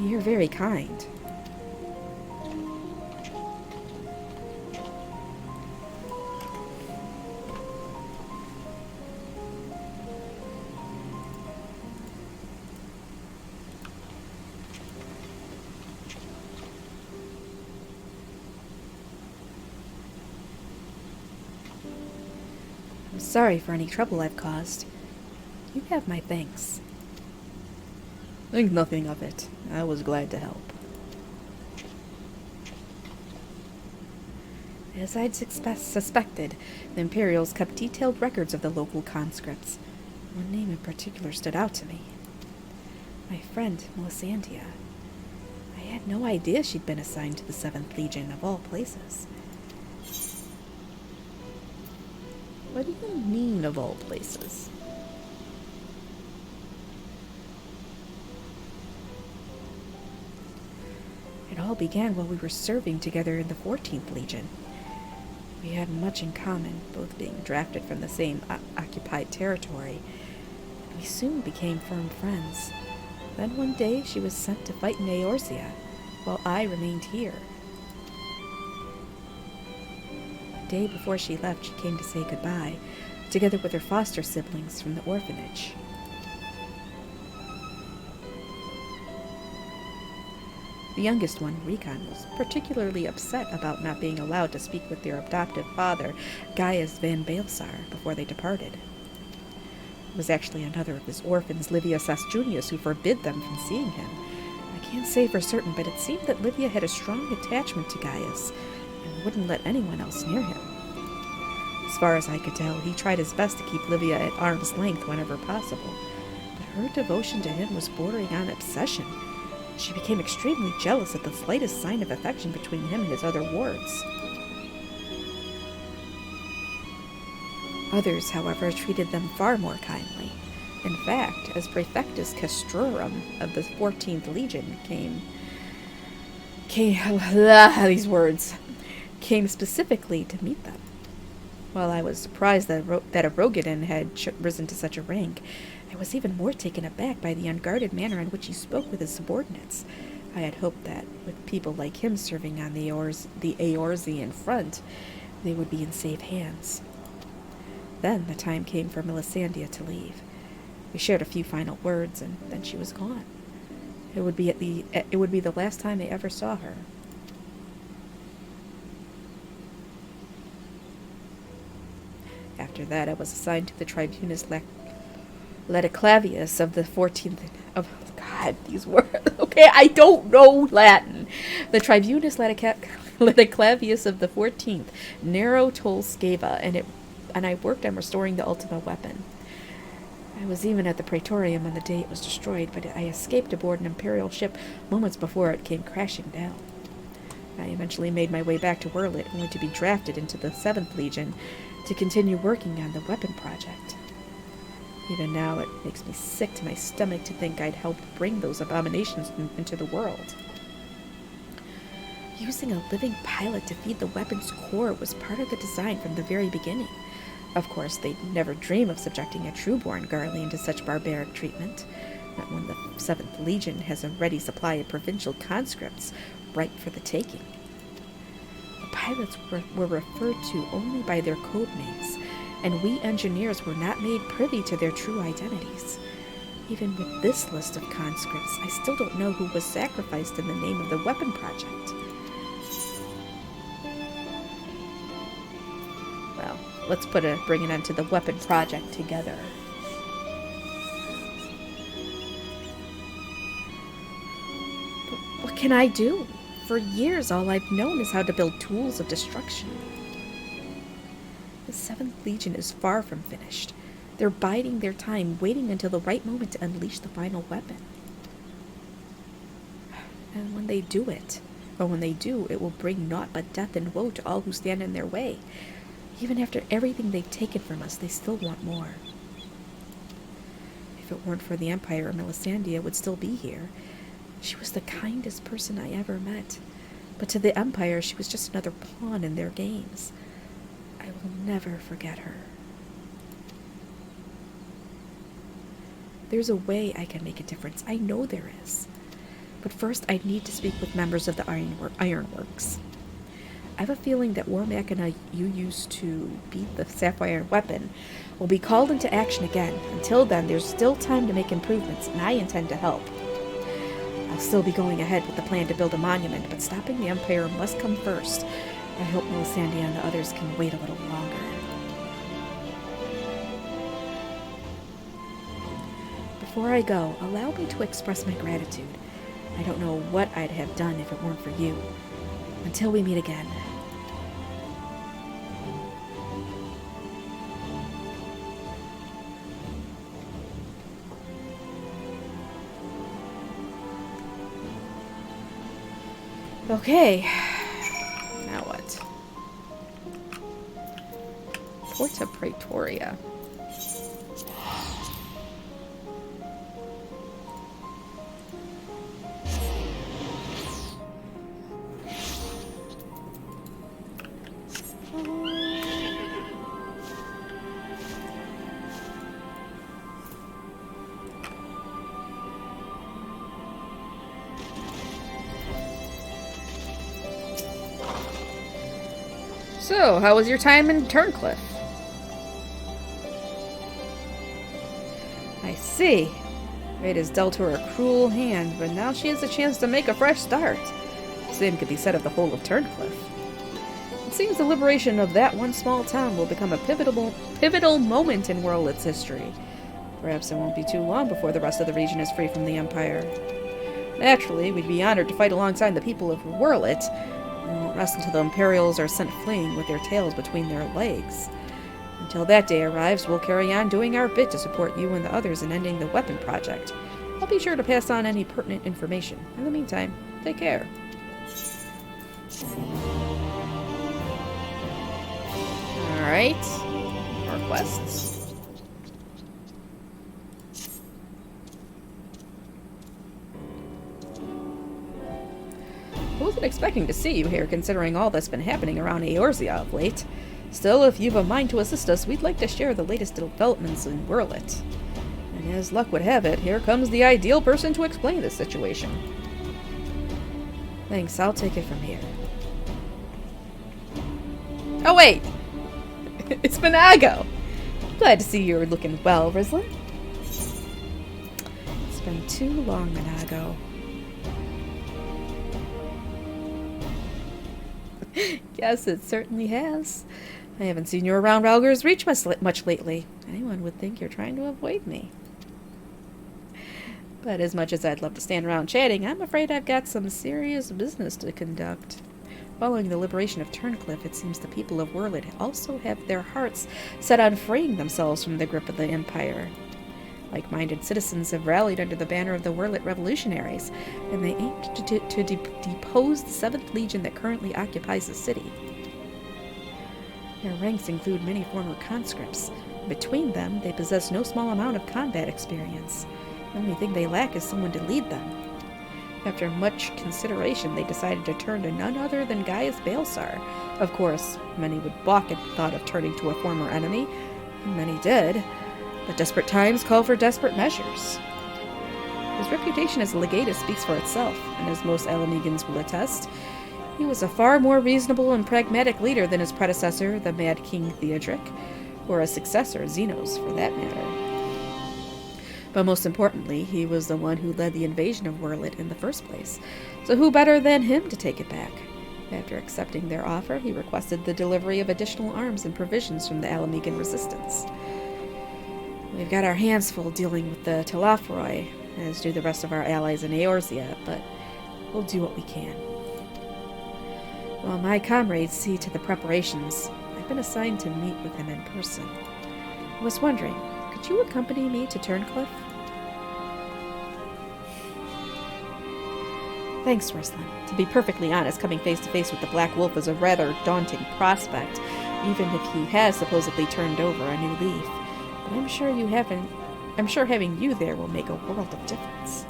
You're very kind. Sorry for any trouble I've caused. You have my thanks. Think nothing of it. I was glad to help. As I'd suspected, the Imperials kept detailed records of the local conscripts. One name in particular stood out to me. My friend, Melisandria. I had no idea she'd been assigned to the 7th Legion, of all places. What do you mean, of all places? It all began while we were serving together in the 14th Legion. We had much in common, both being drafted from the same occupied territory. We soon became firm friends. Then one day she was sent to fight in Eorzea, while I remained here. The day before she left, she came to say goodbye, together with her foster siblings from the orphanage. The youngest one, Recon, was particularly upset about not being allowed to speak with their adoptive father, Gaius van Baelsar, before they departed. It was actually another of his orphans, Livia Sasjunius, who forbid them from seeing him. I can't say for certain, but it seemed that Livia had a strong attachment to Gaius, and wouldn't let anyone else near him. As far as I could tell, he tried his best to keep Livia at arm's length whenever possible, but her devotion to him was bordering on obsession. She became extremely jealous at the slightest sign of affection between him and his other wards. Others, however, treated them far more kindly. In fact, as Praefectus Castrorum of the 14th Legion came specifically to meet them. While I was surprised that a Rogadin had risen to such a rank, I was even more taken aback by the unguarded manner in which he spoke with his subordinates. I had hoped that, with people like him serving on the Eorzean front, they would be in safe hands. Then the time came for Melisandria to leave. We shared a few final words, and then she was gone. It would be the last time I ever saw her. After that, I was assigned to the Tribunus Laticlavius of the 14th... God, these words... Okay, I don't know Latin. The Tribunus Laticlavius of the 14th, Nero Tol Sceva, and I worked on restoring the Ultima weapon. I was even at the Praetorium on the day it was destroyed, but I escaped aboard an Imperial ship moments before it came crashing down. I eventually made my way back to Werlyt, only to be drafted into the 7th Legion to continue working on the weapon project. Even now, it makes me sick to my stomach to think I'd helped bring those abominations into the world. Using a living pilot to feed the weapon's core was part of the design from the very beginning. Of course, they'd never dream of subjecting a trueborn Garlean to such barbaric treatment, not when the 7th Legion has a ready supply of provincial conscripts ripe for the taking. The pilots were referred to only by their code names, and we engineers were not made privy to their true identities. Even with this list of conscripts, I still don't know who was sacrificed in the name of the weapon project. Well, let's bring an end to the weapon project together. But what can I do? For years, all I've known is how to build tools of destruction. The 7th Legion is far from finished. They're biding their time, waiting until the right moment to unleash the final weapon. And when they do, it will bring naught but death and woe to all who stand in their way. Even after everything they've taken from us, they still want more. If it weren't for the Empire, Melisandre would still be here. She was the kindest person I ever met. But to the Empire, she was just another pawn in their games. I will never forget her. There's a way I can make a difference. I know there is. But first, I need to speak with members of the Ironworks. I have a feeling that War Machina you used to beat the Sapphire weapon will be called into action again. Until then, there's still time to make improvements, and I intend to help. I'll still be going ahead with the plan to build a monument, but stopping the Empire must come first. I hope Melisandre and the others can wait a little longer. Before I go, allow me to express my gratitude. I don't know what I'd have done if it weren't for you. Until we meet again. Okay. Now what? Porta Praetoria. So, how was your time in Turncliffe? I see. Fate has dealt her a cruel hand, but now she has a chance to make a fresh start. Same could be said of the whole of Turncliffe. It seems the liberation of that one small town will become a pivotal moment in Werlyt's history. Perhaps it won't be too long before the rest of the region is free from the Empire. Naturally, we'd be honored to fight alongside the people of Werlyt. We won't rest until the Imperials are sent fleeing with their tails between their legs. Until that day arrives, we'll carry on doing our bit to support you and the others in ending the weapon project. I'll be sure to pass on any pertinent information. In the meantime, take care. Alright. More quests. I wasn't expecting to see you here, considering all that's been happening around Eorzea of late. Still, if you've a mind to assist us, we'd like to share the latest developments in Werlyt. And as luck would have it, here comes the ideal person to explain this situation. Thanks, I'll take it from here. Oh wait! It's Monago! Glad to see you're looking well, Rislin. It's been too long, Monago. Yes, it certainly has. I haven't seen you around Ralger's Reach much lately. Anyone would think you're trying to avoid me. But as much as I'd love to stand around chatting, I'm afraid I've got some serious business to conduct. Following the liberation of Turncliffe, it seems the people of Werlyt also have their hearts set on freeing themselves from the grip of the Empire. Like-minded citizens have rallied under the banner of the Werlyt revolutionaries, and they aim to depose the 7th Legion that currently occupies the city. Their ranks include many former conscripts. Between them, they possess no small amount of combat experience. The only thing they lack is someone to lead them. After much consideration, they decided to turn to none other than Gaius Balsar. Of course, many would balk at the thought of turning to a former enemy, and many did, but desperate times call for desperate measures. His reputation as a legatus speaks for itself, and as most Alamegans will attest, he was a far more reasonable and pragmatic leader than his predecessor, the Mad King Theodric, or his successor, Xenos, for that matter. But most importantly, he was the one who led the invasion of Werlyt in the first place, so who better than him to take it back? After accepting their offer, he requested the delivery of additional arms and provisions from the Alamegan resistance. We've got our hands full dealing with the Telophoroi, as do the rest of our allies in Eorzea, but we'll do what we can. While my comrades see to the preparations, I've been assigned to meet with him in person. I was wondering, could you accompany me to Turncliffe? Thanks, Ruslan. To be perfectly honest, coming face to face with the Black Wolf is a rather daunting prospect, even if he has supposedly turned over a new leaf. But I'm sure having you there will make a world of difference.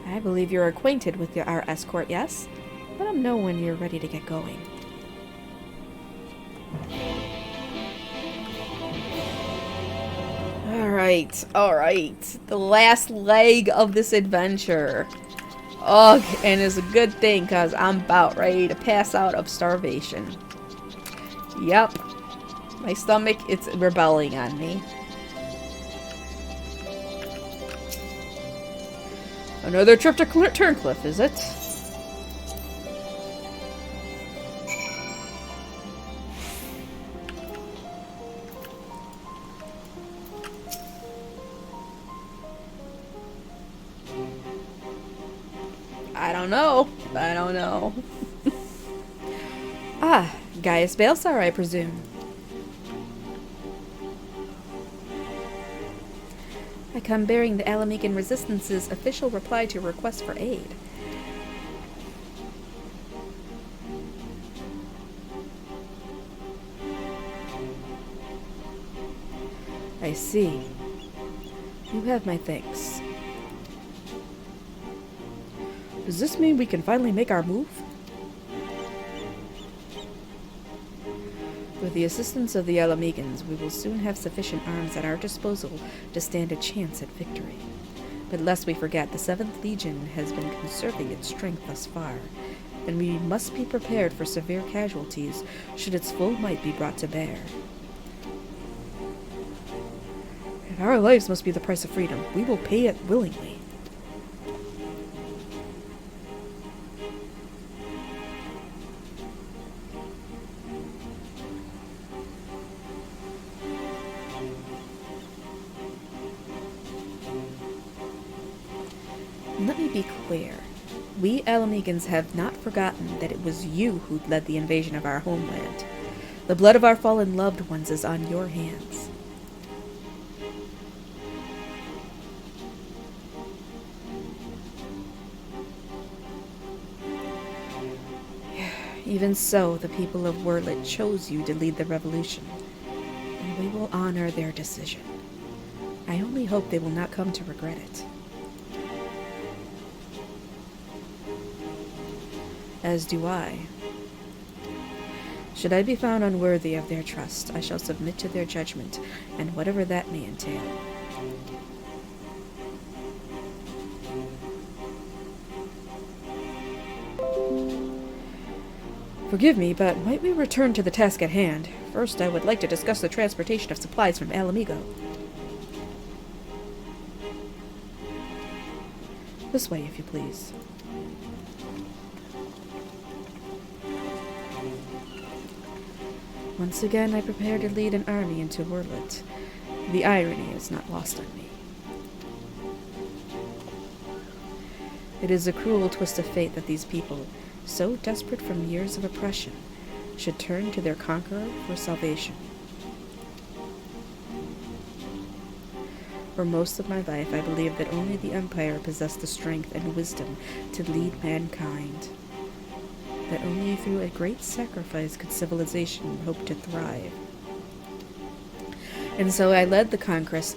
I believe you're acquainted with our escort, yes? Let them know when you're ready to get going. Alright. The last leg of this adventure. Ugh, and it's a good thing, because I'm about ready to pass out of starvation. Yep. My stomach, it's rebelling on me. Another trip to Turncliffe, is it? I don't know. Ah, Gaius Balsar, I presume. I come bearing the Alamegan Resistance's official reply to request for aid. I see. You have my thanks. Does this mean we can finally make our move? With the assistance of the Alamegans, we will soon have sufficient arms at our disposal to stand a chance at victory. But lest we forget, the 7th Legion has been conserving its strength thus far, and we must be prepared for severe casualties should its full might be brought to bear. If our lives must be the price of freedom, we will pay it willingly. Let me be clear. We Alamegans have not forgotten that it was you who led the invasion of our homeland. The blood of our fallen loved ones is on your hands. Even so, the people of Werlyt chose you to lead the revolution, and we will honor their decision. I only hope they will not come to regret it. As do I. Should I be found unworthy of their trust, I shall submit to their judgment, and whatever that may entail. Forgive me, but might we return to the task at hand? First, I would like to discuss the transportation of supplies from Alamigo. This way, if you please. Once again, I prepare to lead an army into Werlyt. The irony is not lost on me. It is a cruel twist of fate that these people, so desperate from years of oppression, should turn to their conqueror for salvation. For most of my life, I believed that only the Empire possessed the strength and wisdom to lead mankind. That only through a great sacrifice could civilization hope to thrive. And so I led the conquest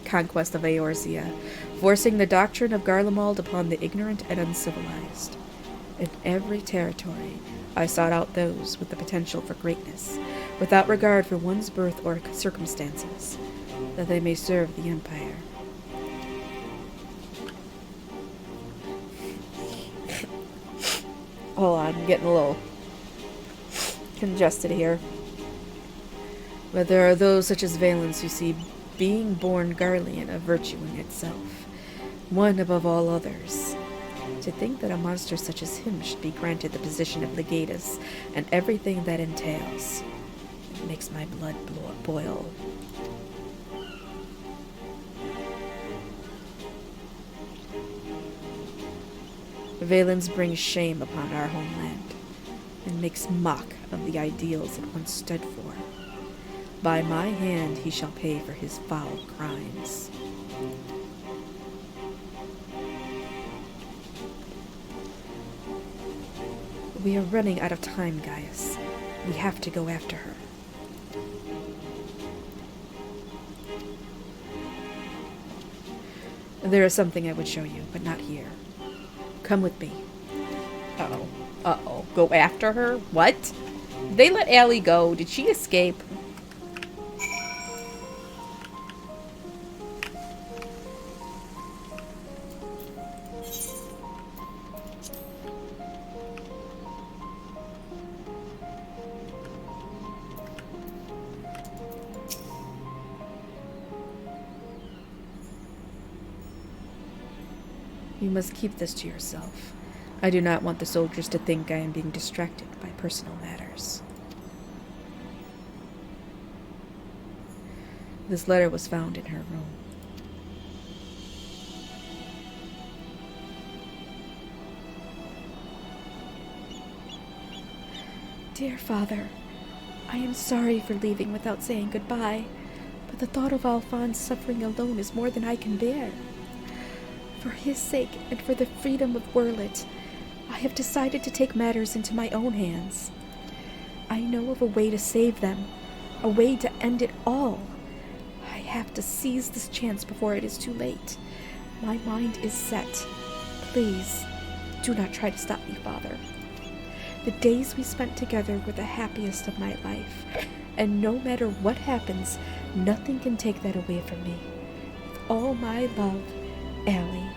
of Eorzea, forcing the doctrine of Garlemald upon the ignorant and uncivilized. In every territory, I sought out those with the potential for greatness, without regard for one's birth or circumstances, that they may serve the Empire. Hold on, I'm getting a little congested here. But there are those such as Valens who see being born Garlean a virtue in itself, one above all others. To think that a monster such as him should be granted the position of legatus and everything that entails, it makes my blood boil. Valens brings shame upon our homeland, and makes mock of the ideals it once stood for. By my hand he shall pay for his foul crimes. We are running out of time, Gaius. We have to go after her. There is something I would show you, but not here. Come with me. Uh-oh. Uh-oh. Go after her? What? Did they let Allie go? Did she escape? You must keep this to yourself. I do not want the soldiers to think I am being distracted by personal matters. This letter was found in her room. Dear Father, I am sorry for leaving without saying goodbye, but the thought of Alphonse suffering alone is more than I can bear. For his sake and for the freedom of Werlyt, I have decided to take matters into my own hands. I know of a way to save them, a way to end it all. I have to seize this chance before it is too late. My mind is set. Please, do not try to stop me, Father. The days we spent together were the happiest of my life, and no matter what happens, nothing can take that away from me. With all my love, Allie.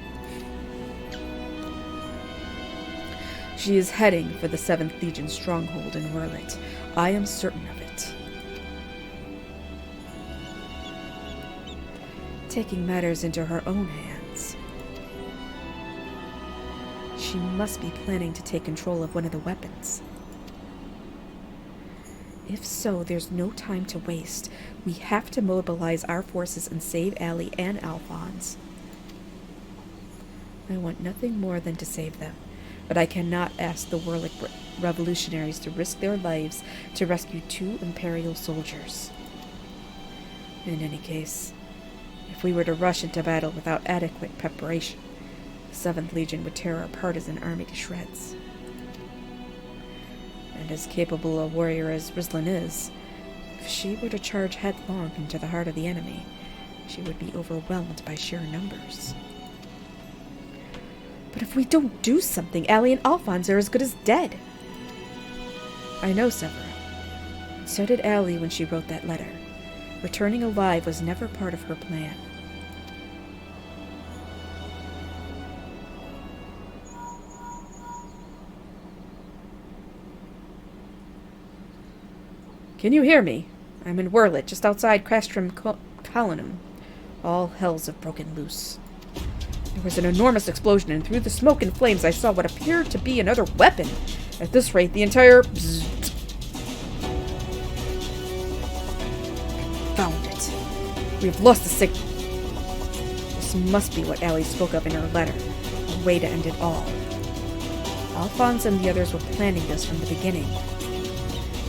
She is heading for the 7th Legion stronghold in Werlyt. I am certain of it. Taking matters into her own hands. She must be planning to take control of one of the weapons. If so, there's no time to waste. We have to mobilize our forces and save Allie and Alphonse. I want nothing more than to save them, but I cannot ask the Werlyt revolutionaries to risk their lives to rescue 2 Imperial soldiers. In any case, if we were to rush into battle without adequate preparation, the 7th Legion would tear our partisan army to shreds. And as capable a warrior as Rislin is, if she were to charge headlong into the heart of the enemy, she would be overwhelmed by sheer numbers. But if we don't do something, Allie and Alphonse are as good as dead. I know, Severa. And so did Allie when she wrote that letter. Returning alive was never part of her plan. Can you hear me? I'm in Werlyt, just outside Castrum Colonum. All hells have broken loose. There was an enormous explosion, and through the smoke and flames I saw what appeared to be another weapon. At this rate, the entire... Found it. We have lost the signal. This must be what Allie spoke of in her letter. A way to end it all. Alphonse and the others were planning this from the beginning.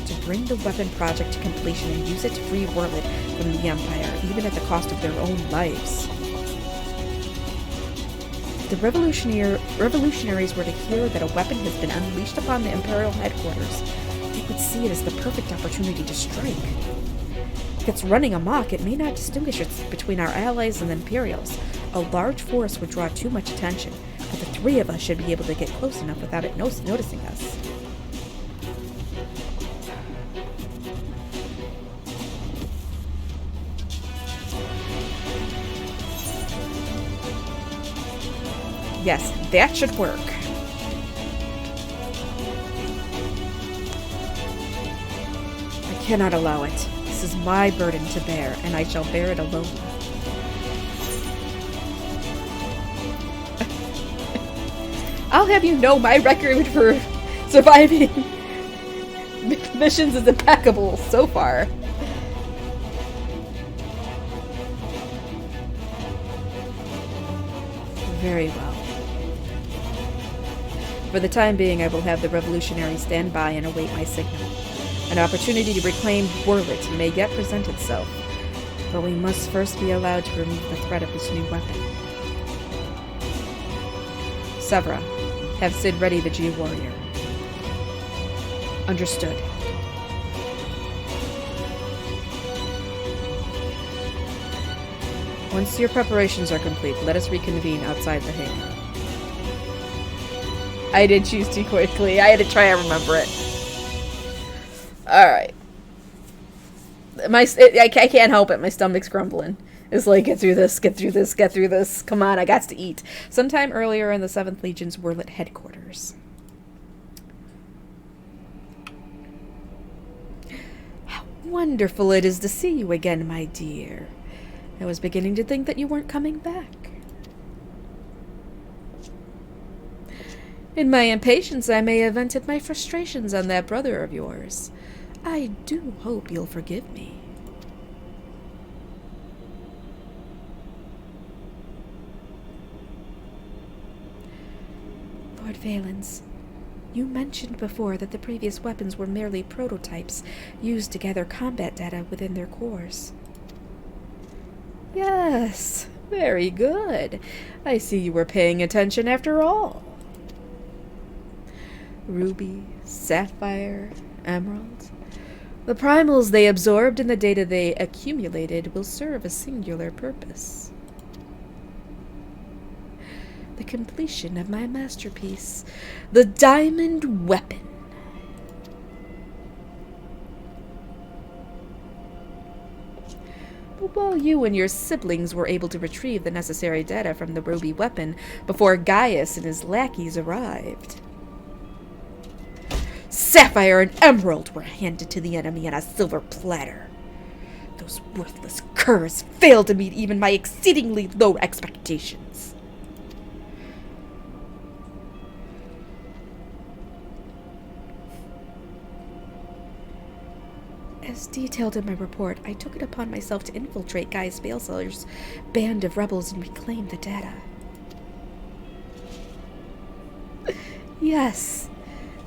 To bring the weapon project to completion and use it to free Werlyt from the Empire, even at the cost of their own lives. The revolutionaries were to hear that a weapon has been unleashed upon the Imperial headquarters. They would see it as the perfect opportunity to strike. If it's running amok, it may not distinguish between our allies and the Imperials. A large force would draw too much attention, but the three of us should be able to get close enough without it noticing us. Yes, that should work. I cannot allow it. This is my burden to bear, and I shall bear it alone. I'll have you know my record for surviving missions is impeccable so far. Very well. For the time being, I will have the revolutionaries stand by and await my signal. An opportunity to reclaim Werlyt may yet present itself, but we must first be allowed to remove the threat of this new weapon. Severa, have Sid ready the G-Warrior. Understood. Once your preparations are complete, let us reconvene outside the hangar. I did choose too quickly. I had to try and remember it. Alright. I can't help it. My stomach's grumbling. It's like, get through this, get through this, get through this. Come on, I got to eat. Sometime earlier in the 7th Legion's Werlyt headquarters. How wonderful it is to see you again, my dear. I was beginning to think that you weren't coming back. In my impatience, I may have vented my frustrations on that brother of yours. I do hope you'll forgive me. Lord Valens, you mentioned before that the previous weapons were merely prototypes used to gather combat data within their cores. Yes, very good. I see you were paying attention after all. Ruby, sapphire, emerald. The primals they absorbed and the data they accumulated will serve a singular purpose. The completion of my masterpiece, the diamond weapon. But while you and your siblings were able to retrieve the necessary data from the ruby weapon before Gaius and his lackeys arrived, sapphire and emerald were handed to the enemy on a silver platter. Those worthless curs failed to meet even my exceedingly low expectations. As detailed in my report, I took it upon myself to infiltrate Gaius Baelseller's band of rebels and reclaim the data. Yes.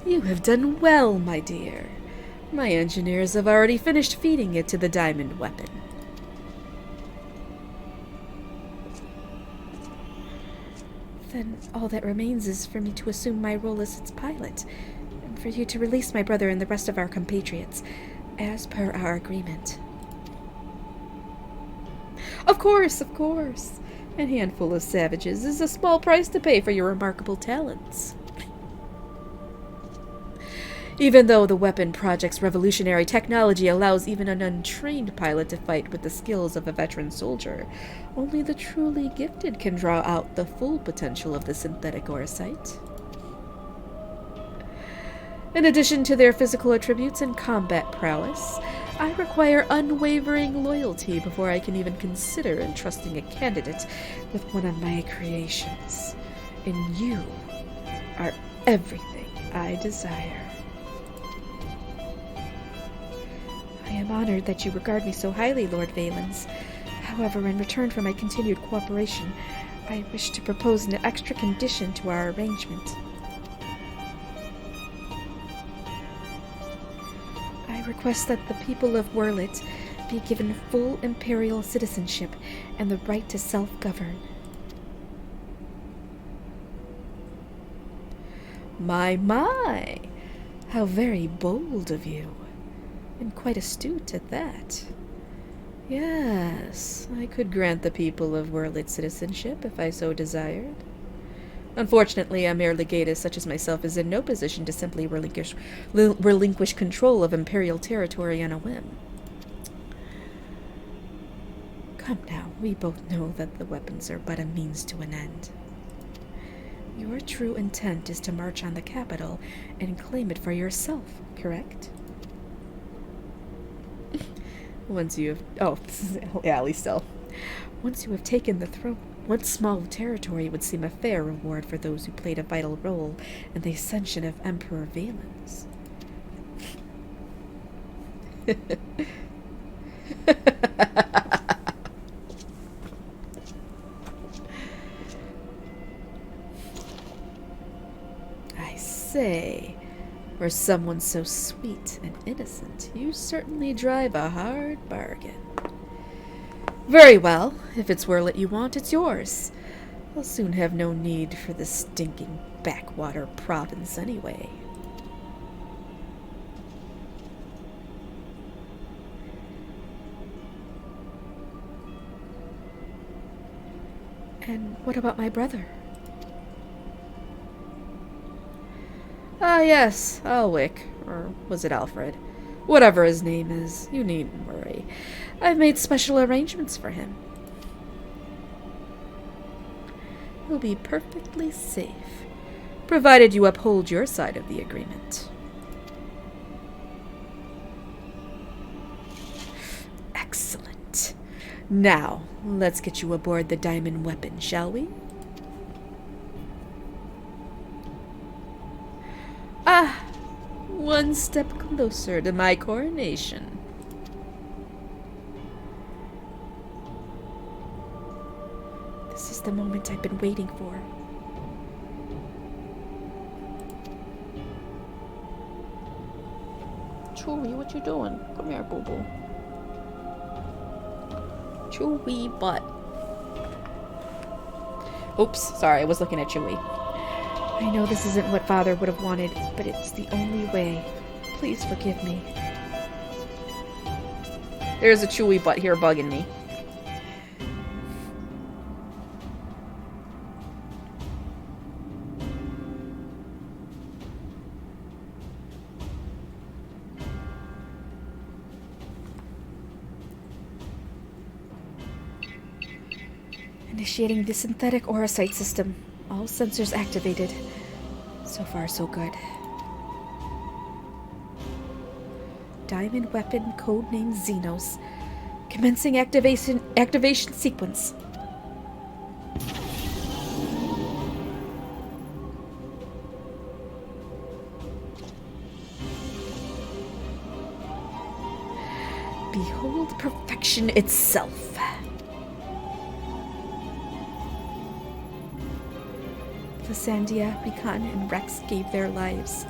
You have done well, my dear. My engineers have already finished feeding it to the diamond weapon. Then all that remains is for me to assume my role as its pilot, and for you to release my brother and the rest of our compatriots, as per our agreement. Of course, of course. A handful of savages is a small price to pay for your remarkable talents. Even though the weapon project's revolutionary technology allows even an untrained pilot to fight with the skills of a veteran soldier, only the truly gifted can draw out the full potential of the synthetic orosite. In addition to their physical attributes and combat prowess, I require unwavering loyalty before I can even consider entrusting a candidate with one of my creations. And you are everything I desire. I am honored that you regard me so highly, Lord Valens. However, in return for my continued cooperation, I wish to propose an extra condition to our arrangement. I request that the people of Werlyt be given full imperial citizenship and the right to self-govern. My! How very bold of you. And quite astute at that. Yes, I could grant the people of Werlyt citizenship if I so desired. Unfortunately, a mere legatus such as myself is in no position to simply relinquish control of imperial territory on a whim. Come now, we both know that the weapons are but a means to an end. Your true intent is to march on the capital and claim it for yourself, correct? Once you have... Oh, yeah, at least so. Once you have taken the throne, what small territory would seem a fair reward for those who played a vital role in the ascension of Emperor Valens? I say... For someone so sweet and innocent, you certainly drive a hard bargain. Very well. If it's Werlyt you want, it's yours. I'll soon have no need for this stinking backwater province anyway. And what about my brother? Ah, yes, Alwick. Or was it Alfred? Whatever his name is, you needn't worry. I've made special arrangements for him. He'll be perfectly safe, provided you uphold your side of the agreement. Excellent. Now, let's get you aboard the diamond weapon, shall we? Ah, one step closer to my coronation. This is the moment I've been waiting for. Chewie, what you doing? Come here, boo-boo. Chewie butt. Oops, sorry, I was looking at Chewie. I know this isn't what Father would have wanted, but it's the only way. Please forgive me. There's a Chewie butt here bugging me. Initiating the synthetic aura sight system. All sensors activated. So far, so good. Diamond weapon, codename Xenos. Commencing activation sequence. Behold perfection itself. Sandia, Rikan, and Rex gave their lives.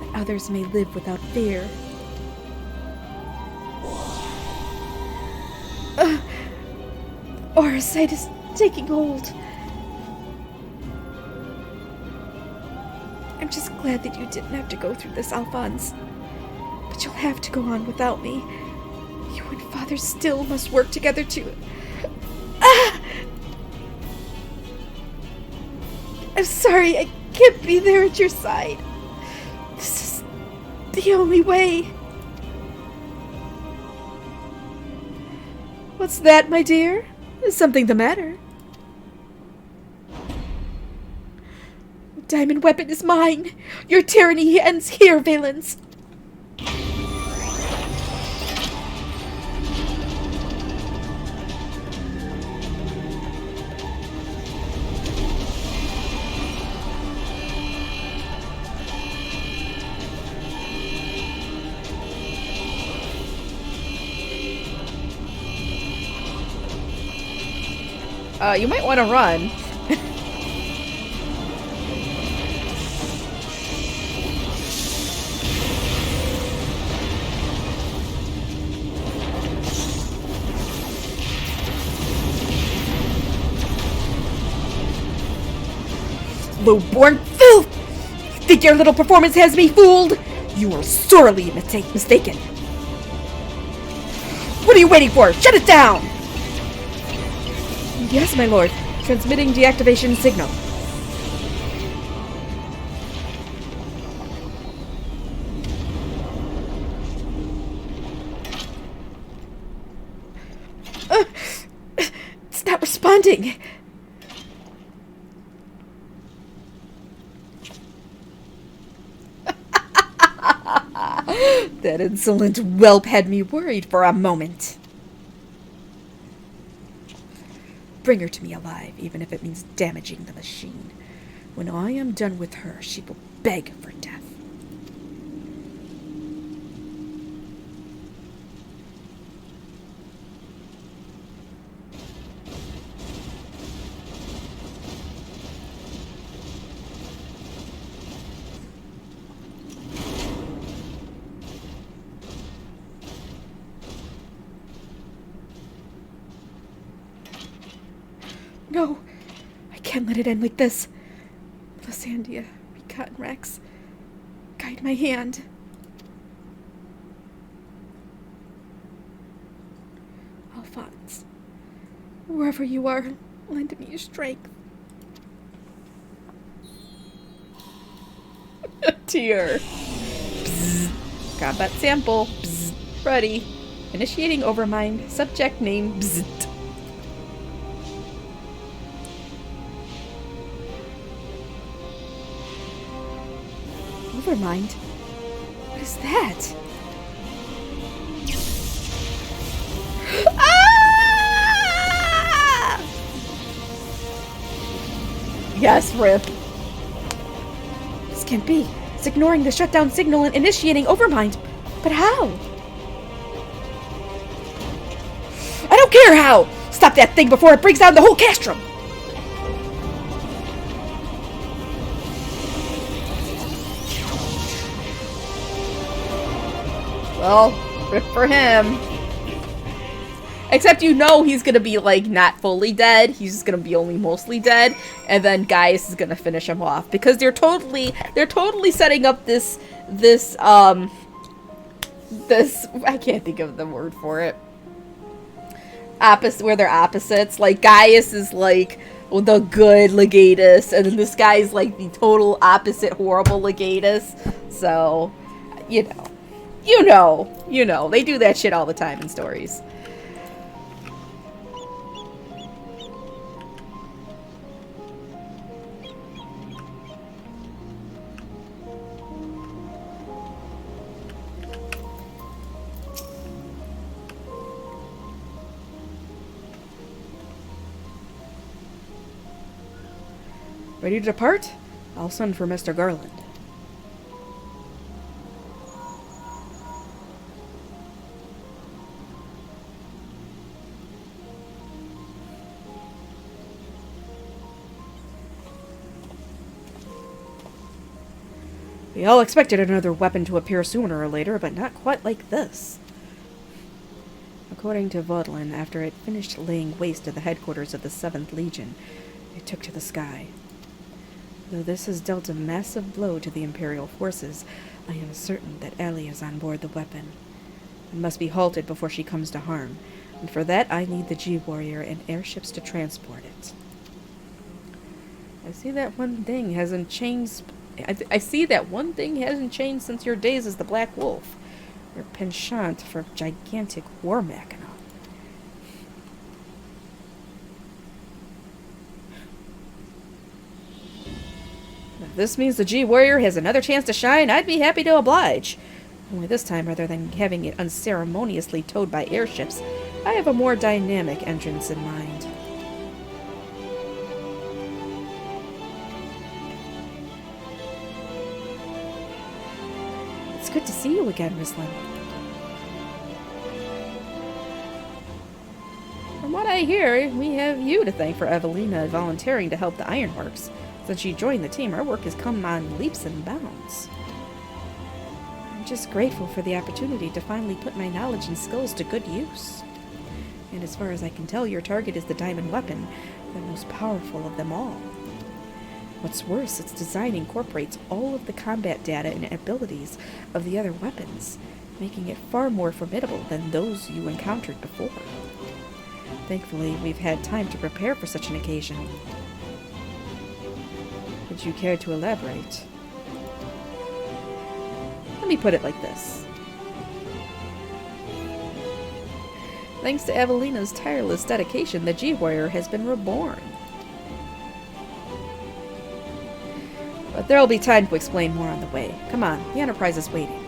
That others may live without fear. Aura sight is taking hold. I'm just glad that you didn't have to go through this, Alphonse. But you'll have to go on without me. You and Father still must work together to... I'm sorry, I can't be there at your side. This is the only way. What's that, my dear? Is something the matter? The diamond weapon is mine. Your tyranny ends here, Valens. You might want to run. Low-born filth! Think your little performance has me fooled? You are sorely mistaken. What are you waiting for? Shut it down! Yes, my lord. Transmitting deactivation signal. It's not responding. That insolent whelp had me worried for a moment. Bring her to me alive, even if it means damaging the machine. When I am done with her, she will beg for death. No, I can't let it end like this. Lysandia, begotten Rex, guide my hand. Alphonse, wherever you are, lend me your strength. A tear. Bzz. Combat sample. Bzz. Ready. Initiating overmind. Subject name. Bzz. Overmind? What is that? Ah! Yes, Rip. This can't be. It's ignoring the shutdown signal and initiating overmind. But how? I don't care how! Stop that thing before it brings down the whole castrum! Well, rip for him. Except you know he's gonna be, like, not fully dead. He's just gonna be only mostly dead. And then Gaius is gonna finish him off. Because they're totally setting up this, I can't think of the word for it. Where they're opposites. Like, Gaius is, like, the good Legatus. And then this guy's, like, the total opposite horrible Legatus. So, you know. You know, they do that shit all the time in stories. Ready to depart? I'll send for Mr. Garland. We all expected another weapon to appear sooner or later, but not quite like this. According to Vodlin, after it finished laying waste to the headquarters of the 7th Legion, it took to the sky. Though this has dealt a massive blow to the Imperial forces, I am certain that Ellie is on board the weapon. It must be halted before she comes to harm, and for that I need the G-Warrior and airships to transport it. I see that one thing hasn't changed since your days as the Black Wolf. Your penchant for gigantic war machinal. If this means the G-Warrior has another chance to shine, I'd be happy to oblige. Only this time, rather than having it unceremoniously towed by airships, I have a more dynamic entrance in mind. It's good to see you again, Rislin. From what I hear, we have you to thank for Evelina volunteering to help the Ironworks. Since she joined the team, our work has come on leaps and bounds. I'm just grateful for the opportunity to finally put my knowledge and skills to good use. And as far as I can tell, your target is the diamond weapon, the most powerful of them all. What's worse, its design incorporates all of the combat data and abilities of the other weapons, making it far more formidable than those you encountered before. Thankfully, we've had time to prepare for such an occasion. Would you care to elaborate? Let me put it like this. Thanks to Evelina's tireless dedication, the G-Warrior has been reborn. But there will be time to explain more on the way. Come on, the Enterprise is waiting.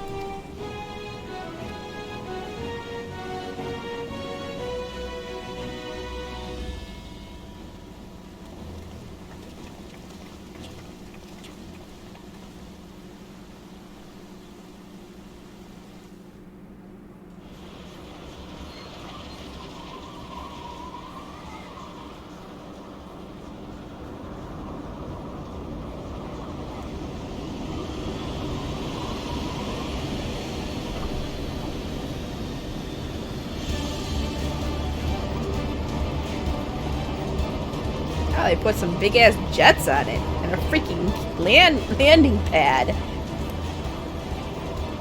Oh, they put some big-ass jets on it, and a freaking landing pad.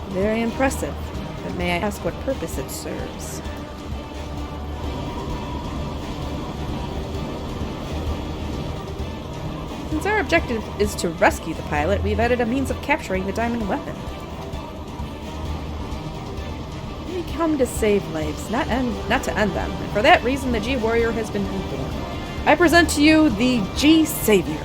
Very impressive, but may I ask what purpose it serves? Since our objective is to rescue the pilot, we've added a means of capturing the diamond weapon. We come to save lives, not to end them, and for that reason the G-Warrior has been reborn. I present to you the G-Savior.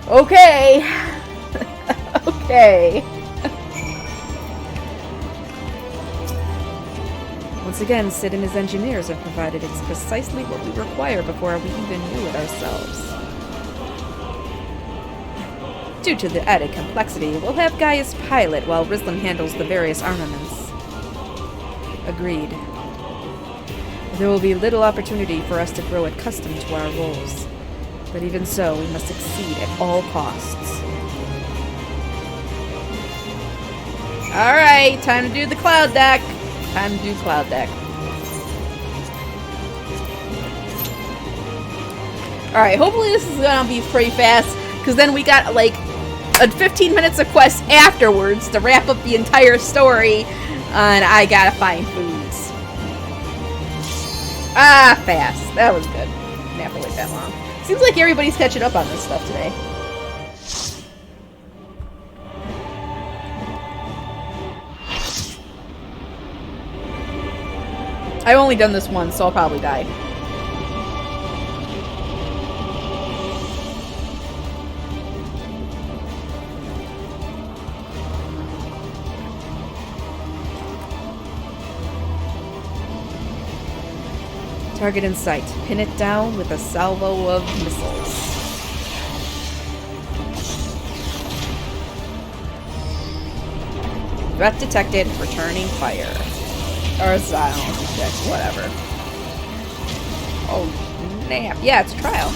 Okay. Okay. Once again, Sid and his engineers have provided us precisely what we require before we even knew it ourselves. Due to the added complexity, we'll have Gaius pilot while Rislam handles the various armaments. Agreed. There will be little opportunity for us to grow accustomed to our roles. But even so, we must succeed at all costs. Alright, time to do the cloud deck. Time to do cloud deck. Alright, hopefully this is gonna be pretty fast, because then we got like 15 minutes of quests afterwards to wrap up the entire story, and I gotta find foods. Ah, fast. That was good. Didn't have to wait that long. Seems like everybody's catching up on this stuff today. I've only done this once, so I'll probably die. Target in sight. Pin it down with a salvo of missiles. Threat detected. Returning fire. Or silence check. Whatever. Oh, snap. Yeah, it's a trial.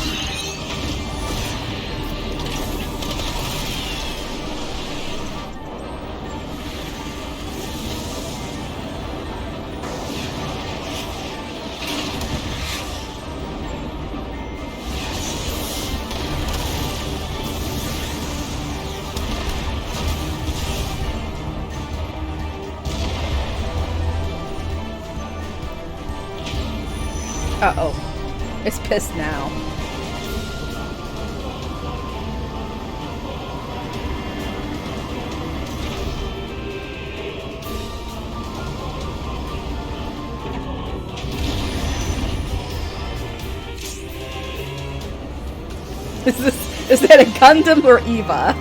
Uh-oh. It's pissed now. Is that a Gundam or Eva?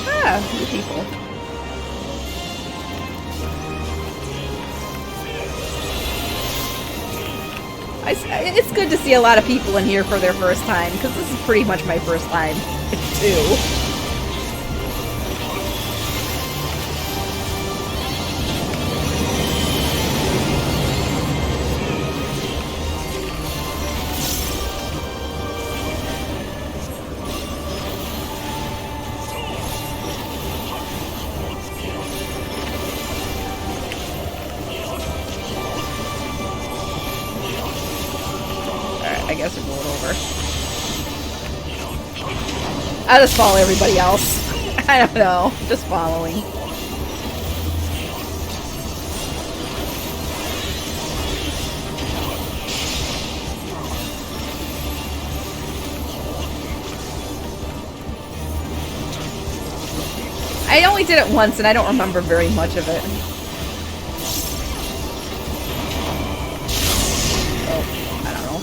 Ah, new people. It's good to see a lot of people in here for their first time, because this is pretty much my first time, too. guess we're going over. I just follow everybody else. I don't know. Just following. I only did it once and I don't remember very much of it. Oh, I don't know.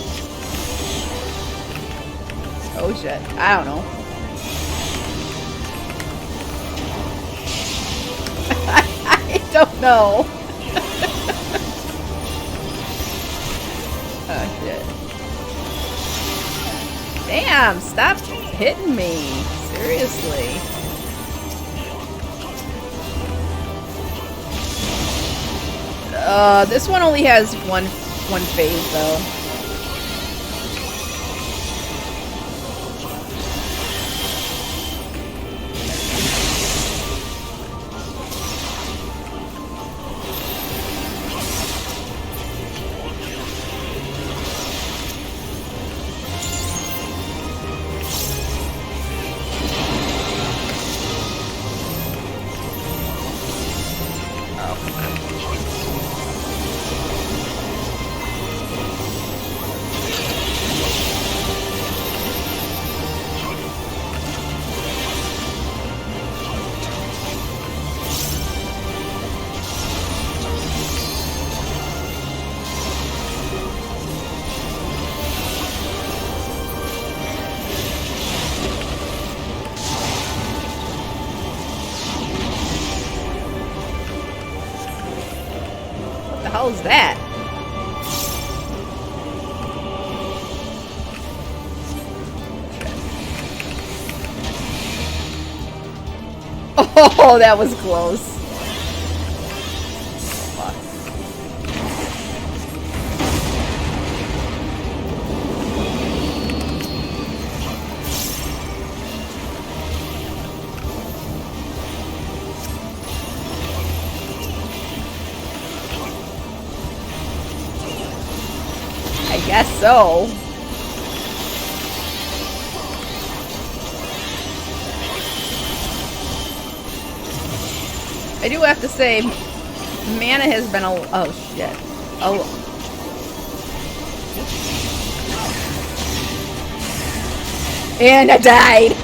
Oh shit. I don't know. I don't know. Oh shit. Damn, stop hitting me. Seriously. This one only has one phase though. How's that? Oh, that was close. Fuck. I guess so. I do have to say, mana has been a... Oh, shit. Oh. And I died.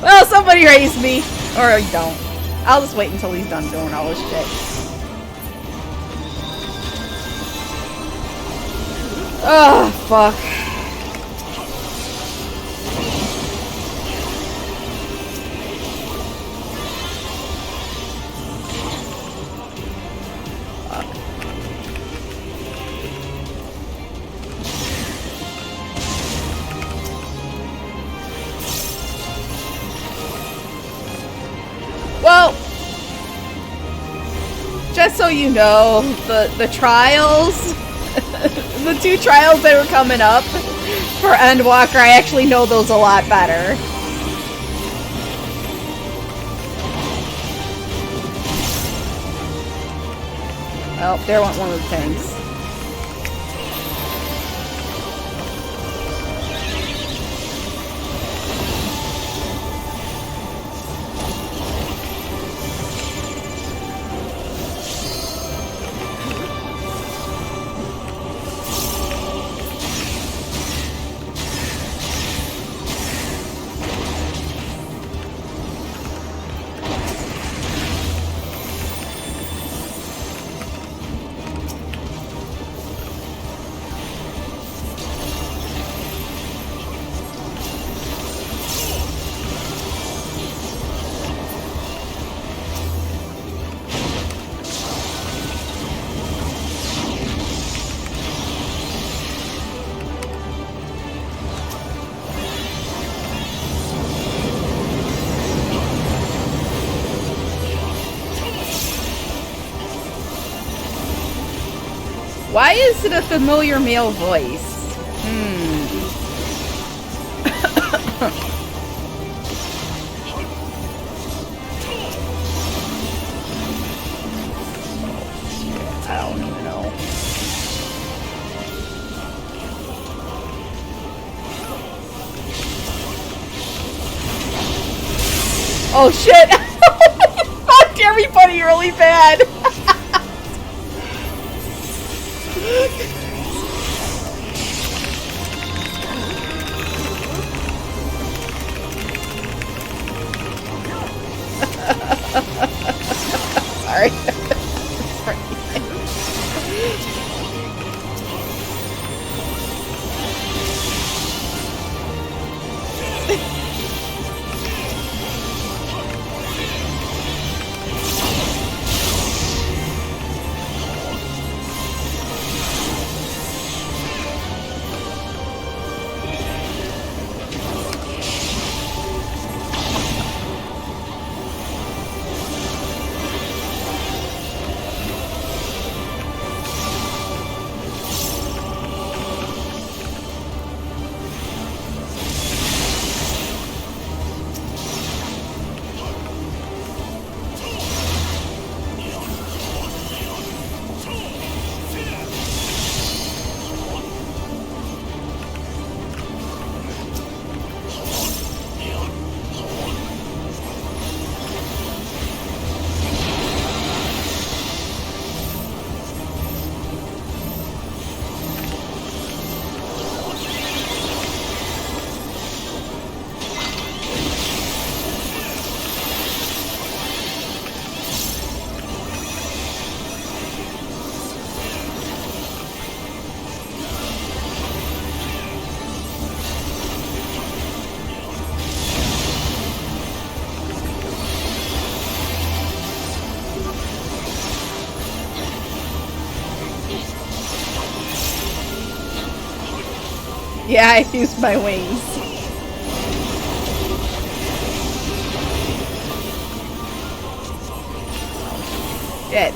Well, somebody raised me. Or don't. I'll just wait until he's done doing all this shit. Oh, fuck. Well, just so you know, the trials, the 2 trials that are coming up for Endwalker, I actually know those a lot better. Oh, there went one of the things. Why is it a familiar male voice? I don't even know. Oh shit! Fucked everybody really bad! Sorry. Yeah, I used my wings. Shit.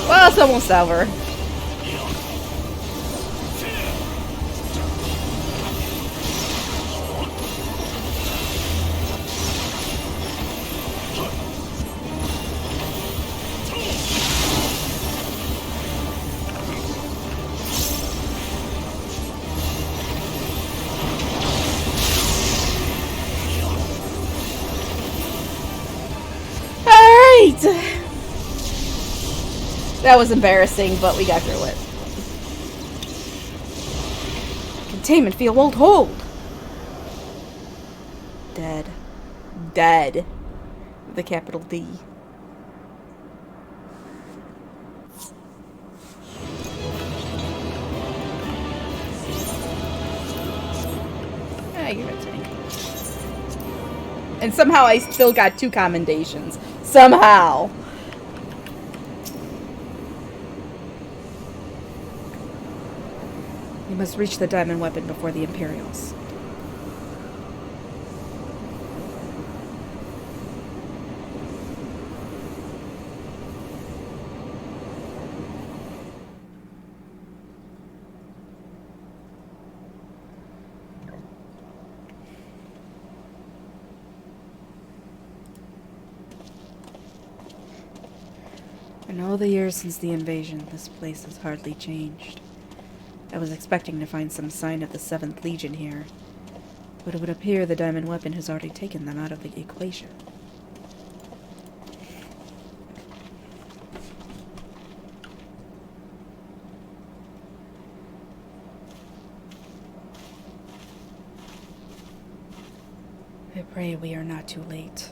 Well, it's almost over. Alright! That was embarrassing, but we got through it. Containment field won't hold. Dead. Dead. With a capital D. Ah, give it to me. And somehow I still got 2 commendations. Somehow. You must reach the diamond weapon before the Imperials. In all the years since the invasion, this place has hardly changed. I was expecting to find some sign of the 7th Legion here, but it would appear the diamond weapon has already taken them out of the equation. I pray we are not too late.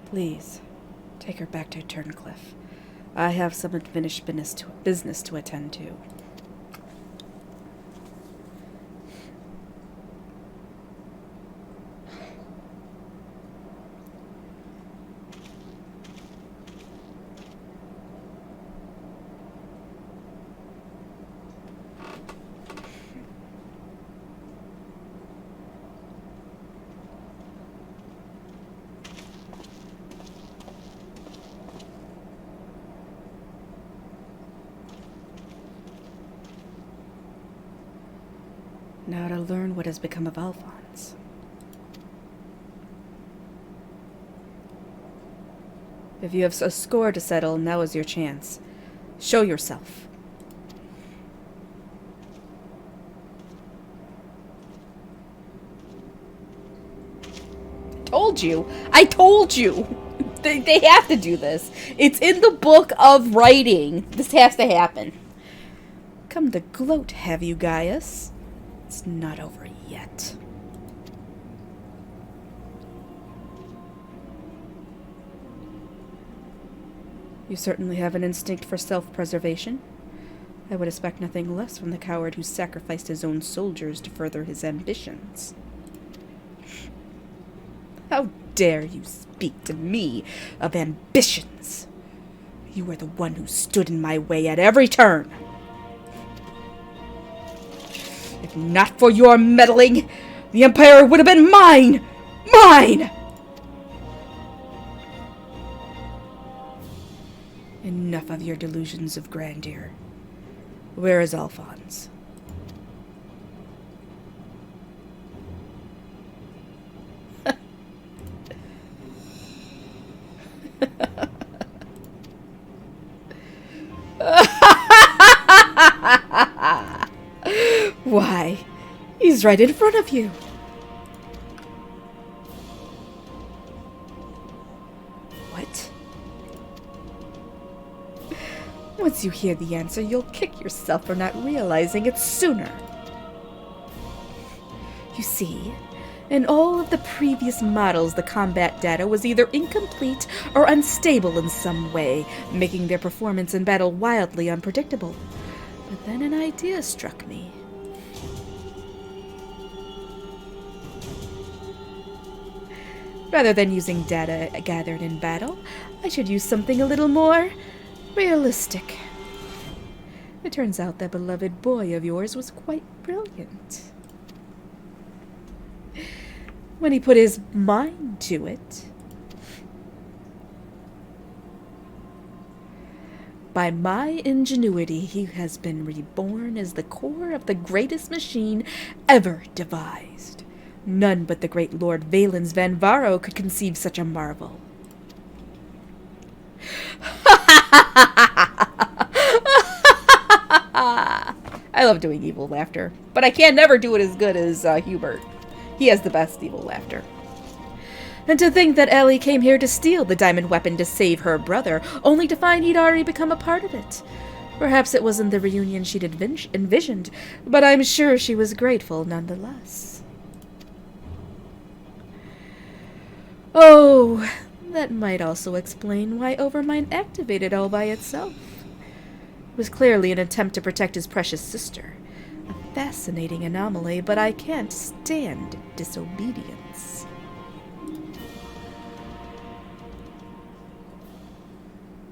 Please, take her back to Turncliffe. I have some unfinished business to attend to. Now to learn what has become of Alphonse. If you have a score to settle, now is your chance. Show yourself. Told you! I told you! They have to do this. It's in the book of writing. This has to happen. Come to gloat, have you, Gaius? It's not over yet. You certainly have an instinct for self-preservation. I would expect nothing less from the coward who sacrificed his own soldiers to further his ambitions. How dare you speak to me of ambitions? You are the one who stood in my way at every turn. If not for your meddling, the Empire would have been mine! Mine! Enough of your delusions of grandeur. Where is Alphonse? Why, he's right in front of you. What? Once you hear the answer, you'll kick yourself for not realizing it sooner. You see, in all of the previous models, the combat data was either incomplete or unstable in some way, making their performance in battle wildly unpredictable. But then an idea struck me. Rather than using data gathered in battle, I should use something a little more realistic. It turns out that beloved boy of yours was quite brilliant. When he put his mind to it. By my ingenuity, he has been reborn as the core of the greatest machine ever devised. None but the great Lord Valens Van Varo could conceive such a marvel. I love doing evil laughter, but I can never do it as good as Hubert. He has the best evil laughter. And to think that Ellie came here to steal the diamond weapon to save her brother, only to find he'd already become a part of it. Perhaps it wasn't the reunion she'd envisioned, but I'm sure she was grateful nonetheless. Oh, that might also explain why Overmind activated all by itself. It was clearly an attempt to protect his precious sister. A fascinating anomaly, but I can't stand disobedience.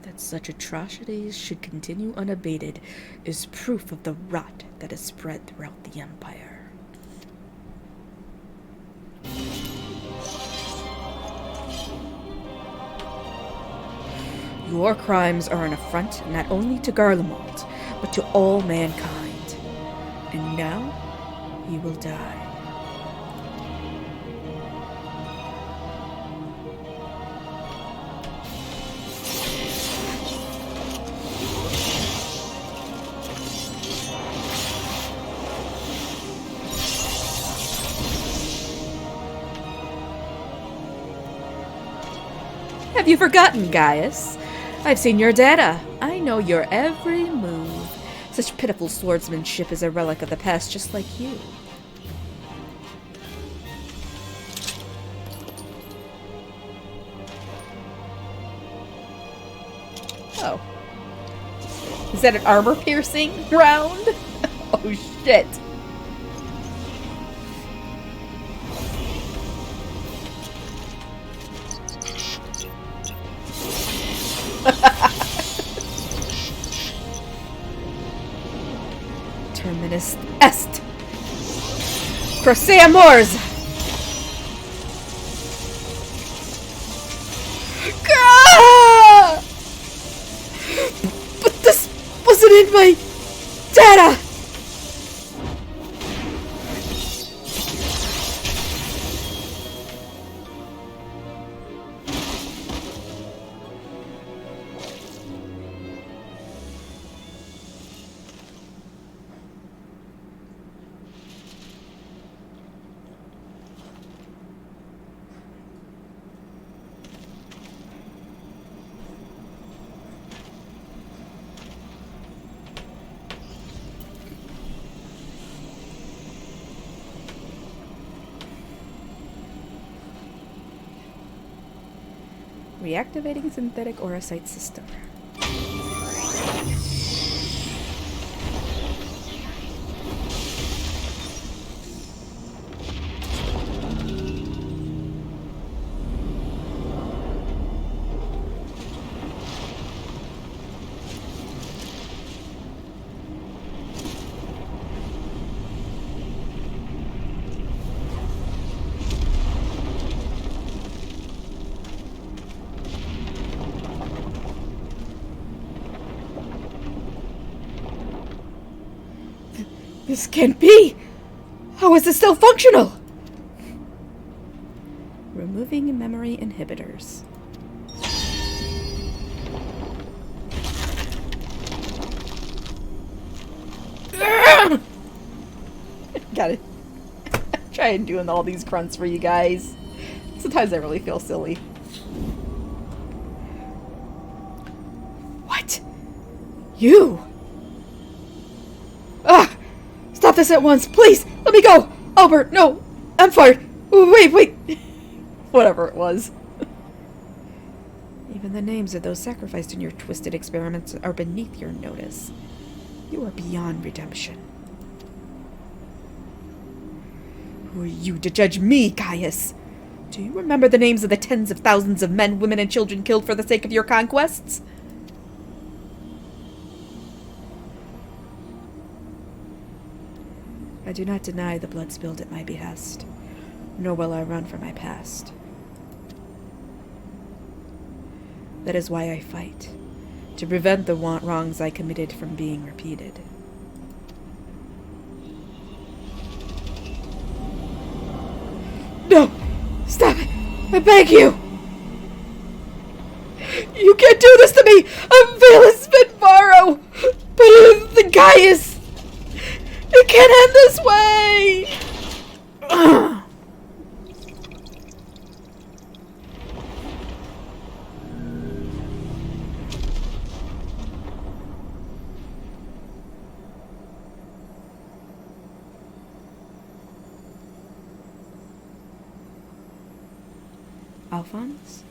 That such atrocities should continue unabated is proof of the rot that has spread throughout the Empire. Your crimes are an affront not only to Garlemald, but to all mankind. And now, you will die. Have you forgotten, Gaius? I've seen your data. I know your every move. Such pitiful swordsmanship is a relic of the past, just like you. that an armor piercing round? Oh shit. Terminus est. Proseamors. But this wasn't in my data. Reactivating synthetic orocyte system. This can't be! How is this still functional? Removing memory inhibitors. Got it. Trying doing all these grunts for you guys. Sometimes I really feel silly. What? You? Ah! Stop this at once, please! Let me go! Albert, no! I'm fired! Wait! Whatever it was. Even the names of those sacrificed in your twisted experiments are beneath your notice. You are beyond redemption. Who are you to judge me, Gaius? Do you remember the names of the tens of thousands of men, women, and children killed for the sake of your conquests? I do not deny the blood spilled at my behest, nor will I run from my past. That is why I fight, to prevent the wrongs I committed from being repeated. No! Stop it! I beg you! You can't do this to me! I'm Valus Spitfaro! But the Gaius! It can't end this way! Ugh. Alphonse?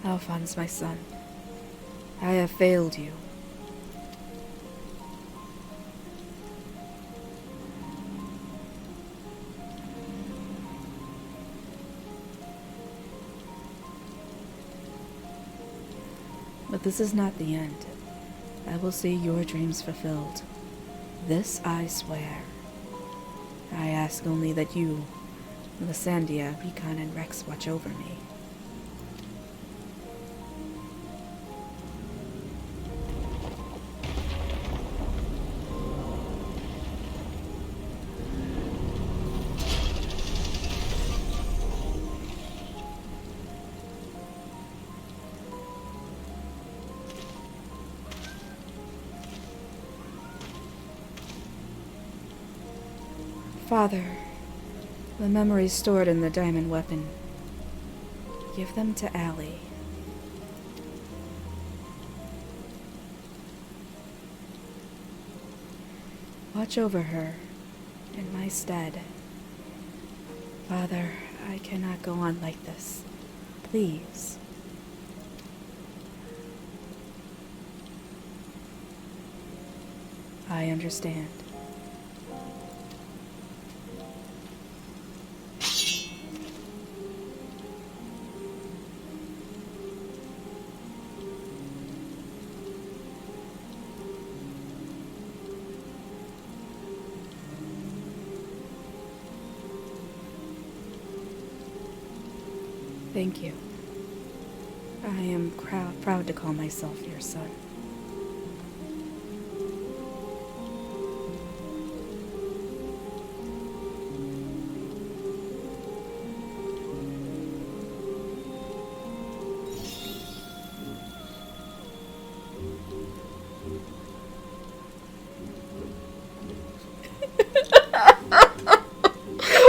Alphonse, my son, I have failed you. But this is not the end. I will see your dreams fulfilled. This I swear. I ask only that you, Lysandia, Recon, and Rex watch over me. Father, the memories stored in the diamond weapon. Give them to Allie. Watch over her in my stead. Father, I cannot go on like this. Please. I understand. Thank you. I am proud to call myself your son.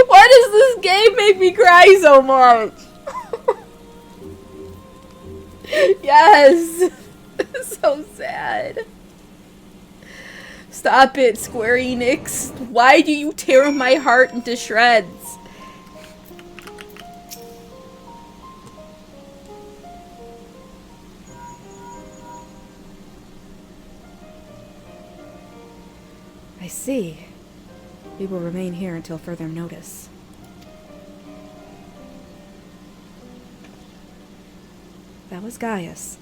Why does this game make me cry so much? Yes! So sad. Stop it, Square Enix. Why do you tear my heart into shreds? I see. We will remain here until further notice. That was Gaius.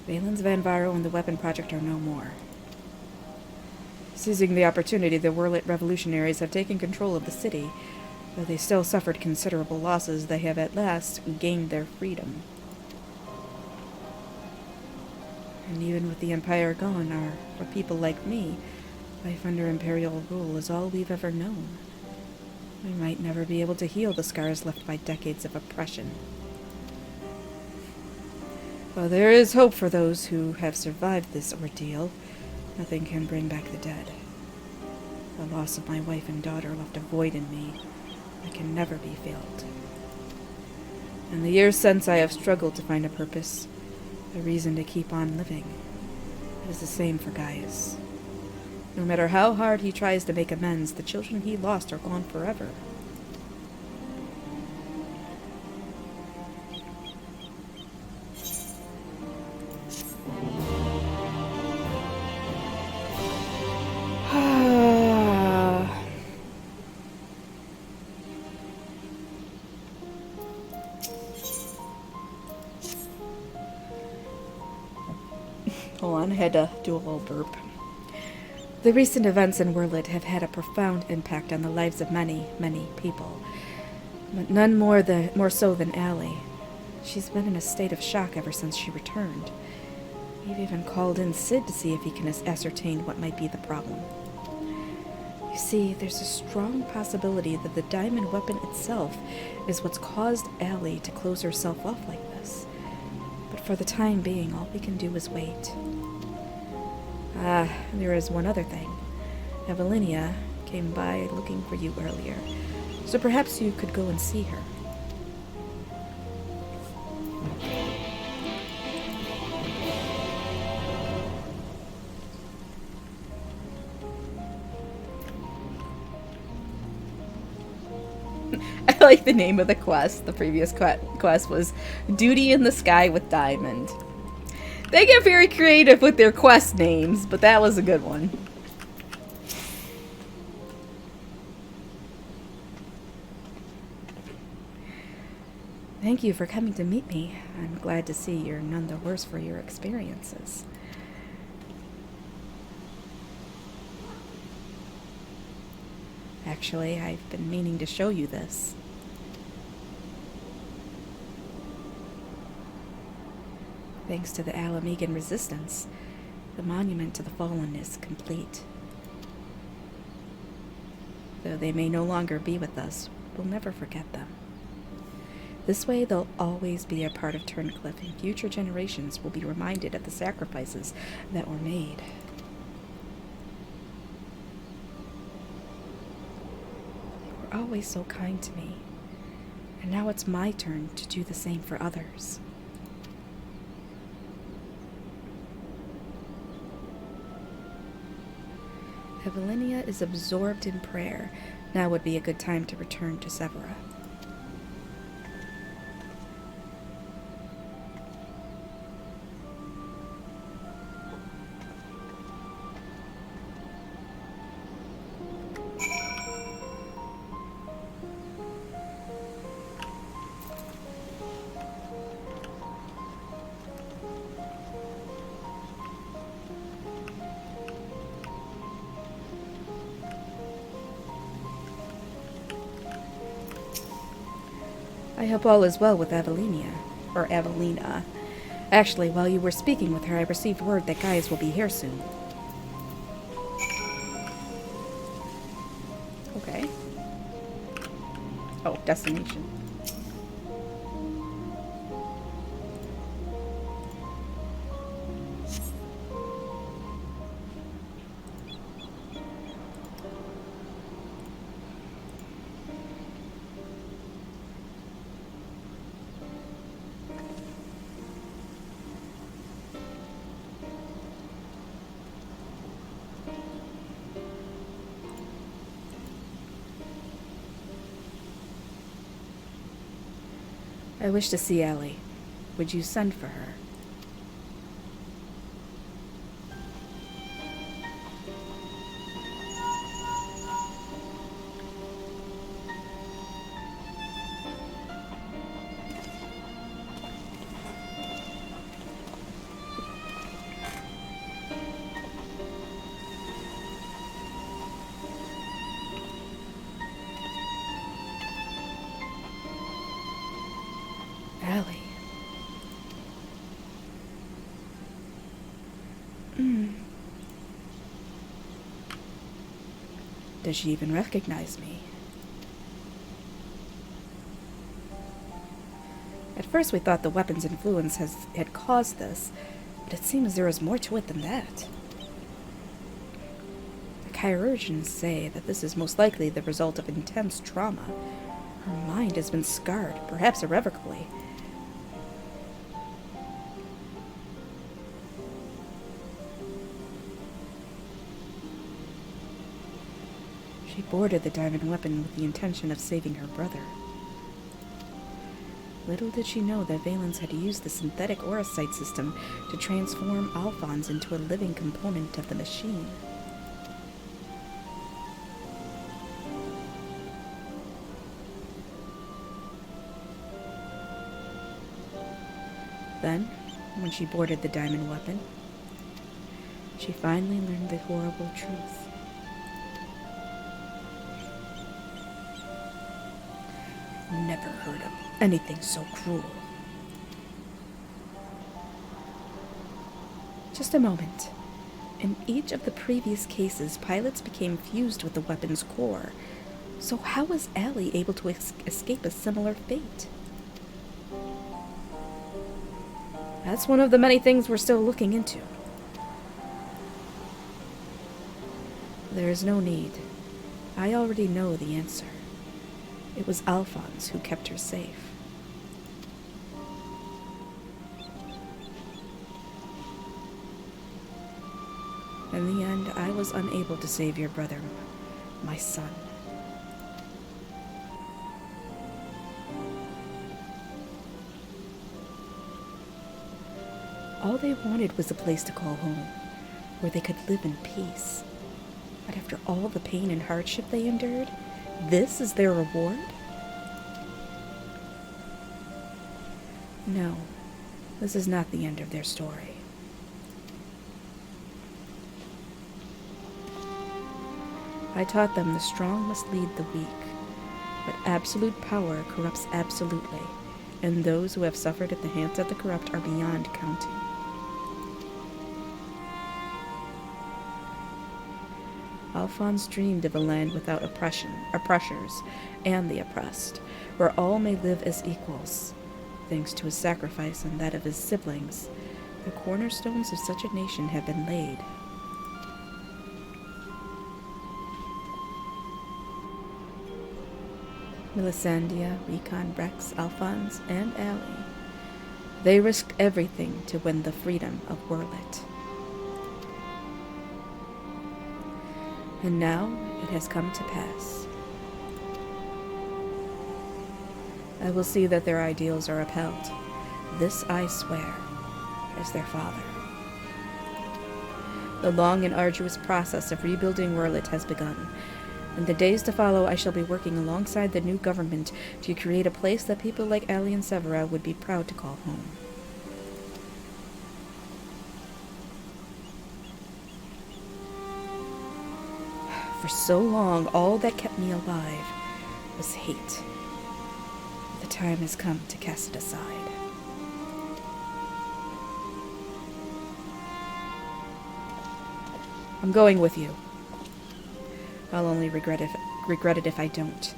Valens Van Varo and the weapon project are no more. Seizing the opportunity, the Werlyt revolutionaries have taken control of the city. Though they still suffered considerable losses, they have at last gained their freedom. And even with the Empire gone, for people like me, life under Imperial rule is all we've ever known. We might never be able to heal the scars left by decades of oppression. While there is hope for those who have survived this ordeal, nothing can bring back the dead. The loss of my wife and daughter left a void in me that can never be filled. In the years since, I have struggled to find a purpose, a reason to keep on living. It is the same for Gaius. No matter how hard he tries to make amends, the children he lost are gone forever. Hold on, I had to do a little burp. The recent events in Werlyt have had a profound impact on the lives of many, many people. But none more so than Allie. She's been in a state of shock ever since she returned. We've even called in Sid to see if he can ascertain what might be the problem. You see, there's a strong possibility that the diamond weapon itself is what's caused Allie to close herself off like this. But for the time being, all we can do is wait. There is one other thing. Evelinia came by looking for you earlier, so perhaps you could go and see her. I like the name of the quest. The previous quest was Duty in the Sky with Diamond. They get very creative with their quest names, but that was a good one. Thank you for coming to meet me. I'm glad to see you're none the worse for your experiences. Actually, I've been meaning to show you this. Thanks to the Alamegan resistance, the monument to the fallen is complete. Though they may no longer be with us, we'll never forget them. This way, they'll always be a part of Turncliffe, and future generations will be reminded of the sacrifices that were made. They were always so kind to me, and now it's my turn to do the same for others. Evelinia is absorbed in prayer, Now would be a good time to return to Severa. I hope all is well with Evelina. Actually, while you were speaking with her, I received word that Gaius will be here soon. Okay. Oh, destination. I wish to see Ellie. Would you send for her? Ellie. Does she even recognize me? At first we thought the weapon's influence had caused this, but it seems there is more to it than that. The chirurgeons say that this is most likely the result of intense trauma. Her mind has been scarred, perhaps irrevocably. She boarded the diamond weapon with the intention of saving her brother. Little did she know that Valens had used the synthetic auracite system to transform Alphonse into a living component of the machine. Then, when she boarded the diamond weapon, she finally learned the horrible truth. Never heard of anything so cruel. Just a moment. In each of the previous cases, pilots became fused with the weapon's core. So how was Allie able to escape a similar fate? That's one of the many things we're still looking into. There is no need. I already know the answer. It was Alphonse who kept her safe. In the end, I was unable to save your brother, my son. All they wanted was a place to call home, where they could live in peace. But after all the pain and hardship they endured, this is their reward? No, this is not the end of their story. I taught them the strong must lead the weak, but absolute power corrupts absolutely, and those who have suffered at the hands of the corrupt are beyond counting. Alphonse dreamed of a land without oppressors, and the oppressed, where all may live as equals. Thanks to his sacrifice and that of his siblings, the cornerstones of such a nation have been laid. Melisandre, Recon, Rex, Alphonse, and Allie. They risked everything to win the freedom of Werlyt. And now it has come to pass. I will see that their ideals are upheld. This I swear, as their father. The long and arduous process of rebuilding Werlyt has begun. In the days to follow, I shall be working alongside the new government to create a place that people like Ali and Severa would be proud to call home. For so long, all that kept me alive was hate. The time has come to cast it aside. I'm going with you. I'll only regret it if I don't.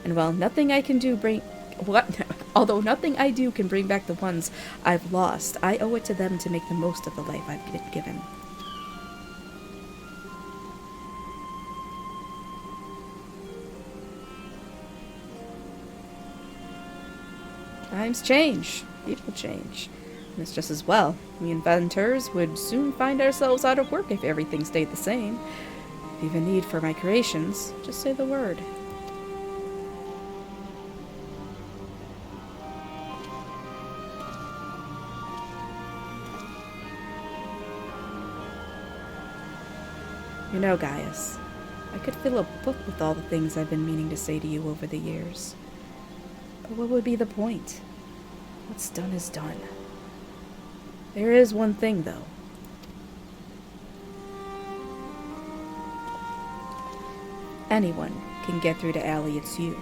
And while nothing I can do although nothing I do can bring back the ones I've lost, I owe it to them to make the most of the life I've been given. Times change. People change. And it's just as well. We inventors would soon find ourselves out of work if everything stayed the same. If you have a need for my creations, just say the word. You know, Gaius, I could fill a book with all the things I've been meaning to say to you over the years. But what would be the point? What's done is done. There is one thing, though. Anyone can get through to Allie, it's you.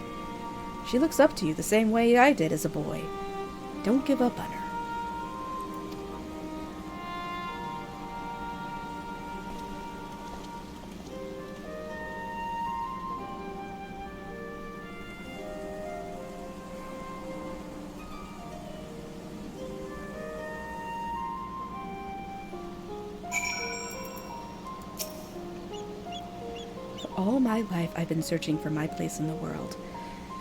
She looks up to you the same way I did as a boy. Don't give up on her. All my life, I've been searching for my place in the world.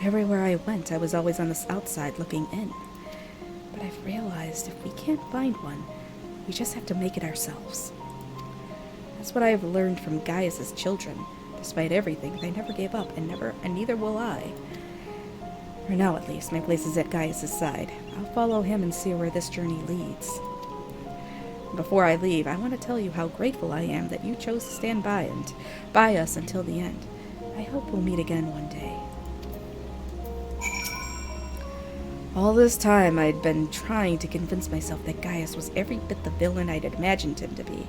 Everywhere I went, I was always on the outside looking in. But I've realized if we can't find one, we just have to make it ourselves. That's what I've learned from Gaius's children. Despite everything, they never gave up, and neither will I. For now, at least, my place is at Gaius's side. I'll follow him and see where this journey leads. Before I leave, I want to tell you how grateful I am that you chose to stand by us until the end. I hope we'll meet again one day. All this time, I'd been trying to convince myself that Gaius was every bit the villain I'd imagined him to be.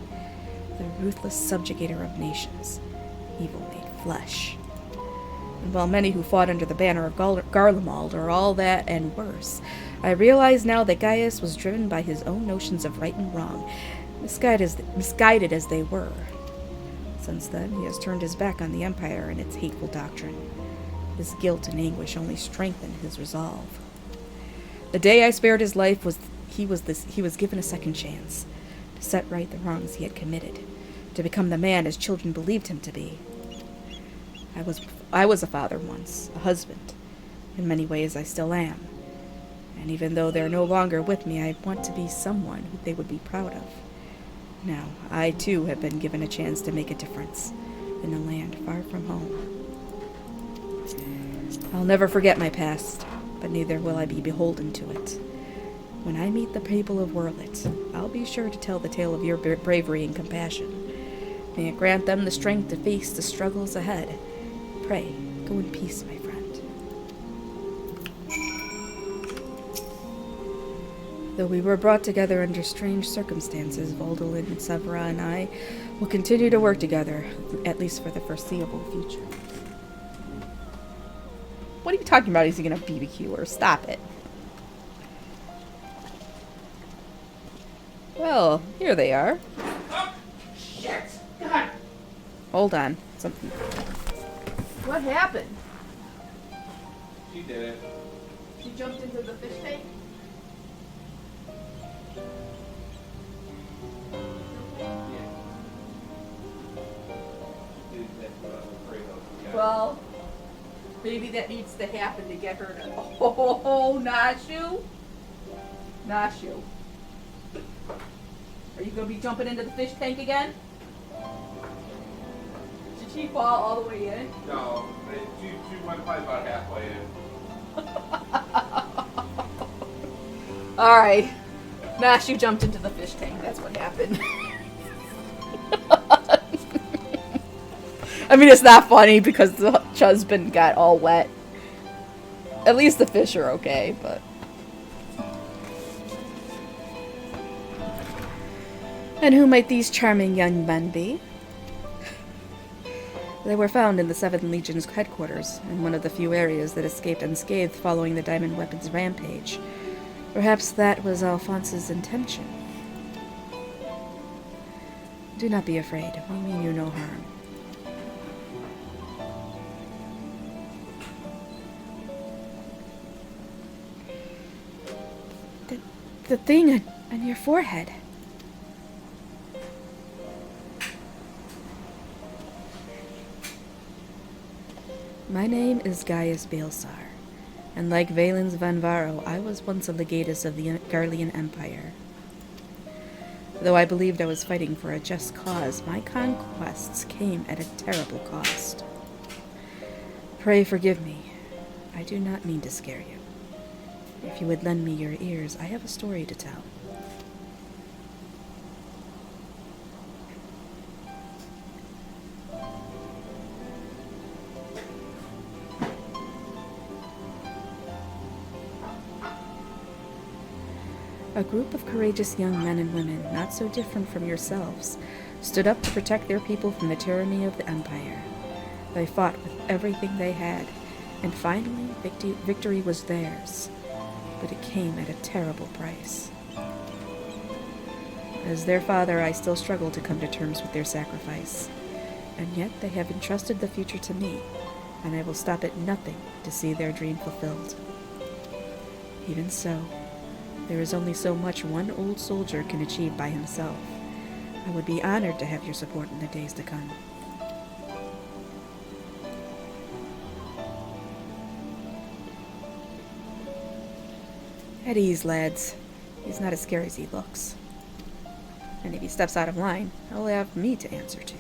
The ruthless subjugator of nations. Evil made flesh. And while many who fought under the banner of Garlemald are all that and worse, I realize now that Gaius was driven by his own notions of right and wrong, misguided as they were. Since then, he has turned his back on the Empire and its hateful doctrine. His guilt and anguish only strengthened his resolve. The day I spared his life he was given a second chance to set right the wrongs he had committed, to become the man his children believed him to be. I was a father once, a husband. In many ways, I still am. And even though they're no longer with me, I want to be someone who they would be proud of. Now, I too have been given a chance to make a difference in a land far from home. I'll never forget my past, but neither will I be beholden to it. When I meet the people of Werlyt, I'll be sure to tell the tale of your bravery and compassion. May it grant them the strength to face the struggles ahead. Pray, go in peace, my friend. Though we were brought together under strange circumstances, Voldelin and Severa and I will continue to work together, at least for the foreseeable future. What are you talking about? Is he going to BBQ her? Stop it. Well, here they are. Oh, shit! God! Hold on. Something. What happened? She did it. She jumped into the fish tank? Well, maybe that needs to happen to get her to... Oh, Nashu? Nashu. Are you going to be jumping into the fish tank again? Did she fall all the way in? No, she went probably about halfway in. Alright. Nash, you jumped into the fish tank. That's what happened. I mean, it's not funny because the husband got all wet. At least the fish are okay, but... And who might these charming young men be? They were found in the 7th Legion's headquarters, in one of the few areas that escaped unscathed following the Diamond Weapons rampage. Perhaps that was Alphonse's intention. Do not be afraid. We mean you no harm. The thing on your forehead. My name is Gaius Baelsar, and like Valens van Varo, I was once a legatus of the Garlean Empire. Though I believed I was fighting for a just cause, my conquests came at a terrible cost. Pray forgive me. I do not mean to scare you. If you would lend me your ears, I have a story to tell. A group of courageous young men and women, not so different from yourselves, stood up to protect their people from the tyranny of the Empire. They fought with everything they had, and finally victory was theirs. But it came at a terrible price. As their father, I still struggle to come to terms with their sacrifice. And yet they have entrusted the future to me, and I will stop at nothing to see their dream fulfilled. Even so, there is only so much one old soldier can achieve by himself. I would be honored to have your support in the days to come. At ease, lads. He's not as scary as he looks. And if he steps out of line, he'll have me to answer to.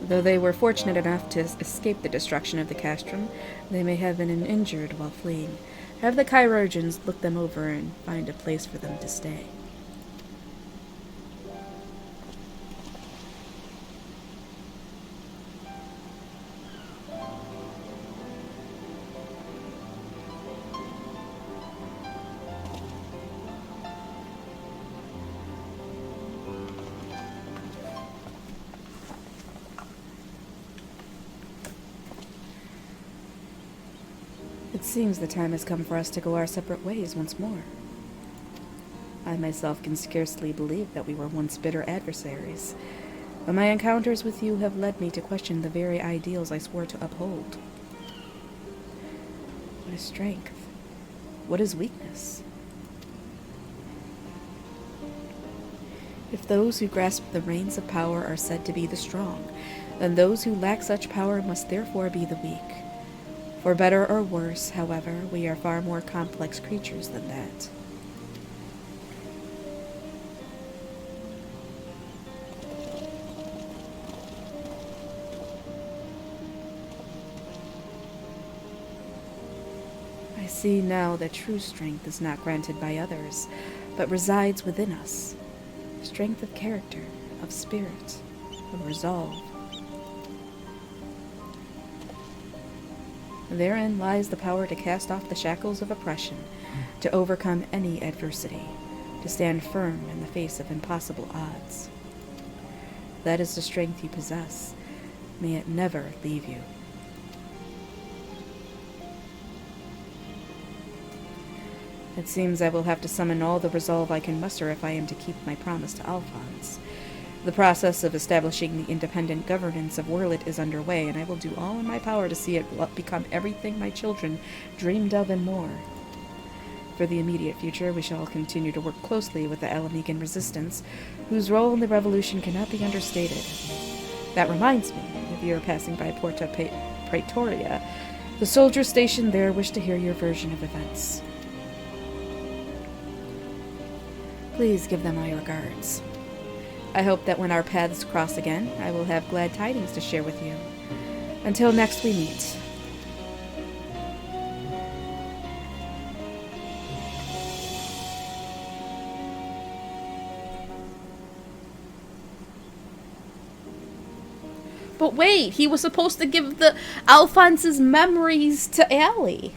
Though they were fortunate enough to escape the destruction of the castrum, they may have been injured while fleeing. Have the chirurgeons look them over and find a place for them to stay. It seems the time has come for us to go our separate ways once more. I myself can scarcely believe that we were once bitter adversaries, but my encounters with you have led me to question the very ideals I swore to uphold. What is strength? What is weakness? If those who grasp the reins of power are said to be the strong, then those who lack such power must therefore be the weak. For better or worse, however, we are far more complex creatures than that. I see now that true strength is not granted by others, but resides within us. Strength of character, of spirit, of resolve. Therein lies the power to cast off the shackles of oppression, to overcome any adversity, to stand firm in the face of impossible odds. That is the strength you possess. May it never leave you. It seems I will have to summon all the resolve I can muster if I am to keep my promise to Alphonse. The process of establishing the independent governance of Werlyt is underway, and I will do all in my power to see it become everything my children dreamed of and more. For the immediate future, we shall continue to work closely with the Alamican resistance, whose role in the revolution cannot be understated. That reminds me, if you are passing by Porta Praetoria, the soldiers stationed there wish to hear your version of events. Please give them my regards. I hope that when our paths cross again, I will have glad tidings to share with you. Until next we meet. But wait, he was supposed to give the Alphonse's memories to Allie.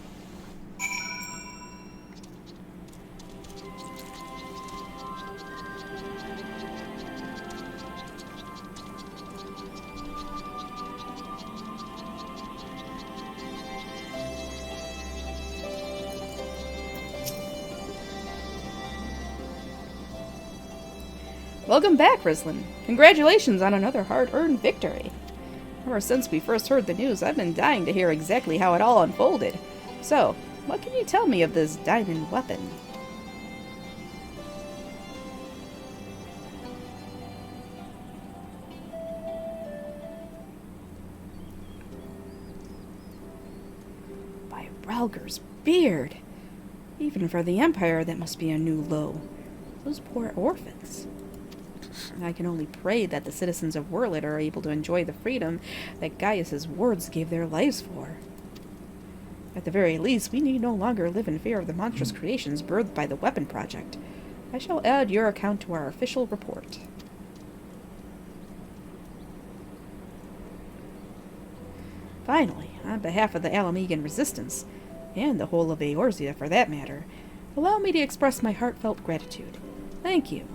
Welcome back, Rislin. Congratulations on another hard-earned victory. Ever since we first heard the news, I've been dying to hear exactly how it all unfolded. So, what can you tell me of this diamond weapon? By Relger's beard! Even for the Empire, that must be a new low. Those poor orphans. I can only pray that the citizens of Werlyt are able to enjoy the freedom that Gaius's words gave their lives for. At the very least, we need no longer live in fear of the monstrous creations birthed by the weapon project. I shall add your account to our official report. Finally, on behalf of the Alamegan resistance, and the whole of Eorzea for that matter, allow me to express my heartfelt gratitude. Thank you.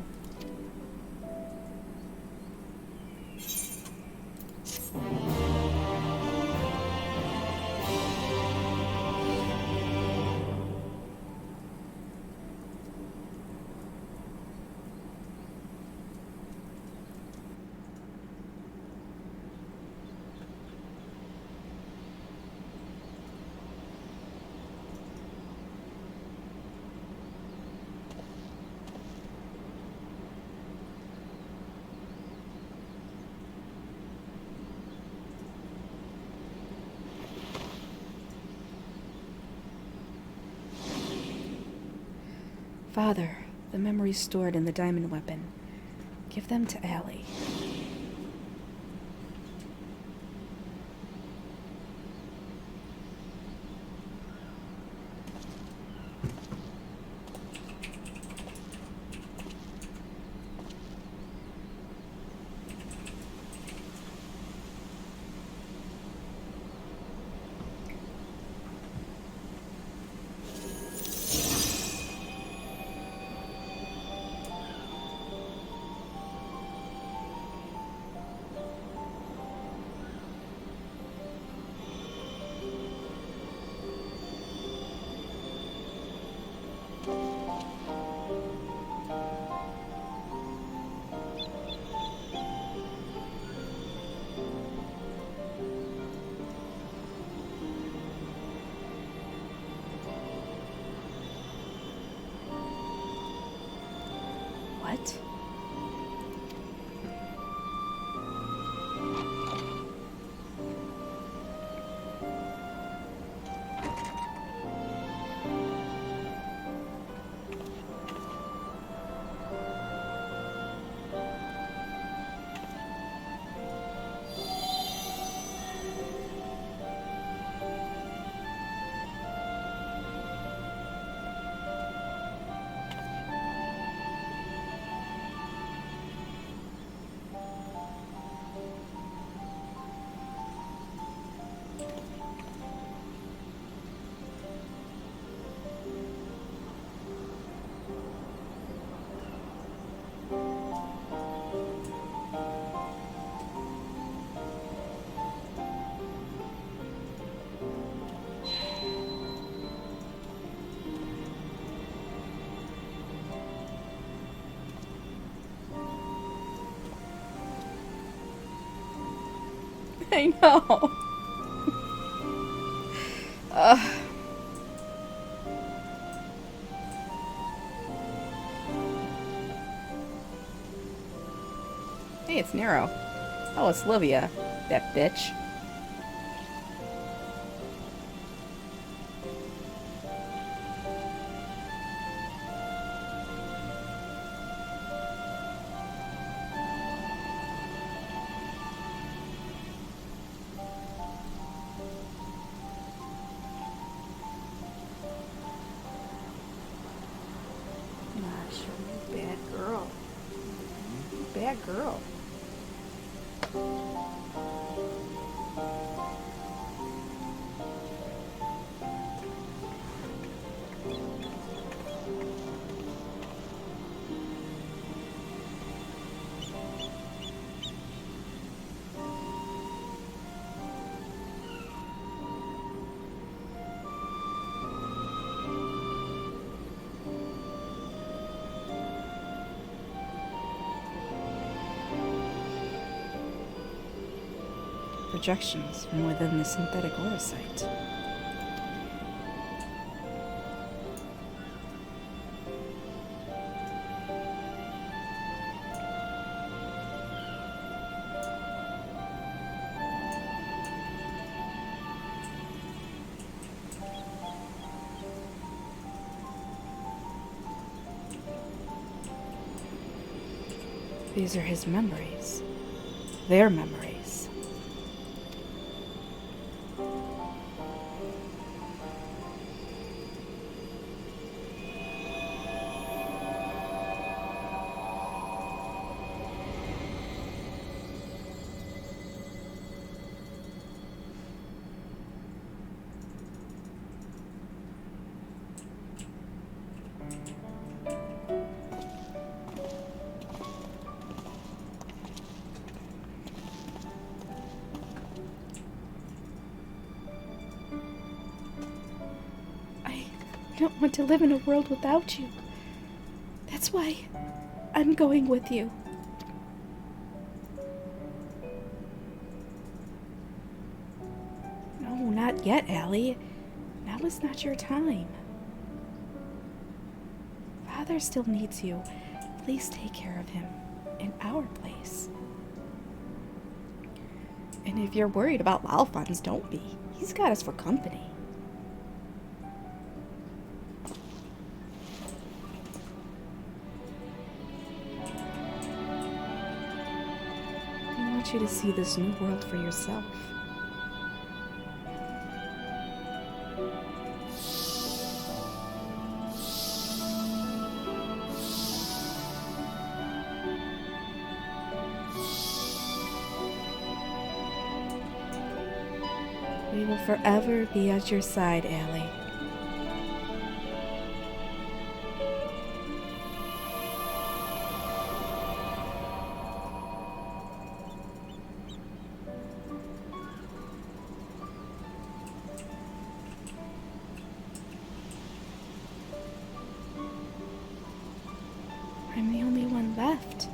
Father, the memories stored in the diamond weapon. Give them to Allie. What? I know. Hey, it's Nero. Oh, it's Livia. That bitch. Bad girl. Bad girl. Projections from within the synthetic aura site. These are his memories. Their memories. I don't want to live in a world without you. That's why I'm going with you. No, not yet, Allie. Now is not your time. Father still needs you. Please take care of him in our place. And if you're worried about Lalfons, don't be. He's got us for company. I want you to see this new world for yourself. We will forever be at your side, Allie. I'm the only one left.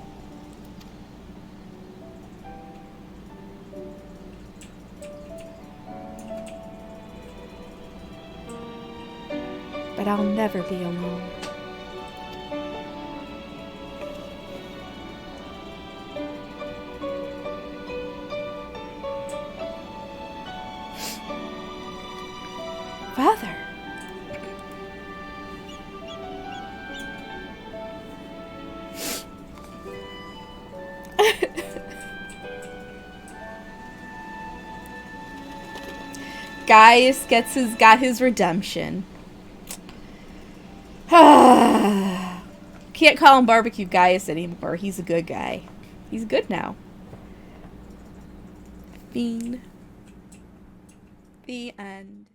But I'll never be alone. Father! Gaius got his redemption. Can't call him Barbecue Gaius anymore. He's a good guy. He's good now. Fiend. The end.